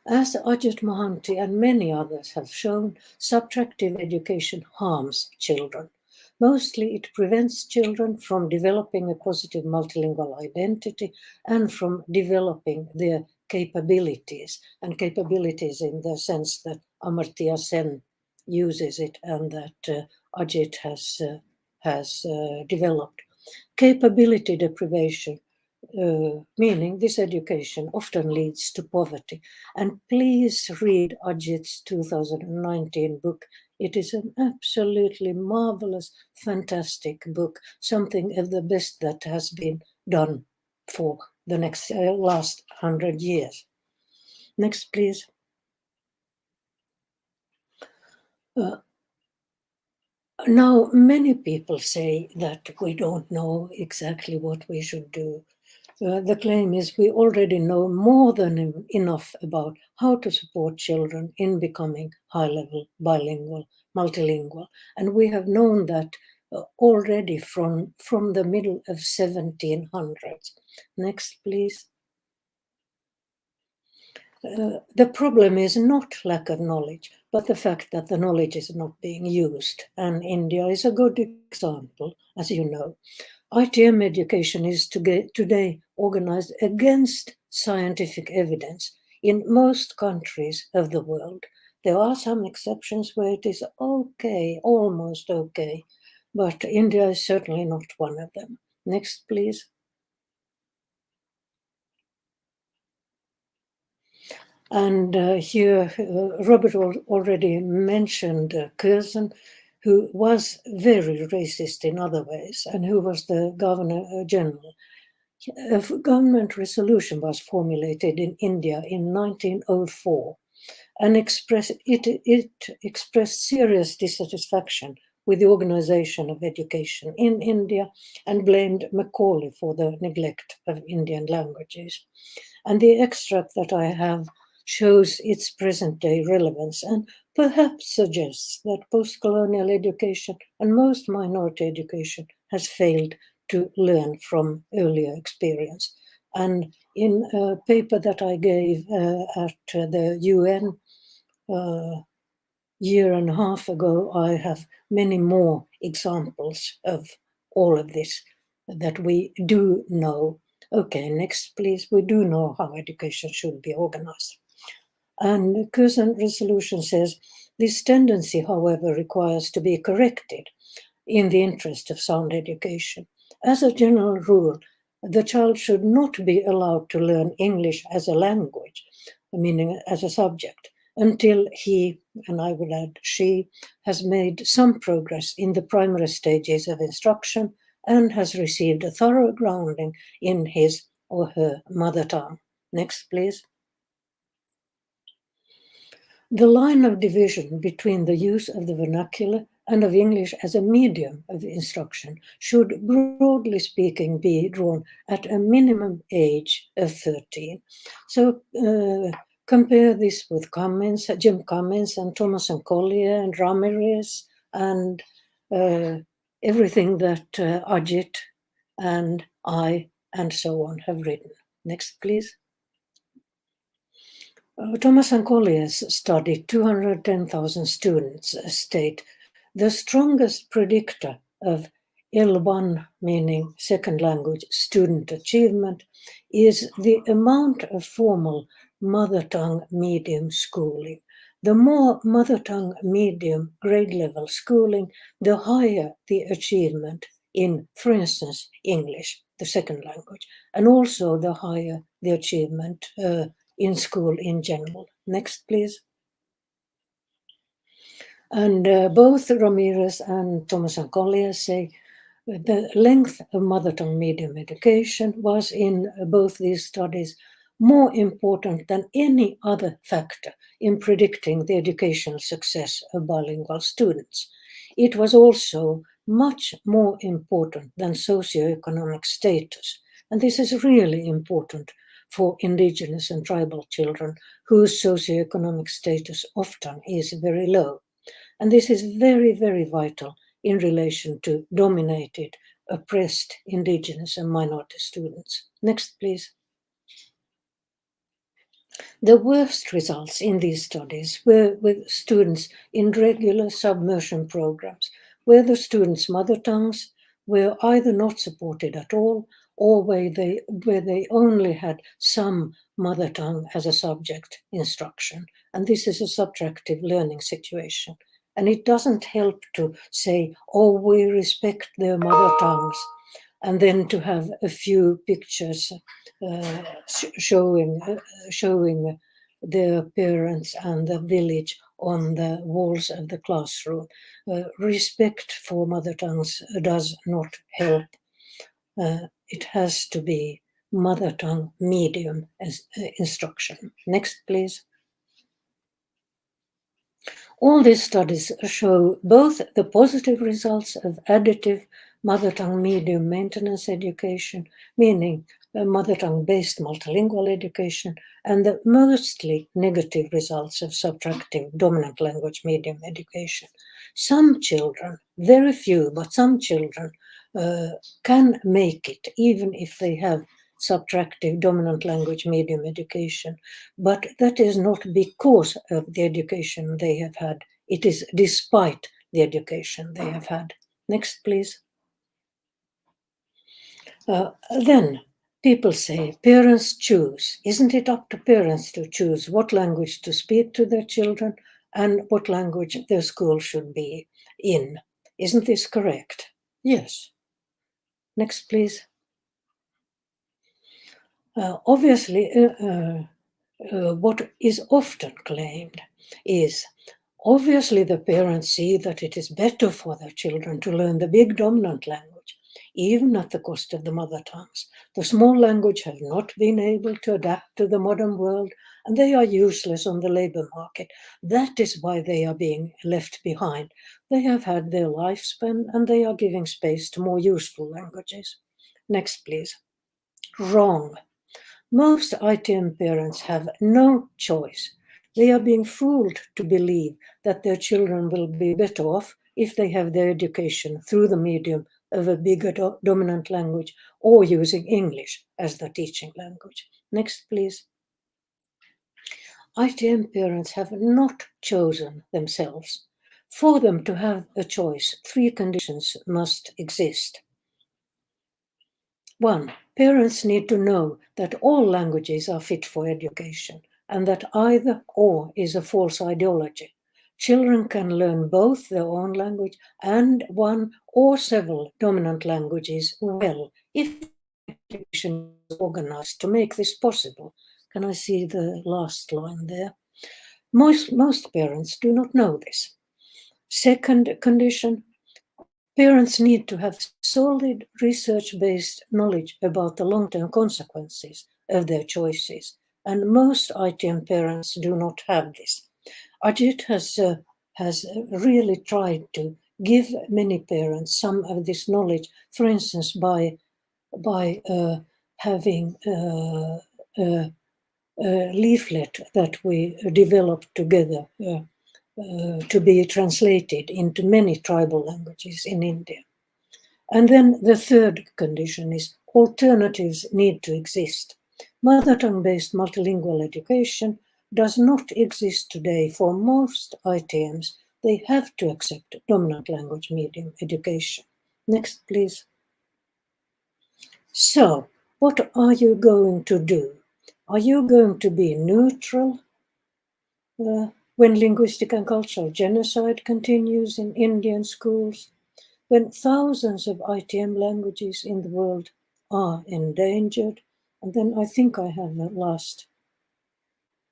Speaker 12: As Ajit Mohanty and many others have shown, subtractive education harms children. Mostly it prevents children from developing a positive multilingual identity and from developing their capabilities, and capabilities in the sense that Amartya Sen uses it and that Ajit has developed. Capability deprivation, meaning this education often leads to poverty. And please read Ajit's 2019 book. It is an absolutely marvelous, fantastic book, something of the best that has been done for the last 100 years. Next, please. Now, many people say that we don't know exactly what we should do. The claim is we already know more than enough about how to support children in becoming high-level bilingual, multilingual. And we have known that already from the middle of 1700s. Next, please. The problem is not lack of knowledge, but the fact that the knowledge is not being used. And India is a good example, as you know. ITM education is today organized against scientific evidence in most countries of the world. There are some exceptions where it is okay, almost okay, but India is certainly not one of them. Next, please. And here, Robert already mentioned Curzon, who was very racist in other ways, and who was the Governor General. A government resolution was formulated in India in 1904, and it expressed serious dissatisfaction with the organization of education in India and blamed Macaulay for the neglect of Indian languages. And the extract that I have shows its present-day relevance and perhaps suggests that post-colonial education and most minority education has failed to learn from earlier experience. And in a paper that I gave at the UN year and a half ago, I have many more examples of all of this that we do know. Okay, next please. We do know how education should be organized. And the Curzon resolution says, this tendency, however, requires to be corrected in the interest of sound education. As a general rule, the child should not be allowed to learn English as a language, meaning as a subject, until he, and I would add she, has made some progress in the primary stages of instruction and has received a thorough grounding in his or her mother tongue. Next, please. The line of division between the use of the vernacular and of English as a medium of instruction should, broadly speaking, be drawn at a minimum age of 13. So compare this with Jim Cummins and Thomas and Collier and Ramirez and everything that Ajit and I and so on have written. Next, please. Thomas and Collier's study, 210,000 students, state the strongest predictor of L1, meaning second language student achievement, is the amount of formal mother tongue medium schooling. The more mother tongue medium grade level schooling, the higher the achievement in, for instance, English, the second language, and also the higher the achievement in school in general. Next, please. And both Ramirez and Thomas and Collier say the length of mother tongue medium education was in both these studies more important than any other factor in predicting the educational success of bilingual students. It was also much more important than socioeconomic status. And this is really important for indigenous and tribal children whose socioeconomic status often is very low. And this is very, very vital in relation to dominated, oppressed indigenous and minority students. Next, please. The worst results in these studies were with students in regular submersion programs, where the students' mother tongues were either not supported at all or where they only had some mother tongue as a subject instruction. And this is a subtractive learning situation. And it doesn't help to say, oh, we respect their mother tongues, and then to have a few pictures showing their parents and the village on the walls of the classroom. Respect for mother tongues does not help. It has to be mother tongue medium as instruction. Next, please. All these studies show both the positive results of additive mother tongue medium maintenance education, meaning mother tongue based multilingual education, and the mostly negative results of subtractive dominant language medium education. Some children, very few, but some children can make it even if they have subtractive dominant language medium education, but that is not because of the education they have had. It is despite the education they have had. Next, please. Then people say parents choose. Isn't it up to parents to choose what language to speak to their children and what language their school should be in? Isn't this correct? Yes. Next, please. Obviously, what is often claimed is obviously the parents see that it is better for their children to learn the big dominant language, even at the cost of the mother tongues. The small language have not been able to adapt to the modern world, and they are useless on the labor market. That is why they are being left behind. They have had their lifespan and they are giving space to more useful languages. Next, please. Wrong. Most ITM parents have no choice. They are being fooled to believe that their children will be better off if they have their education through the medium of a bigger dominant language or using English as the teaching language. Next, please. ITM parents have not chosen themselves. For them to have a choice, 3 conditions must exist. 1. Parents need to know that all languages are fit for education and that either or is a false ideology. Children can learn both their own language and one or several dominant languages well if education is organized to make this possible. Can I see the last line there? Most parents do not know this. Second condition, parents need to have solid research-based knowledge about the long-term consequences of their choices, and most ITM parents do not have this. Ajit has really tried to give many parents some of this knowledge, for instance, by having a leaflet that we developed together to be translated into many tribal languages in India. And then the third condition is alternatives need to exist. Mother tongue-based multilingual education does not exist today for most ITMs. They have to accept dominant language medium education. Next, please. So, what are you going to do? Are you going to be neutral when linguistic and cultural genocide continues in Indian schools? When thousands of ITM languages in the world are endangered? And then I think I have the last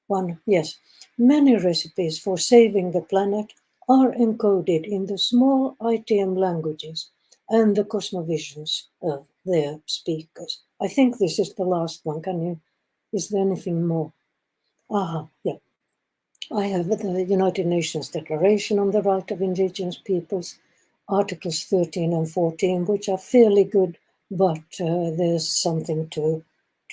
Speaker 12: one. Yes, many recipes for saving the planet are encoded in the small ITM languages and the cosmovisions of their speakers. I think this is the last one. Is there anything more? Yeah. I have the United Nations Declaration on the Right of Indigenous Peoples, Articles 13 and 14, which are fairly good, but there's something to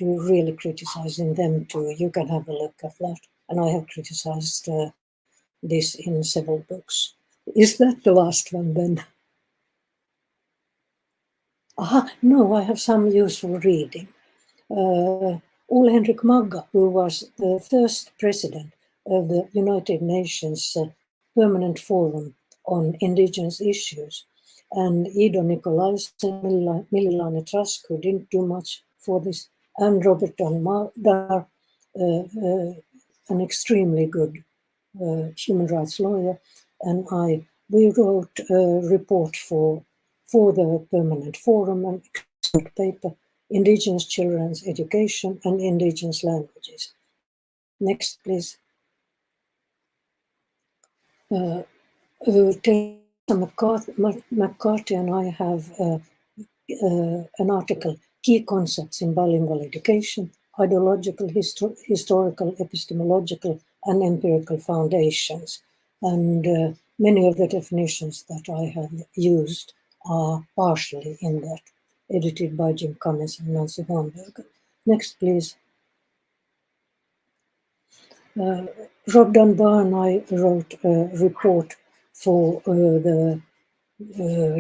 Speaker 12: really criticize in them too. You can have a look at that. And I have criticized this in several books. Is that the last one then? No, I have some useful reading. Ole Henrik Magga, who was the first president of the United Nations Permanent Forum on Indigenous Issues, and Ido Nicolaisen, Mililani Trask, who didn't do much for this, and Robert Dar, an extremely good human rights lawyer, and we wrote a report for the Permanent Forum, an expert paper, Indigenous Children's Education and Indigenous Languages. Next, please. Teresa McCarthy and I have an article, Key Concepts in Bilingual Education, Ideological, Historical, Epistemological, and Empirical Foundations. And many of the definitions that I have used are partially in that, edited by Jim Cummins and Nancy Hornberger. Next, please. Rob Dunbar and I wrote a report for the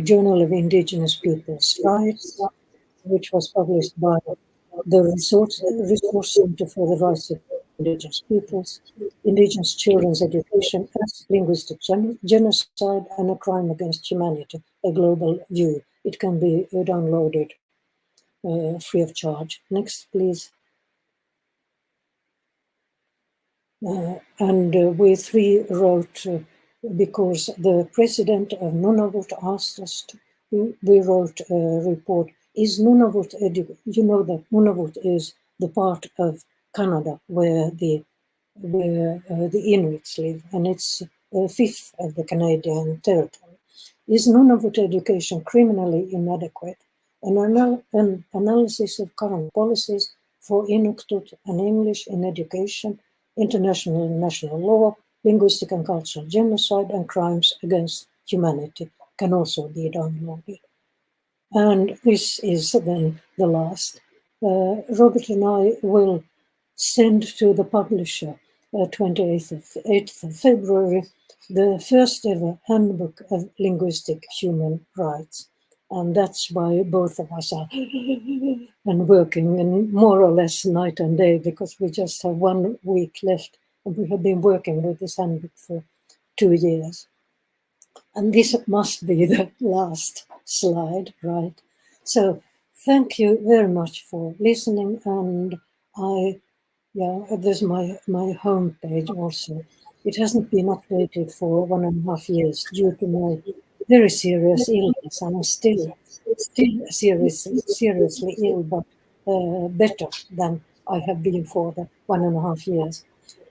Speaker 12: Journal of Indigenous Peoples' Rights, which was published by the Resource Centre for the Rights of Indigenous Peoples, Indigenous Children's Education as Linguistic Genocide and a Crime Against Humanity, a Global View. It can be downloaded free of charge. Next, please. And we three wrote, because the president of Nunavut asked us to, we wrote a report. Is Nunavut, you know that Nunavut is the part of Canada where the Inuits live, and it's a fifth of the Canadian territory. Is Nunavut education criminally inadequate? An analysis of current policies for Inuktitut and English in education international and national law, linguistic and cultural genocide, and crimes against humanity can also be downloaded. And this is then the last. Robert and I will send to the publisher 8th of February the first ever handbook of linguistic human rights. And that's why both of us are and working and more or less night and day, because we just have 1 week left and we have been working with this handbook for 2 years. And this must be the last slide, right? So thank you very much for listening. And there's my home page also. It hasn't been updated for 1.5 years due to my very serious illness. I'm still seriously ill, but better than I have been for the 1.5 years.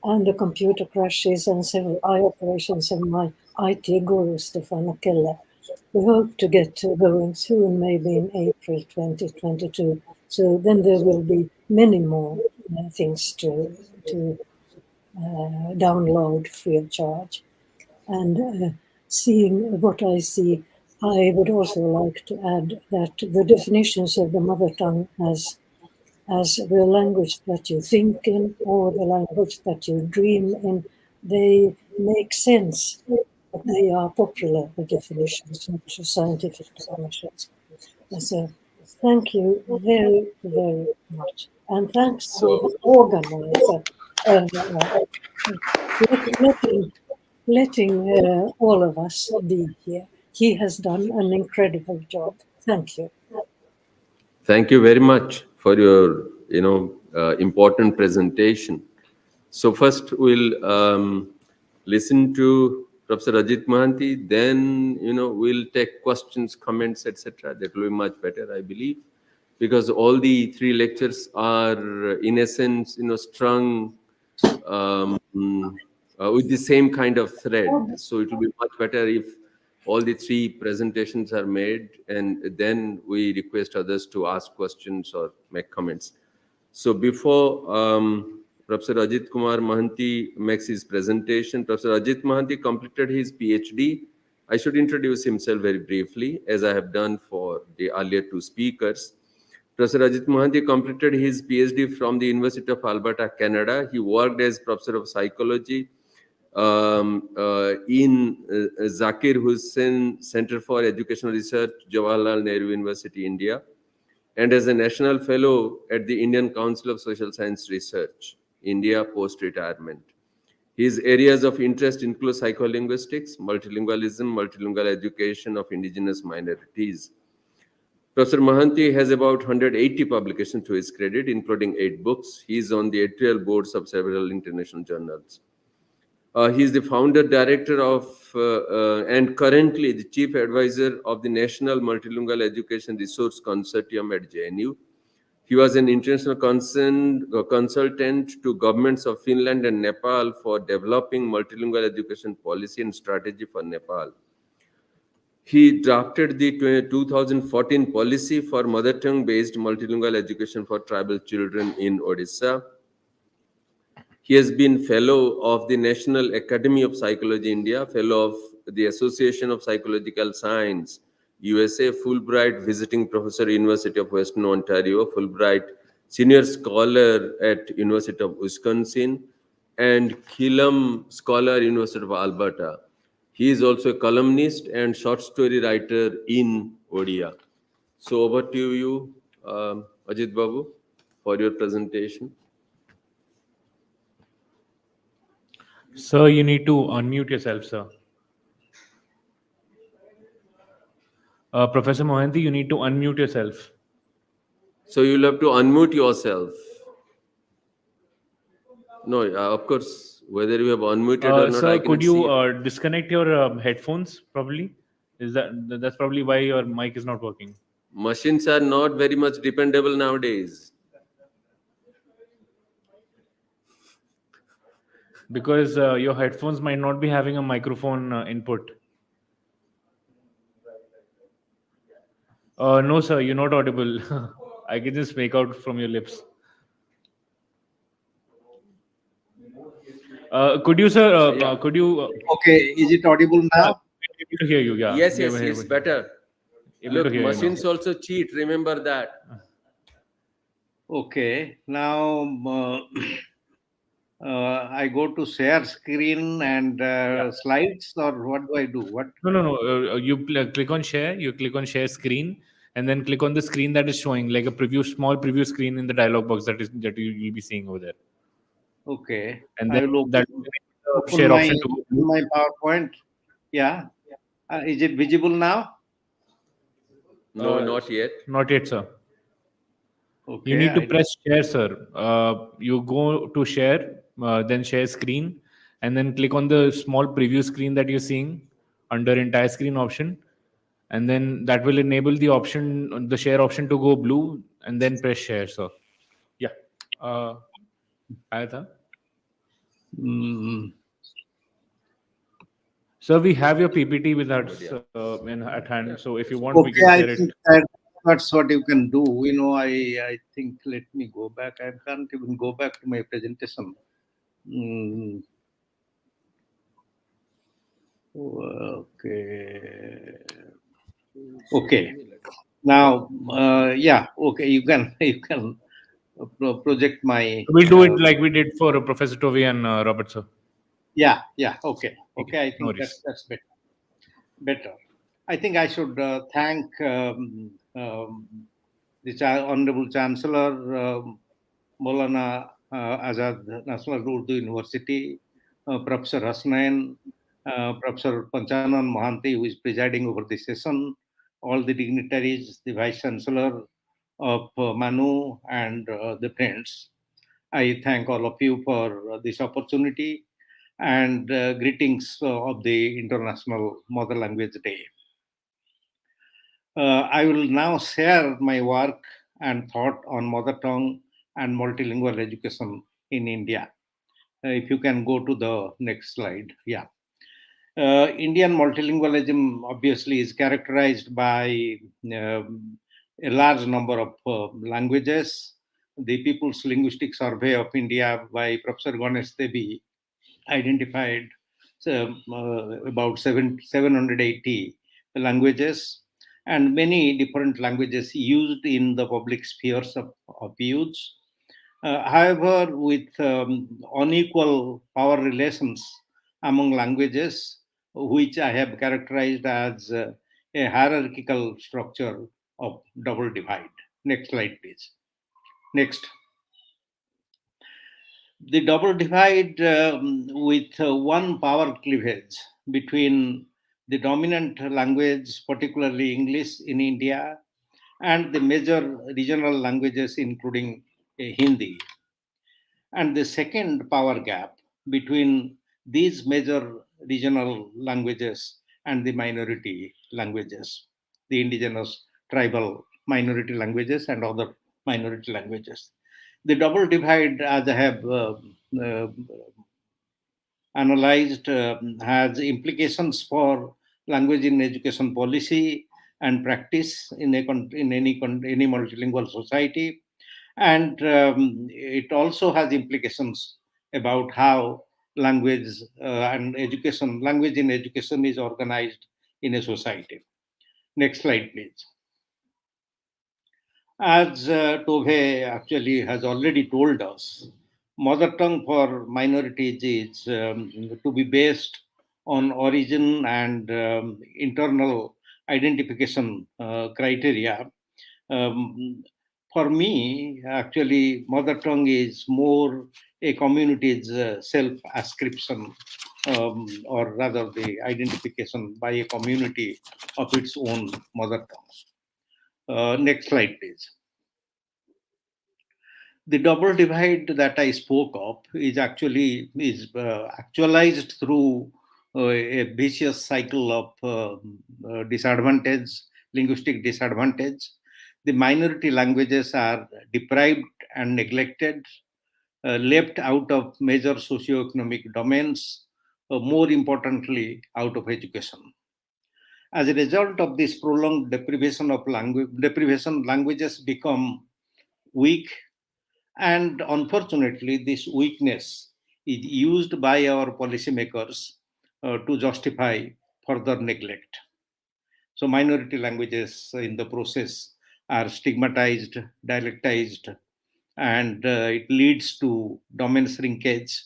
Speaker 12: And the computer crashes and several eye operations of my IT guru, Stefano Keller. We hope to get going soon, maybe in April 2022. So then there will be many more things to download free of charge. And seeing what I see, I would also like to add that the definitions of the mother tongue as the language that you think in or the language that you dream in, they make sense, but they are popular definitions, not scientific definitions. So thank you very, very much. And thanks to the organizer letting all of us be here. He has done an incredible job. Thank you.
Speaker 10: Thank you very much for your, important presentation. So first we'll listen to Professor Ajit Mohanty, then, we'll take questions, comments, etc. That will be much better, I believe, because all the 3 lectures are, in essence, strung with the same kind of thread. So it will be much better if all the 3 presentations are made, and then we request others to ask questions or make comments. So before Professor Ajit Kumar Mohanty makes his presentation, Professor Ajit Mohanty completed his PhD. I should introduce himself very briefly, as I have done for the earlier 2 speakers. Professor Ajit Mohanty completed his PhD from the University of Alberta, Canada. He worked as Professor of Psychology in Zakir Hussain Center for Educational Research, Jawaharlal Nehru University, India, and as a National Fellow at the Indian Council of Social Science Research, India, post-retirement. His areas of interest include psycholinguistics, multilingualism, multilingual education of indigenous minorities. Professor Mohanty has about 180 publications to his credit, including 8 books. He is on the editorial boards of several international journals. He is the founder, director of, and currently the chief advisor of the National Multilingual Education Resource Consortium at JNU. He was an international consultant to governments of Finland and Nepal for developing multilingual education policy and strategy for Nepal. He drafted the 2014 policy for mother tongue-based multilingual education for tribal children in Odisha. He has been fellow of the National Academy of Psychology, India, fellow of the Association of Psychological Science, USA, Fulbright visiting professor, University of Western Ontario, Fulbright senior scholar at University of Wisconsin, and Killam scholar, University of Alberta. He is also a columnist and short story writer in Odia. So over to you, Ajit Babu, for your presentation.
Speaker 13: Sir, you need to unmute yourself, sir. Professor Mohanty, you need to unmute yourself.
Speaker 10: So you'll have to unmute yourself. No, of course, whether you have unmuted or not,
Speaker 13: Sir,
Speaker 10: I cannot
Speaker 13: could you
Speaker 10: see.
Speaker 13: disconnect your headphones? Probably that's probably why your mic is not working.
Speaker 10: Machines are not very much dependable nowadays.
Speaker 13: Because your headphones might not be having a microphone input. No, sir, you're not audible. I can just make out from your lips. Could you, sir, could you...
Speaker 14: Okay, is it audible now?
Speaker 13: Able to hear you, yeah.
Speaker 10: Yes,
Speaker 13: We
Speaker 10: yes,
Speaker 13: were
Speaker 10: it's
Speaker 13: able-
Speaker 10: better.
Speaker 13: able to
Speaker 10: Look,
Speaker 13: hear you now.
Speaker 10: machines also cheat. Remember that.
Speaker 14: Okay, now I go to share screen and slides, or what do I do? What?
Speaker 13: No. You click on share. You click on share screen, and then click on the screen that is showing, like a preview, small preview screen in the dialog box that you'll be seeing over there.
Speaker 14: Okay,
Speaker 13: And
Speaker 14: I
Speaker 13: then
Speaker 14: will
Speaker 13: that
Speaker 14: open
Speaker 13: share
Speaker 14: my,
Speaker 13: option to
Speaker 14: my PowerPoint. Yeah, is it visible now?
Speaker 10: No, not yet.
Speaker 13: Not yet, sir.
Speaker 14: Okay,
Speaker 13: You need to press share, sir. You go to share, then share screen, and then click on the small preview screen that you're seeing under entire screen option. And then that will enable the option, the share option to go blue, and then press share, sir. Yeah. Ayatha? Sir, we have your PPT with us at hand. So if you want, we can
Speaker 14: Okay, I
Speaker 13: share it.
Speaker 14: think that's what you can do. You know, I think, let me go back. I can't even go back to my presentation. Okay. Now, yeah, okay, you can project my.
Speaker 13: We'll do it like we did for Professor Tovey and Robert, sir.
Speaker 14: Yeah, okay. I think
Speaker 13: No worries.
Speaker 14: that's better. I think I should thank the Honorable Chancellor, Maulana Azad National Urdu University, Professor Hasnain, Professor Panchanan Mohanty, who is presiding over the session, all the dignitaries, the Vice Chancellor of MANUU, and the friends. I thank all of you for this opportunity, and greetings of the International Mother Language Day. I will now share my work and thought on mother tongue and multilingual education in India. If you can go to the next slide. Yeah. Indian multilingualism obviously is characterized by a large number of languages. The People's Linguistic Survey of India by Professor Ganesh Devi identified about 780 languages, and many different languages used in the public spheres of use. However, with unequal power relations among languages, which I have characterized as a hierarchical structure of double divide. Next slide, please. Next. The double divide with one power cleavage between the dominant language, particularly English in India, and the major regional languages, including Hindi. And the second power gap between these major regional languages and the minority languages, the indigenous tribal minority languages and other minority languages. The double divide, as I have analyzed, has implications for language in education policy and practice in any multilingual society, and it also has implications about how language and education, language in education, is organized in a society. Next slide, please. As Tove actually has already told us, mother tongue for minorities is to be based on origin and internal identification criteria. For me, actually, mother tongue is more a community's self-ascription, or rather the identification by a community of its own mother tongue. Next slide, please. The double divide that I spoke of is actually actualized through a vicious cycle of disadvantage, linguistic disadvantage. The minority languages are deprived and neglected, left out of major socioeconomic domains, more importantly, out of education. As a result of this prolonged deprivation of languages become weak, and unfortunately, this weakness is used by our policymakers to justify further neglect. So minority languages in the process are stigmatized, dialectized, and it leads to domain shrinkage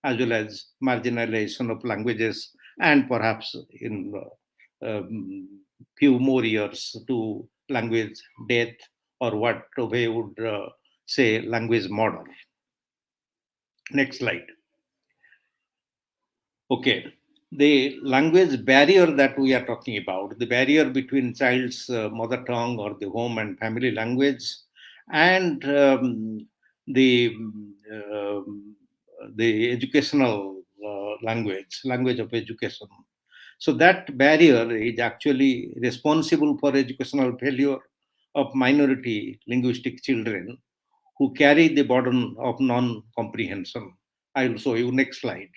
Speaker 14: as well as marginalization of languages, and perhaps in few more years to language death, or what we would say language murder. Next slide. Okay, the language barrier that we are talking about, the barrier between child's mother tongue or the home and family language, and the educational language of education. So that barrier is actually responsible for educational failure of minority linguistic children who carry the burden of non-comprehension. I will show you next slide.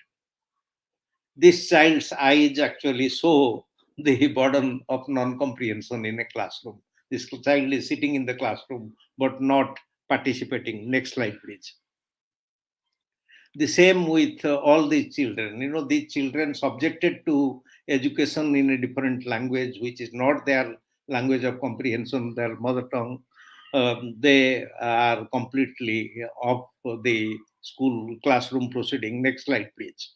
Speaker 14: This child's eyes actually show the burden of non-comprehension in a classroom. This child is sitting in the classroom but not participating. Next slide, please. The same with all these children. You know, these children subjected to education in a different language, which is not their language of comprehension, their mother tongue. They are completely off the school classroom proceeding. Next slide, please.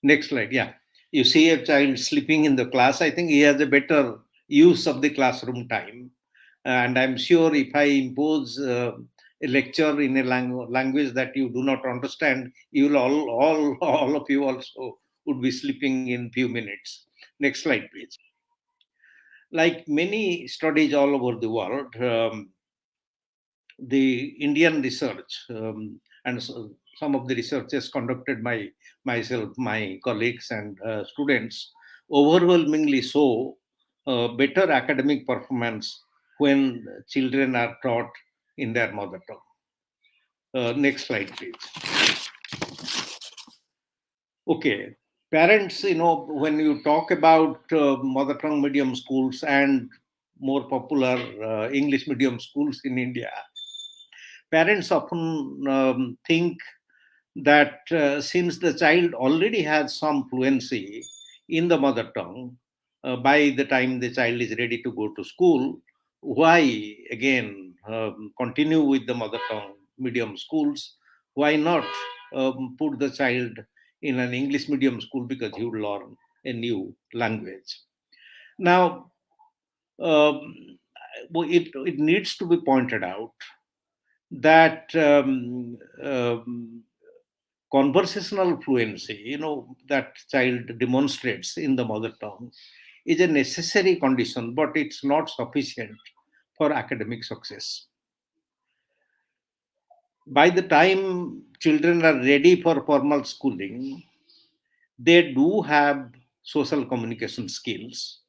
Speaker 14: Next slide. Yeah. You see a child sleeping in the class. I think he has a better use of the classroom time. And I'm sure if I impose a lecture in a language that you do not understand, you will all of you also would be sleeping in few minutes. Next slide, please. Like many studies all over the world, the Indian research and some of the researches conducted by myself, my colleagues, and students overwhelmingly show better academic performance when children are taught in their mother tongue. Next slide, please. Okay, parents, you know, when you talk about mother tongue medium schools and more popular English medium schools in India, parents often think that since the child already has some fluency in the mother tongue, by the time the child is ready to go to school, why again continue with the mother tongue medium schools? Why not put the child in an English medium school, because he would learn a new language? Now, it needs to be pointed out that conversational fluency, you know, that child demonstrates in the mother tongue is a necessary condition, but it's not sufficient for academic success. By the time children are ready for formal schooling, they do have social communication skills,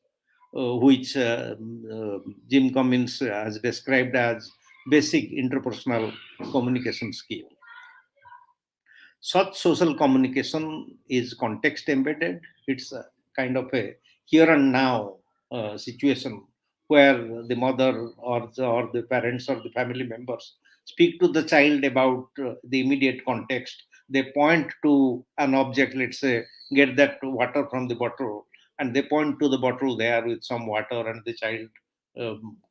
Speaker 14: which Jim Cummins has described as basic interpersonal communication skill. Such social communication is context embedded. It's a kind of a here and now situation where the mother or the parents or the family members speak to the child about the immediate context. They point to an object, let's say, get that water from the bottle, and they point to the bottle there with some water, and the child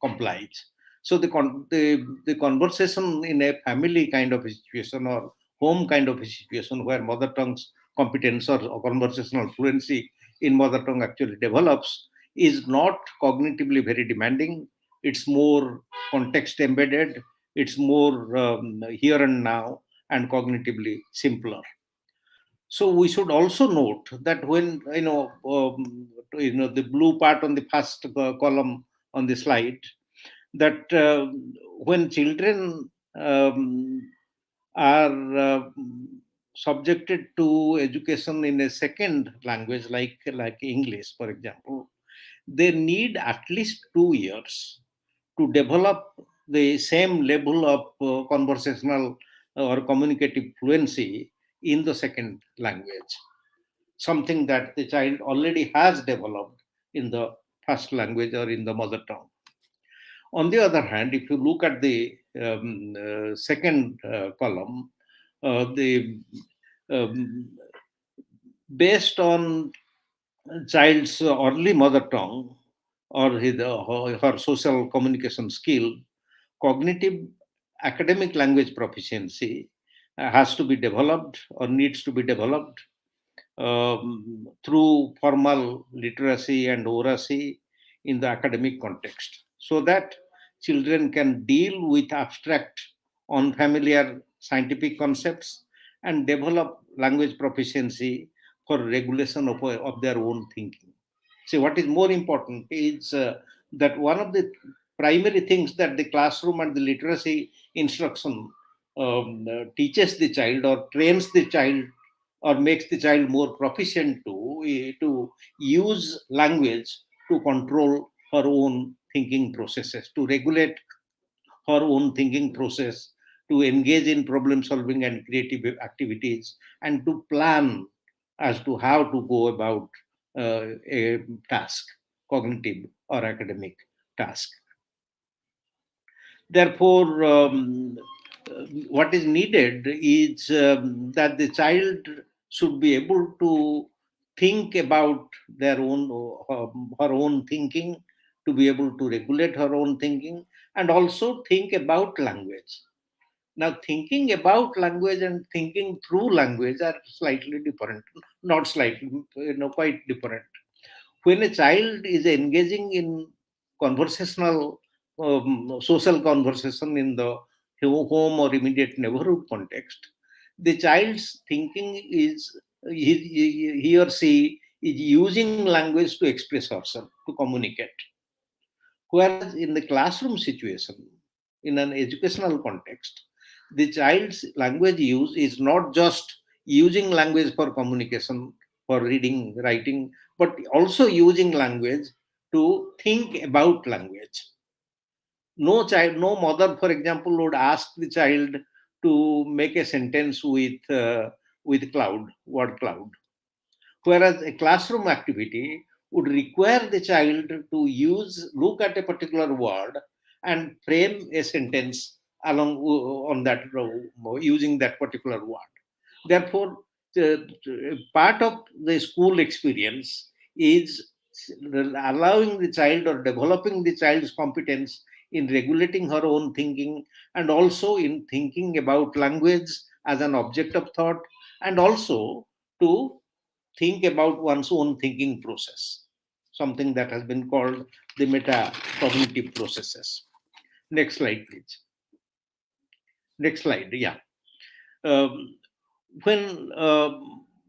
Speaker 14: complies. So the conversation in a family kind of a situation or home kind of a situation where mother tongue's competence or conversational fluency in mother tongue actually develops is not cognitively very demanding. It's more context embedded. It's more here and now and cognitively simpler. So we should also note that when the blue part on the first column on the slide, that when children are subjected to education in a second language like English, for example, they need at least 2 years to develop the same level of conversational or communicative fluency in the second language, something that the child already has developed in the first language or in the mother tongue. On the other hand, if you look at the second column, the based on child's early mother tongue or her social communication skill, cognitive academic language proficiency has to be developed or needs to be developed through formal literacy and oracy in the academic context, so that children can deal with abstract, unfamiliar scientific concepts and develop language proficiency for regulation of their own thinking. So what is more important is that one of the primary things that the classroom and the literacy instruction teaches the child or trains the child or makes the child more proficient to use language to control her own thinking processes, to regulate her own thinking process, to engage in problem solving and creative activities, and to plan as to how to go about a task, cognitive or academic task. Therefore, what is needed is that the child should be able to think about their own, her own thinking, to be able to regulate her own thinking, and also think about language. Now, thinking about language and thinking through language are slightly different, not slightly, quite different. When a child is engaging in conversational, social conversation in the home or immediate neighborhood context, the child's thinking is, he or she is using language to express herself, to communicate. Whereas in the classroom situation, in an educational context, the child's language use is not just using language for communication, for reading, writing, but also using language to think about language. No child, no mother, for example, would ask the child to make a sentence with cloud, word cloud. Whereas a classroom activity would require the child to look at a particular word and frame a sentence along on that, using that particular word. Therefore, part of the school experience is allowing the child or developing the child's competence in regulating her own thinking, and also in thinking about language as an object of thought, and also to think about one's own thinking process, something that has been called the metacognitive processes. Next slide, please. Next slide, yeah. When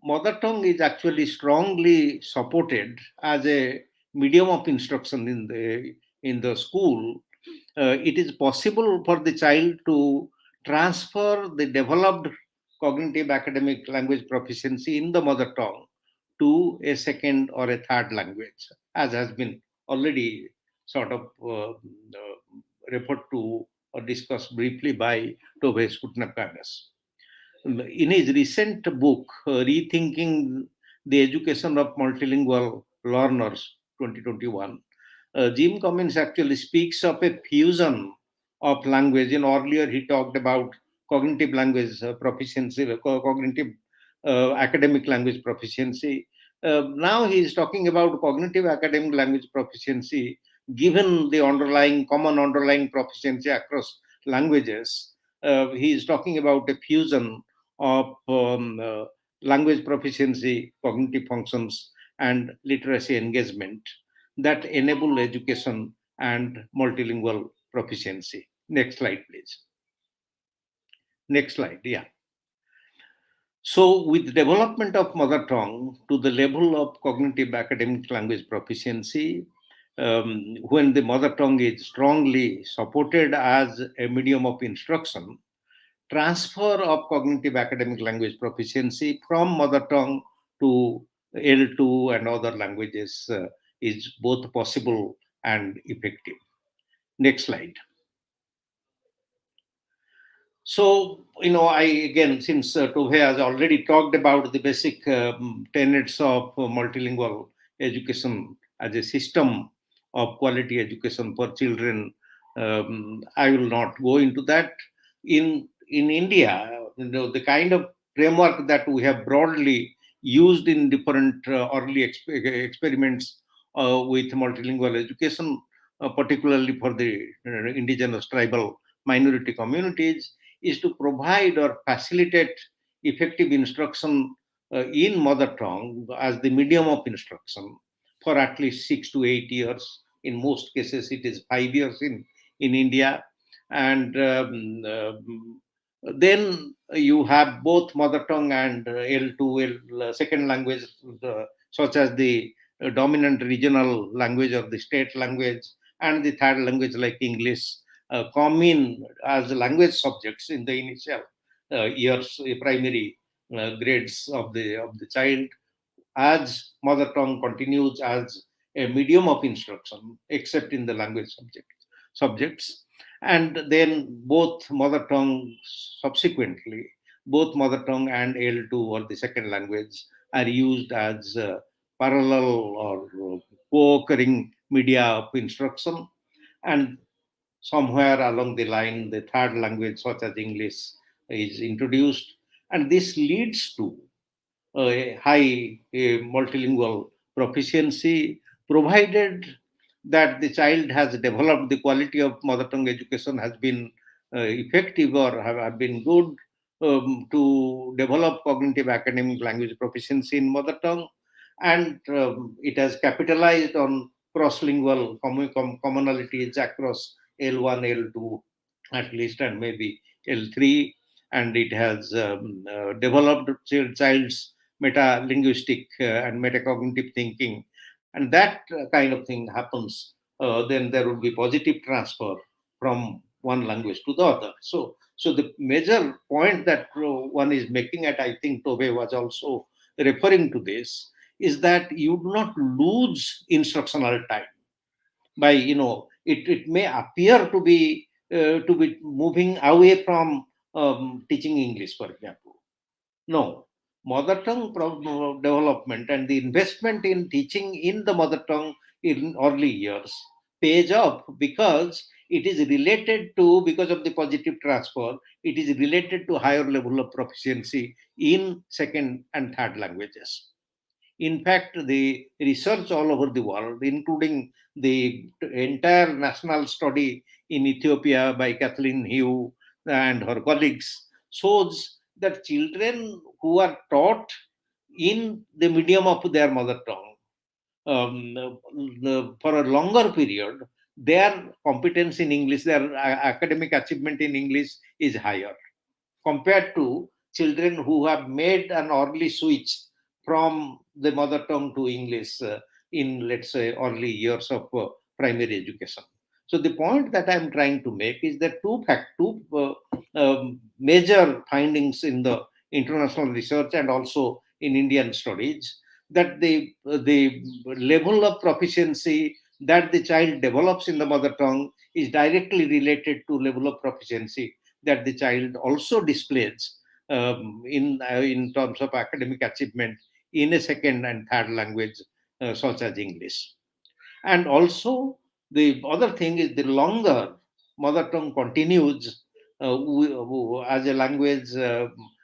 Speaker 14: mother tongue is actually strongly supported as a medium of instruction in the school, it is possible for the child to transfer the developed cognitive academic language proficiency in the mother tongue to a second or a third language, as has been already sort of referred to or discussed briefly by Tove Skutnapagas. In his recent book, Rethinking the Education of Multilingual Learners, 2021, Jim Cummins actually speaks of a fusion of language. Earlier, he talked about cognitive language proficiency, cognitive academic language proficiency. Now he is talking about cognitive academic language proficiency, given the common underlying proficiency across languages. He is talking about a fusion of language proficiency, cognitive functions, and literacy engagement that enable education and multilingual proficiency. Next slide, please. Next slide, yeah. So with development of mother tongue to the level of cognitive academic language proficiency, when the mother tongue is strongly supported as a medium of instruction, transfer of cognitive academic language proficiency from mother tongue to L2 and other languages is both possible and effective. Next slide. So, since Tove has already talked about the basic tenets of multilingual education as a system of quality education for children, I will not go into that. In India, the kind of framework that we have broadly used in different early experiments with multilingual education, particularly for the indigenous tribal minority communities, is to provide or facilitate effective instruction in mother tongue as the medium of instruction for at least 6 to 8 years. In most cases, it is 5 years in India. And then you have both mother tongue and L2, second language, such as the dominant regional language or the state language, and the third language like English, come in as language subjects in the initial years, primary grades of the child, as mother tongue continues as a medium of instruction, except in the language subjects. And then both mother tongue subsequently, both mother tongue and L2 or the second language are used as parallel or co-occurring media of instruction. And somewhere along the line, the third language, such as English, is introduced. And this leads to a high multilingual proficiency, provided that the child has developed the quality of mother tongue education has been effective or have been good to develop cognitive academic language proficiency in mother tongue, and it has capitalized on cross-lingual commonalities across L1, L2 at least, and maybe L3, and it has developed child's meta-linguistic and metacognitive thinking, and that kind of thing happens, then there will be positive transfer from one language to the other. So the major point that one is making, and I think Tobe was also referring to this, is that you do not lose instructional time by, it may appear to be moving away from teaching English, for example. No, mother tongue development and the investment in teaching in the mother tongue in early years pays off, because it is related to, because of the positive transfer, it is related to higher level of proficiency in second and third languages. In fact, the research all over the world, including the entire national study in Ethiopia by Kathleen Hugh and her colleagues, shows that children who are taught in the medium of their mother tongue for a longer period, their competence in English, their academic achievement in English is higher compared to children who have made an early switch from the mother tongue to English in, let's say, early years of primary education. So the point that I'm trying to make is that two major findings in the international research and also in Indian studies, that the level of proficiency that the child develops in the mother tongue is directly related to level of proficiency that the child also displays in terms of academic achievement in a second and third language such as English. And also the other thing is, the longer mother tongue continues as a language,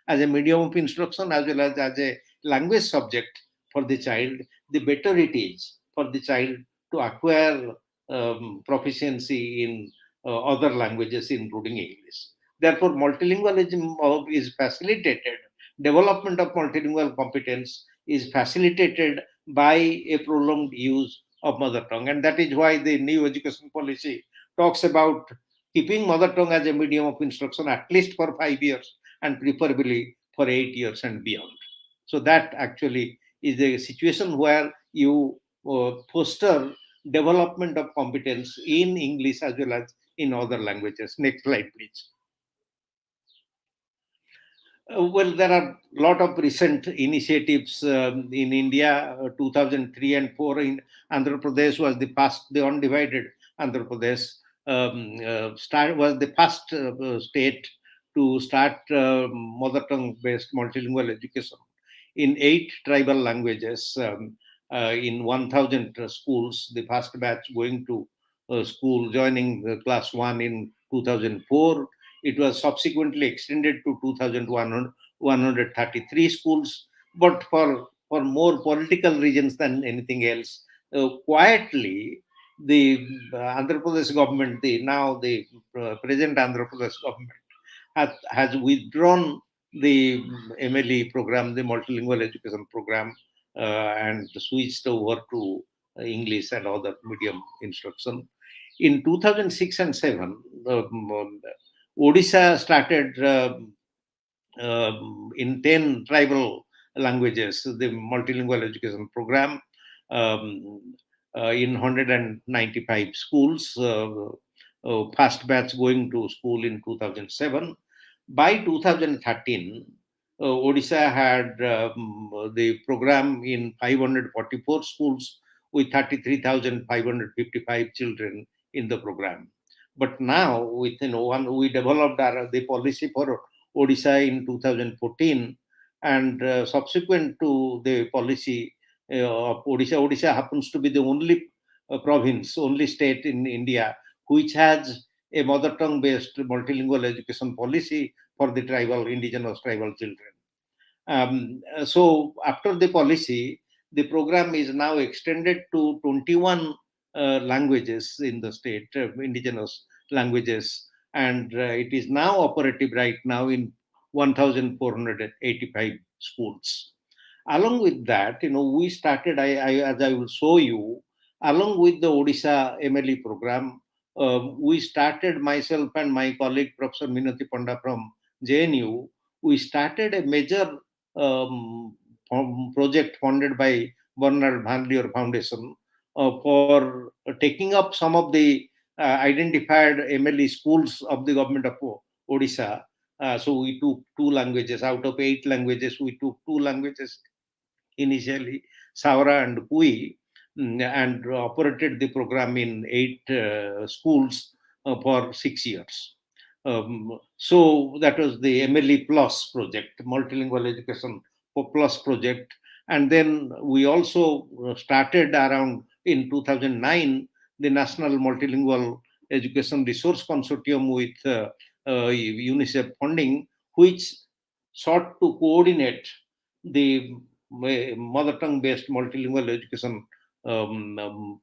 Speaker 14: as a medium of instruction, as well as a language subject for the child, the better it is for the child to acquire proficiency in other languages, including English. Therefore, multilingualism is facilitated, development of multilingual competence is facilitated by a prolonged use of mother tongue. And that is why the new education policy talks about keeping mother tongue as a medium of instruction at least for 5 years, and preferably for 8 years and beyond. So that actually is a situation where you foster development of competence in English as well as in other languages. Next slide, please. Well, there are a lot of recent initiatives in India. 2003 and 4 in Andhra Pradesh was the undivided Andhra Pradesh was the first state to start mother tongue based multilingual education in 8 tribal languages in 1,000 schools. The first batch going to school, joining class 1 in 2004. It was subsequently extended to 2,100 133 schools, but for more political reasons than anything else, quietly the Andhra Pradesh government, the present Andhra Pradesh government, has withdrawn the MLE program, the multilingual education program, and switched over to English and other medium instruction. In 2006 and 7, Odisha started in 10 tribal languages, the multilingual education program in 195 schools, first batch going to school in 2007. By 2013, Odisha had the program in 544 schools with 33,555 children in the program. But now, within we developed the policy for Odisha in 2014, and subsequent to the policy of Odisha happens to be the only province, only state in India which has a mother tongue based multilingual education policy for the indigenous tribal children. So after the policy, the program is now extended to 21 languages in the state, indigenous languages, and it is now operative right now in 1,485 schools. Along with that, we started, as I will show you, along with the Odisha MLE program, we started, myself and my colleague Professor Minati Panda from JNU, we started a major project funded by Bernard Vanlier Foundation for taking up some of the identified MLE schools of the government of Odisha. So we took 2 languages out of 8 languages. We took 2 languages initially, Saura and Kui, and operated the program in 8 schools for 6 years. So that was the MLE Plus project, Multilingual Education for Plus project. And then we also started around in 2009 the National Multilingual Education Resource Consortium with UNICEF funding, which sought to coordinate the mother tongue based multilingual education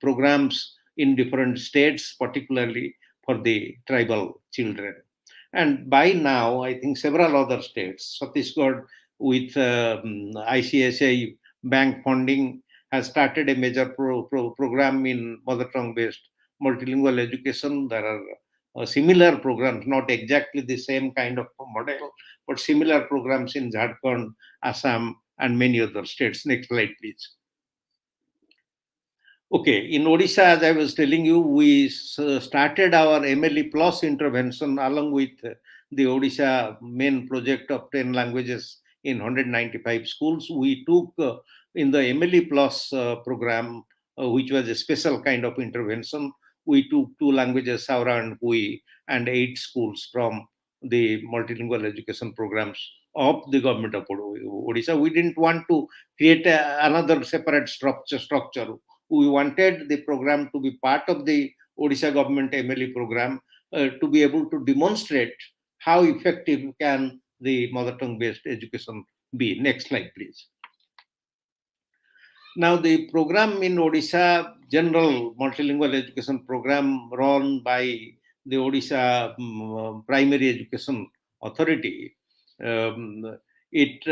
Speaker 14: programs in different states, particularly for the tribal children. And by now, I think several other states, Chhattisgarh with ICSSR bank funding has started a major program in mother tongue based multilingual education. There are similar programs, not exactly the same kind of model, but similar programs in Jharkhand, Assam, and many other states. Next slide, please. Okay, in Odisha, as I was telling you, we started our MLE Plus intervention along with the Odisha main project of 10 languages in 195 schools. We took in the MLE Plus program, which was a special kind of intervention, we took 2 languages, Saura and Kui, and 8 schools from the multilingual education programs of the government of Odisha. We didn't want to create another separate structure. We wanted the program to be part of the Odisha government MLE program to be able to demonstrate how effective can the mother tongue based education be. Next slide, please. Now, the program in Odisha, general multilingual education program run by the Odisha Primary Education Authority, it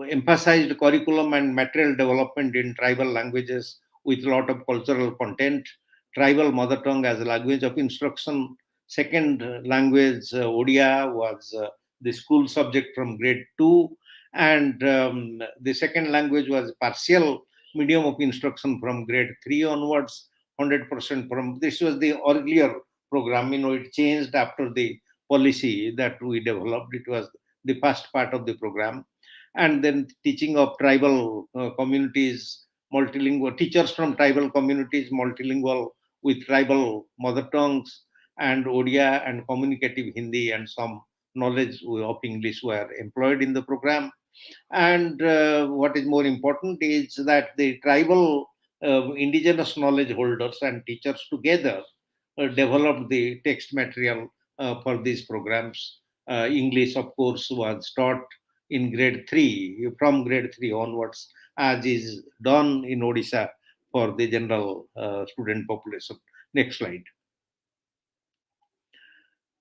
Speaker 14: emphasized curriculum and material development in tribal languages with a lot of cultural content, tribal mother tongue as a language of instruction. Second language, Odia, was the school subject from grade 2. And the second language was partial medium of instruction from grade 3 onwards, 100% from, this was the earlier program, it changed after the policy that we developed. It was the first part of the program. And then teaching of tribal communities, multilingual, teachers from tribal communities, multilingual with tribal mother tongues, and Odia and communicative Hindi and some knowledge of English were employed in the program. And what is more important is that the tribal indigenous knowledge holders and teachers together developed the text material for these programs. English, of course, was taught in grade 3, from grade 3 onwards, as is done in Odisha for the general student population. Next slide.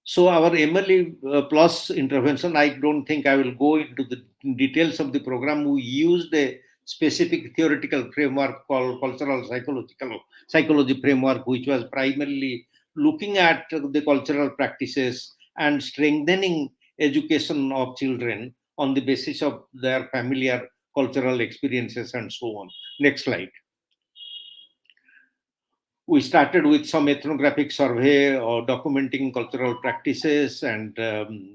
Speaker 14: So our MLE plus intervention, I don't think I will go into the details of the program. We used a specific theoretical framework called cultural psychology framework, which was primarily looking at the cultural practices and strengthening education of children on the basis of their familiar cultural experiences and so on. Next slide. We started with some ethnographic survey or documenting cultural practices, and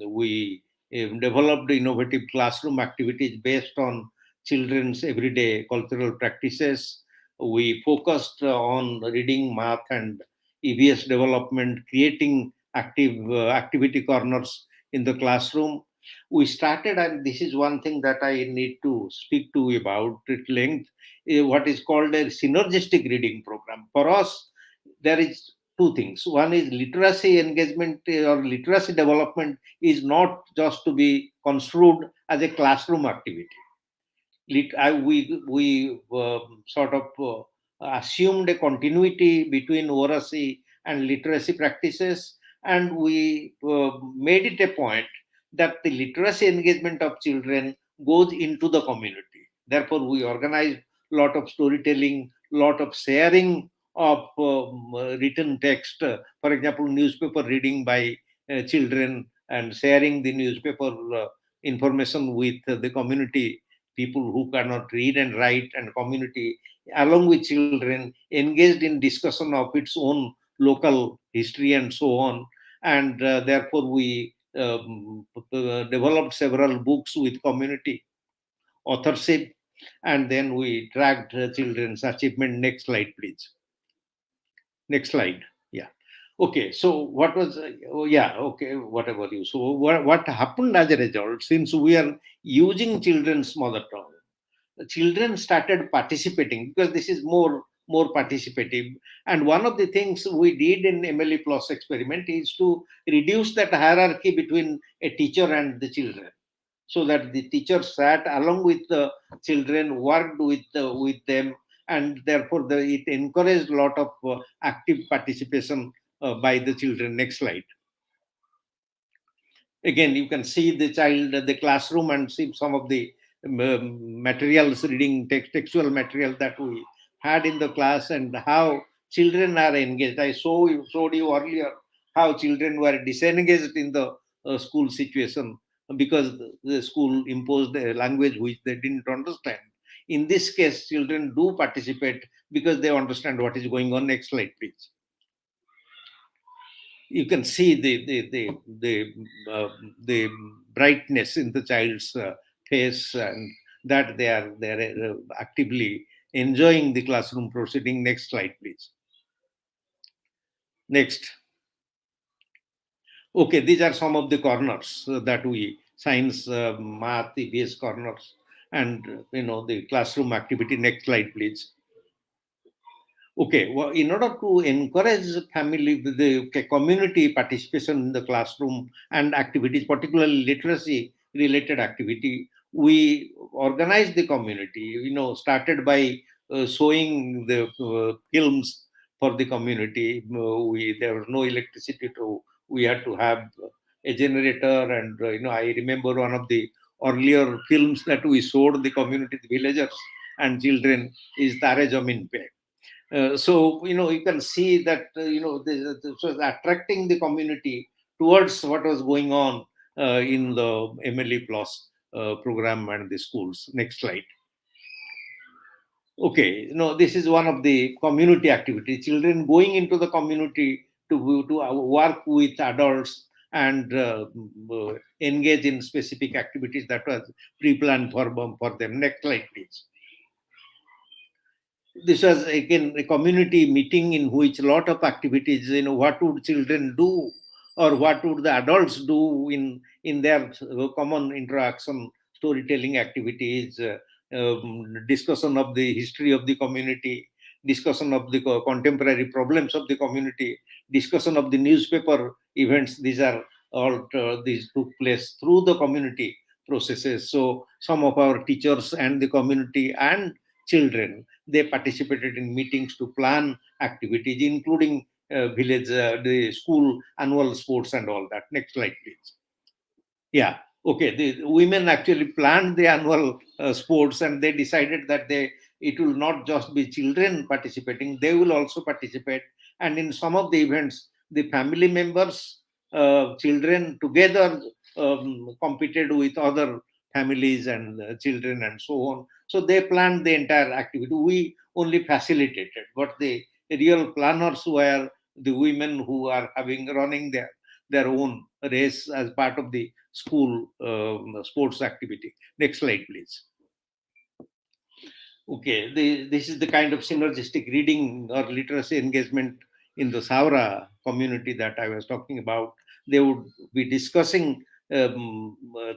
Speaker 14: we developed innovative classroom activities based on children's everyday cultural practices. We focused on reading, math, and EVS development, creating activity corners in the classroom. We started, and this is one thing that I need to speak to you about at length, what is called a synergistic reading program. For us, there is two things. One is literacy engagement or literacy development is not just to be construed as a classroom activity. We sort of assumed a continuity between oracy and literacy practices, and we made it a point that the literacy engagement of children goes into the community. Therefore, we organized a lot of storytelling, lot of sharing of written text. For example, newspaper reading by children and sharing the newspaper information with the community, people who cannot read and write, and community, along with children, engaged in discussion of its own local history and so on. And therefore, we developed several books with community authorship, and then we tracked children's achievement. Next slide, please. Next slide. Yeah. Okay. So what was? Yeah. Okay. Whatever you. So what happened as a result? Since we are using children's mother tongue, the children started participating because this is more participative. And one of the things we did in MLE Plus experiment is to reduce that hierarchy between a teacher and the children, so that the teacher sat along with the children, worked with them, and therefore it encouraged a lot of active participation by the children. Next slide. Again, you can see the child, the classroom, and see some of the materials, reading textual material that we had in the class, and how children are engaged. I showed you earlier how children were disengaged in the school situation because the school imposed a language which they didn't understand. In this case, children do participate because they understand what is going on. Next slide, please. You can see the brightness in the child's face, and that they are actively enjoying the classroom proceeding. Next slide, please. Next. Okay, these are some of the corners that we science, math, EVS corners, and the classroom activity. Next slide, please. Okay, well, in order to encourage the community participation in the classroom and activities, particularly literacy related activity, we organized the community, started by showing the films for the community. There was no electricity, we had to have a generator, and I remember one of the earlier films that we showed the community, the villagers and children, is Tare Jamin Pe. So you can see that this was attracting the community towards what was going on in the MLE Plus program and the schools. Next slide. Okay, this is one of the community activities. Children going into the community to work with adults and engage in specific activities that was pre-planned for them. Next slide, please. This was again a community meeting in which a lot of activities, what would children do or what would the adults do in their common interaction, storytelling activities, discussion of the history of the community, discussion of the contemporary problems of the community, discussion of the newspaper events. These are all these took place through the community processes. So some of our teachers and the community and children, they participated in meetings to plan activities, including village, the school annual sports and all that. Next slide, please. Yeah. Okay. The women actually planned the annual sports, and they decided that it will not just be children participating; they will also participate. And in some of the events, the family members, children together competed with other families and children and so on. So they planned the entire activity. We only facilitated, but the real planners were the women who are running their own race as part of the school sports activity. Next slide, please. Okay, this is the kind of synergistic reading or literacy engagement in the Saura community that I was talking about. They would be discussing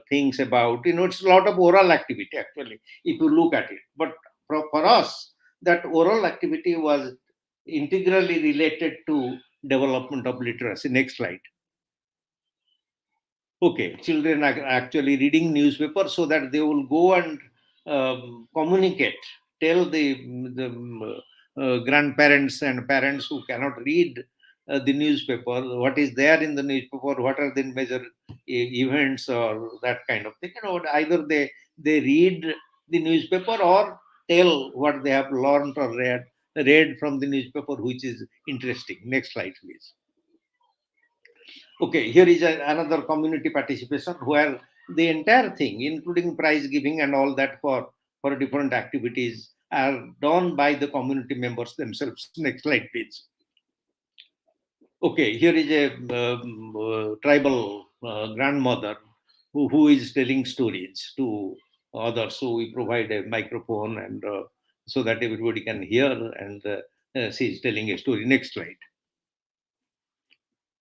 Speaker 14: things about, it's a lot of oral activity actually, if you look at it. But for us, that oral activity was integrally related to development of literacy. Next slide. Okay, children are actually reading newspapers so that they will go and communicate, tell the grandparents and parents who cannot read the newspaper, what is there in the newspaper, what are the major events or that kind of thing. Either they read the newspaper or tell what they have learned or read from the newspaper, which is interesting. Next slide, please. Okay, here is another community participation where the entire thing, including prize giving and all that for different activities, are done by the community members themselves. Next slide, please. Okay, here is a tribal grandmother who is telling stories to others. So we provide a microphone and so that everybody can hear, and she is telling a story. Next slide.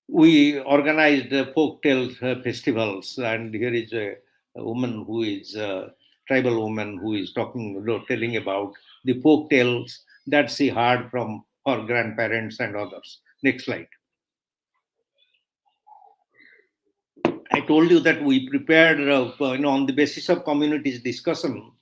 Speaker 14: We organized folk tale festivals, and here is a woman who is a tribal woman who is telling about the folk tales that she heard from her grandparents and others. Next slide. I told you that we prepared, on the basis of communities discussion,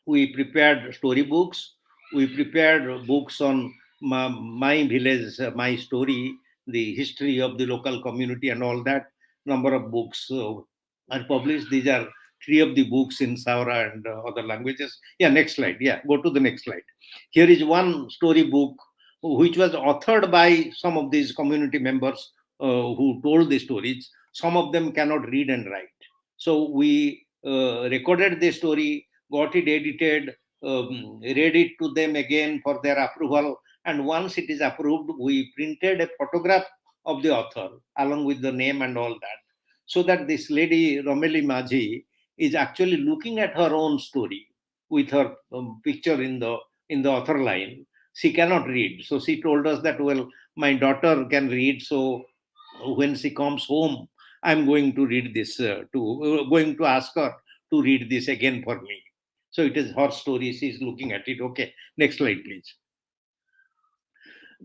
Speaker 14: we prepared storybooks, we prepared books on my village, my story, the history of the local community and all that. Number of books are published. These are 3 of the books in Saura and other languages. Yeah, next slide. Yeah, go to the next slide. Here is one story book which was authored by some of these community members who told the stories. Some of them cannot read and write. So we recorded the story, got it edited, read it to them again for their approval. And once it is approved, we printed a photograph of the author along with the name and all that. So that this lady, Romeli Maji, is actually looking at her own story with her picture in the author line. She cannot read. So she told us that, well, my daughter can read. So when she comes home, I'm going to read this, going to ask her to read this again for me. So it is her story. She's looking at it. Okay, next slide, please.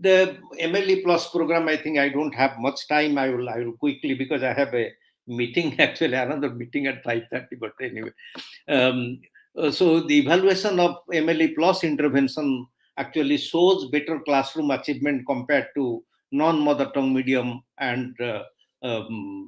Speaker 14: The MLE Plus program, I think I don't have much time. I will quickly, because I have a meeting, actually another meeting at 5:30, but anyway. So the evaluation of MLE Plus intervention actually shows better classroom achievement compared to non-mother tongue medium and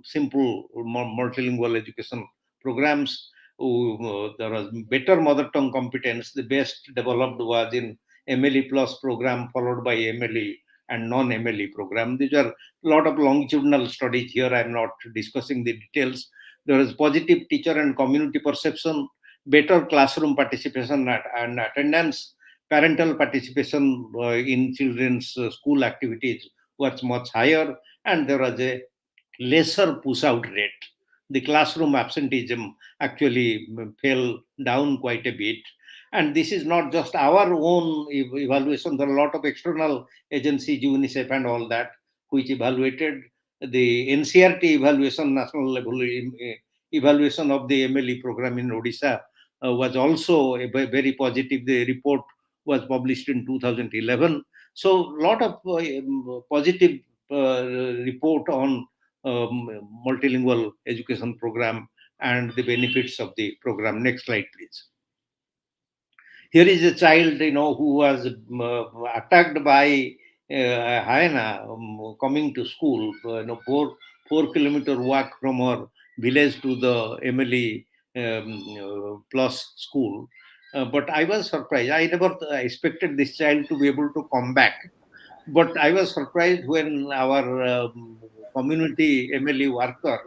Speaker 14: simple multilingual education programs. There was better mother tongue competence. The best developed was in MLE Plus program, followed by MLE and non-MLE program. These are a lot of longitudinal studies here. I'm not discussing the details. There is positive teacher and community perception, better classroom participation and attendance, parental participation in children's school activities was much higher, and there was a lesser push-out rate. The classroom absenteeism actually fell down quite a bit. And this is not just our own evaluation. There are a lot of external agencies, UNICEF and all that, which evaluated the NCRT evaluation, national level evaluation of the MLE program in Odisha was also very positive. The report was published in 2011. So a lot of positive report on multilingual education program and the benefits of the program. Next slide, please. Here is a child, who was attacked by a hyena coming to school. 4 kilometer walk from her village to the MLE plus school. But I was surprised. I never expected this child to be able to come back. But I was surprised when our community MLE worker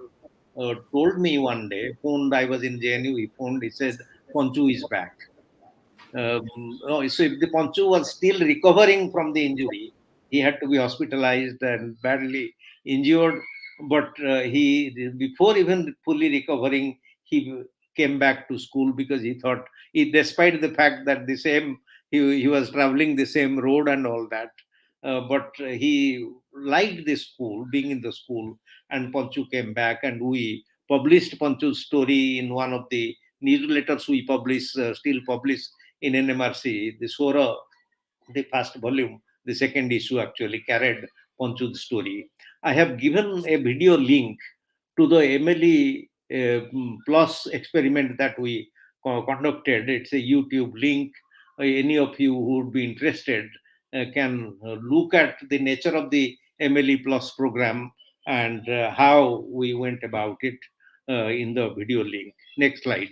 Speaker 14: told me one day, I was in JNU, he said, Ponchu is back. So if the Ponchu was still recovering from the injury, he had to be hospitalized and badly injured. But before even fully recovering, he came back to school because he thought, despite the fact that he was traveling the same road and all that, but he liked the school, being in the school, and Ponchu came back, and we published Ponchu's story in one of the newsletters we still publish in NMRC. The Sora, the first volume, the second issue actually carried Ponchu's story. I have given a video link to the MLE Plus experiment that we conducted. It's a YouTube link. Any of you who would be interested can look at the nature of the MLE Plus program and how we went about it in the video link. Next slide.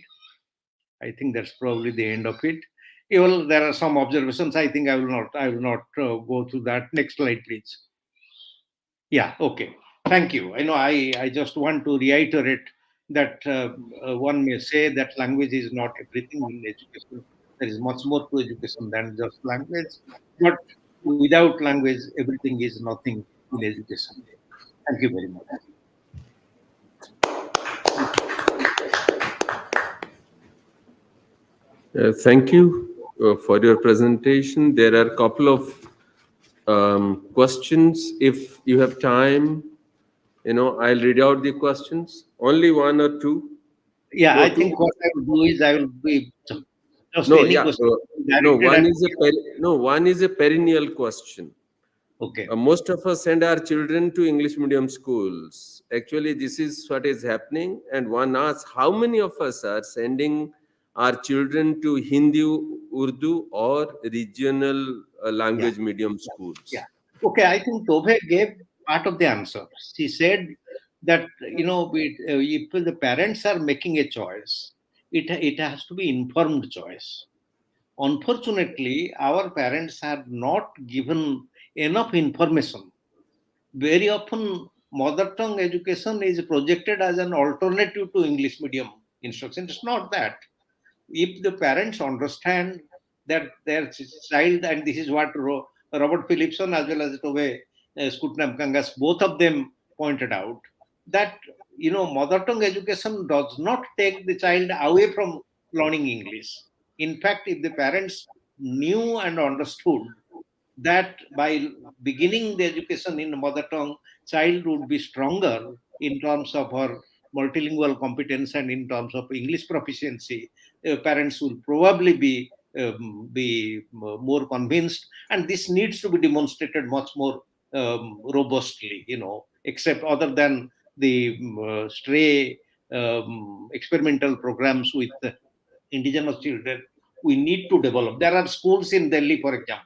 Speaker 14: I think that's probably the end of it. Well, there are some observations. I think I will not go through that. Next slide, please. Yeah, okay. Thank you. I just want to reiterate that one may say that language is not everything in education. There is much more to education than just language. But without language, everything is nothing in education. Thank you very much.
Speaker 10: Thank you for your presentation. There are a couple of questions. If you have time, I'll read out the questions. Only one or two.
Speaker 14: Yeah, I think what I will do is I will be just
Speaker 10: No,
Speaker 14: any
Speaker 10: yeah,
Speaker 14: question.
Speaker 10: one is a perennial question.
Speaker 14: Okay.
Speaker 10: Most of us send our children to English medium schools. Actually, this is what is happening. And one asks, how many of us are sending our children to Hindi, Urdu, or regional language medium schools?
Speaker 14: Yeah. Okay, I think Tobhe gave part of the answer. She said that, if the parents are making a choice, it has to be informed choice. Unfortunately, our parents have not given enough information. Very often, mother tongue education is projected as an alternative to English medium instruction. It's not that. If the parents understand that their child, and this is what Robert Phillipson as well as Tove Skutnam Kangas, both of them pointed out, that mother tongue education does not take the child away from learning English. In fact, if the parents knew and understood that by beginning the education in mother tongue, child would be stronger in terms of her multilingual competence and in terms of English proficiency, parents will probably be more convinced, and this needs to be demonstrated much more robustly, except other than the stray experimental programs with indigenous children. We need to develop. There are schools in Delhi, for example,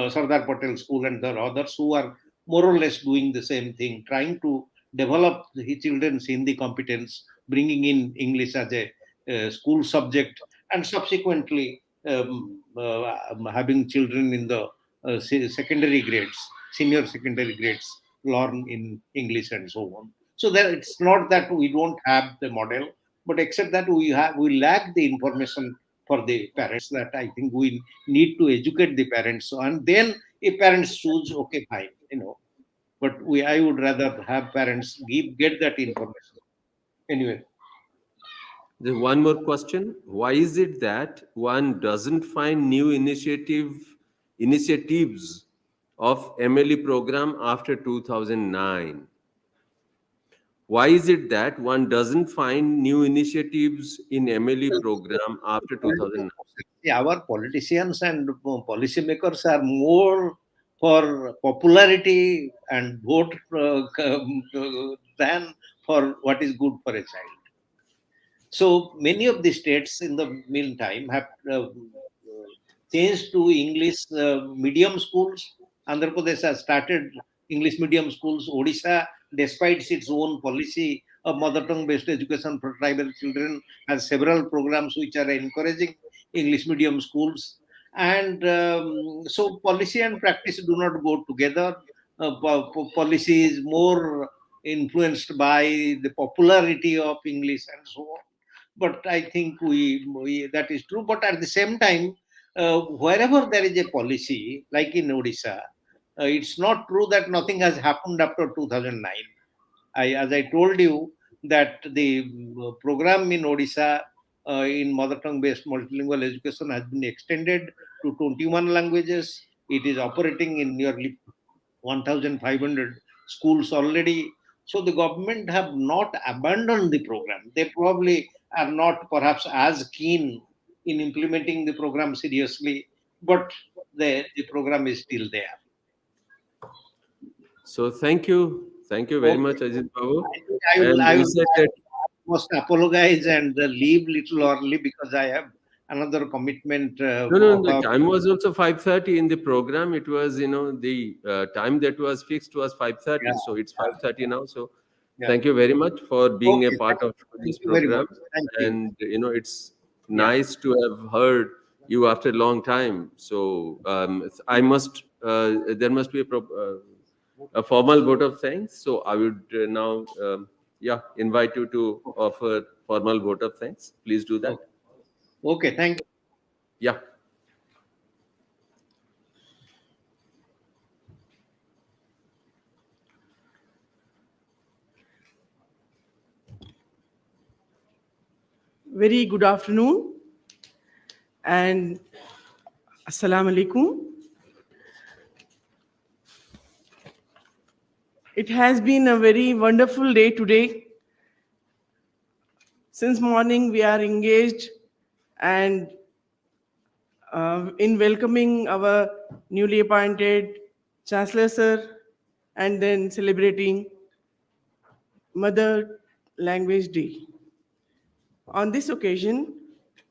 Speaker 14: Sardar Patel School, and there are others who are more or less doing the same thing, trying to develop the children's Hindi competence, bringing in English as a school subject, and subsequently having children in the secondary grades, senior secondary grades, learn in English and so on. So it's not that we don't have the model, but except that we lack the information for the parents, that I think we need to educate the parents. And then if parents choose, okay, fine, but I would rather have parents get that information. Anyway.
Speaker 10: There's one more question. Why is it that one doesn't find new initiatives of MLE program after 2009? Why is it that one doesn't find new initiatives in MLE program after 2009?
Speaker 14: Our politicians and policymakers are more for popularity and vote than for what is good for a child. So many of the states in the meantime have changed to English medium schools. Andhra Pradesh has started English medium schools. Odisha, despite its own policy of mother tongue based education for tribal children, has several programs which are encouraging English medium schools. And so policy and practice do not go together. Policy is more influenced by the popularity of English and so on. But I think that is true. But at the same time, wherever there is a policy, like in Odisha, it's not true that nothing has happened after 2009. As I told you, that the program in Odisha in mother tongue based multilingual education has been extended to 21 languages. It is operating in nearly 1,500 schools already. So the government have not abandoned the program. They probably are not perhaps as keen in implementing the program seriously, but the program is still there.
Speaker 10: So thank you very much, Ajit Babu.
Speaker 14: I will
Speaker 10: And you said that
Speaker 14: must apologize and leave little early because I have another commitment.
Speaker 10: no, the time was also 5:30 in the program. It was, the time that was fixed was 5:30.
Speaker 14: Yeah.
Speaker 10: So it's 5:30 now. So
Speaker 14: Yeah.
Speaker 10: thank you very much for being
Speaker 14: Okay,
Speaker 10: a part of
Speaker 14: thank
Speaker 10: this
Speaker 14: you very
Speaker 10: program.
Speaker 14: much. Thank you.
Speaker 10: And, it's nice to have heard you after a long time. So there must be a formal vote of thanks. So I would now, invite you to offer formal vote of thanks. Please do that.
Speaker 14: Okay, thank you.
Speaker 10: Yeah.
Speaker 15: Very good afternoon and Assalamu alaikum. It has been a very wonderful day today. Since morning we are engaged and in welcoming our newly appointed Chancellor Sir and then celebrating Mother Language Day. On this occasion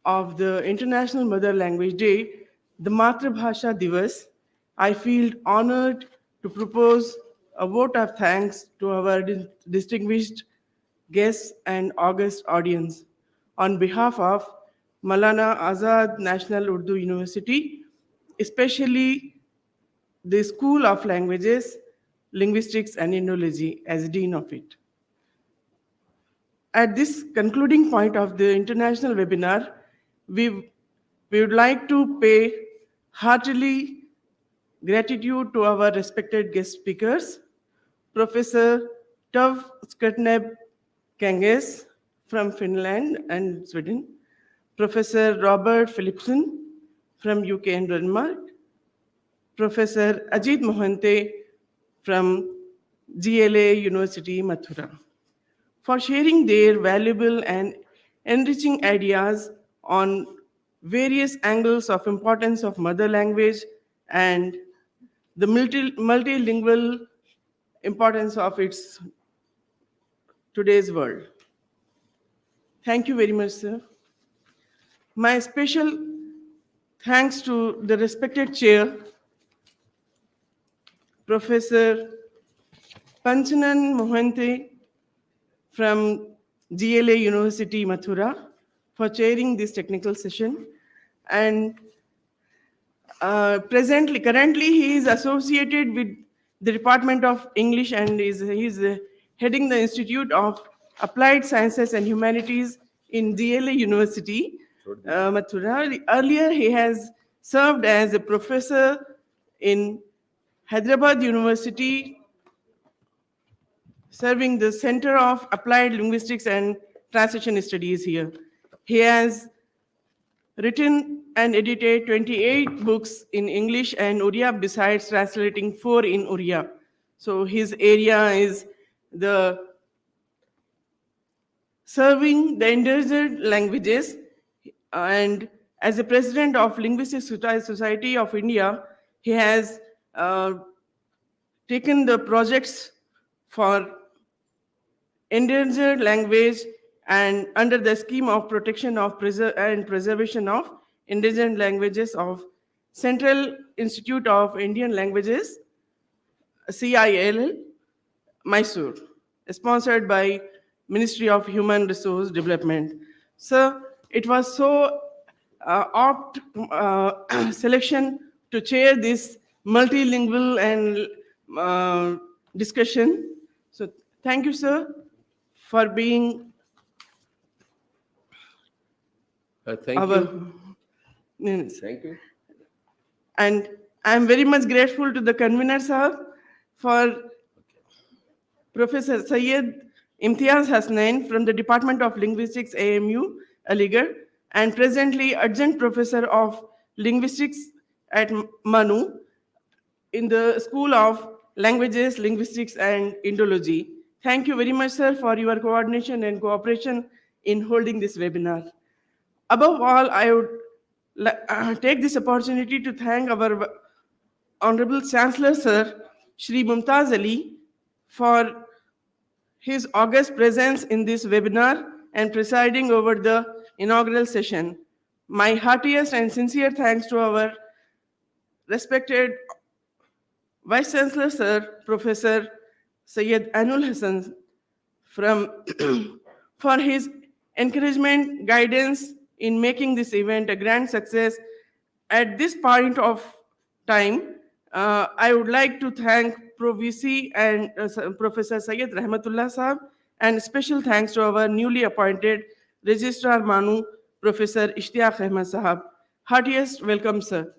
Speaker 15: of the International Mother Language Day, the Matrabhasha Divas, I feel honored to propose a vote of thanks to our distinguished guests and august audience on behalf of Maulana Azad National Urdu University, especially the School of Languages, Linguistics and Ethnology as Dean of it. At this concluding point of the international webinar, we would like to pay heartily gratitude to our respected guest speakers, Professor Tov Skirtneb Kanges from Finland and Sweden, Professor Robert Philipson from UK and Denmark, Professor Ajit Mohante from GLAU University, Mathura, for sharing their valuable and enriching ideas on various angles of importance of mother language and the multilingual importance of its today's world. Thank you very much, sir. My special thanks to the respected chair, Professor Panchanan Mohante from GLA University, Mathura, for chairing this technical session. And currently he is associated with the Department of English and he's heading the Institute of Applied Sciences and Humanities in GLA University, Mathura. Earlier, he has served as a professor in Hyderabad University, serving the Center of Applied Linguistics and Translation Studies here. He has written and edited 28 books in English and Oriya, besides translating 4 in Oriya. So his area is the serving the endangered languages, and as a president of Linguistic Society of India, he has taken the projects for endangered language and under the scheme of protection of and preservation of indigenous languages of Central Institute of Indian Languages, CILL, Mysore, sponsored by Ministry of Human Resource Development. So it was so opt selection to chair this multilingual and discussion. So thank you, sir, for being
Speaker 10: Thank
Speaker 15: our.
Speaker 10: you.
Speaker 15: Yes.
Speaker 10: Thank you.
Speaker 15: And I'm very much grateful to the convener, sir, for Professor Syed Imtiaz Hasnain from the Department of Linguistics, AMU, Aligarh, and presently Adjunct Professor of Linguistics at MANUU in the School of Languages, Linguistics, and Indology. Thank you very much, sir, for your coordination and cooperation in holding this webinar. Above all, I would take this opportunity to thank our Honorable Chancellor, Sir, Shri Mumtaz Ali, for his august presence in this webinar and presiding over the inaugural session. My heartiest and sincere thanks to our respected Vice Chancellor, Sir, Professor Syed Anul Hassan, for his encouragement, guidance in making this event a grand success. At this point of time, I would like to thank Pro VC and Professor Syed Rahmatullah Sahab, and special thanks to our newly appointed Registrar MANUU, Professor Ishtiaq Ahmed Sahab. Heartiest welcome, sir.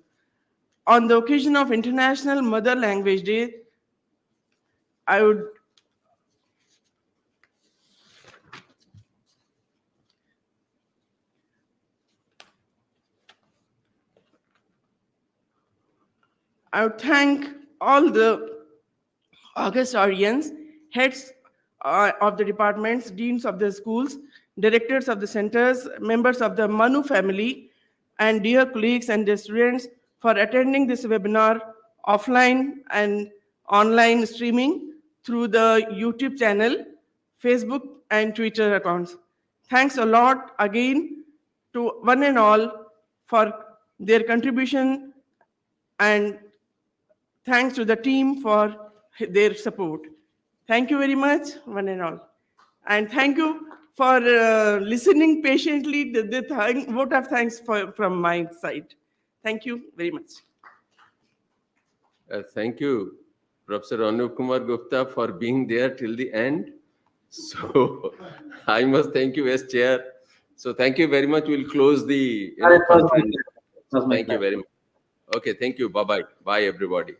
Speaker 15: On the occasion of International Mother Language Day, I would thank all the august audience, heads of the departments, deans of the schools, directors of the centers, members of the MANUU family, and dear colleagues and the students for attending this webinar offline and online streaming through the YouTube channel, Facebook, and Twitter accounts. Thanks a lot again to one and all for their contribution, and thanks to the team for their support. Thank you very much, one and all. And thank you for listening patiently. The vote of thanks from my side. Thank you very much.
Speaker 10: Thank you, Professor Anup Kumar Gupta, for being there till the end. So I must thank you as chair. So thank you very much. We'll close the conference. Thank you very much. Okay, thank you. Bye-bye. Bye, everybody.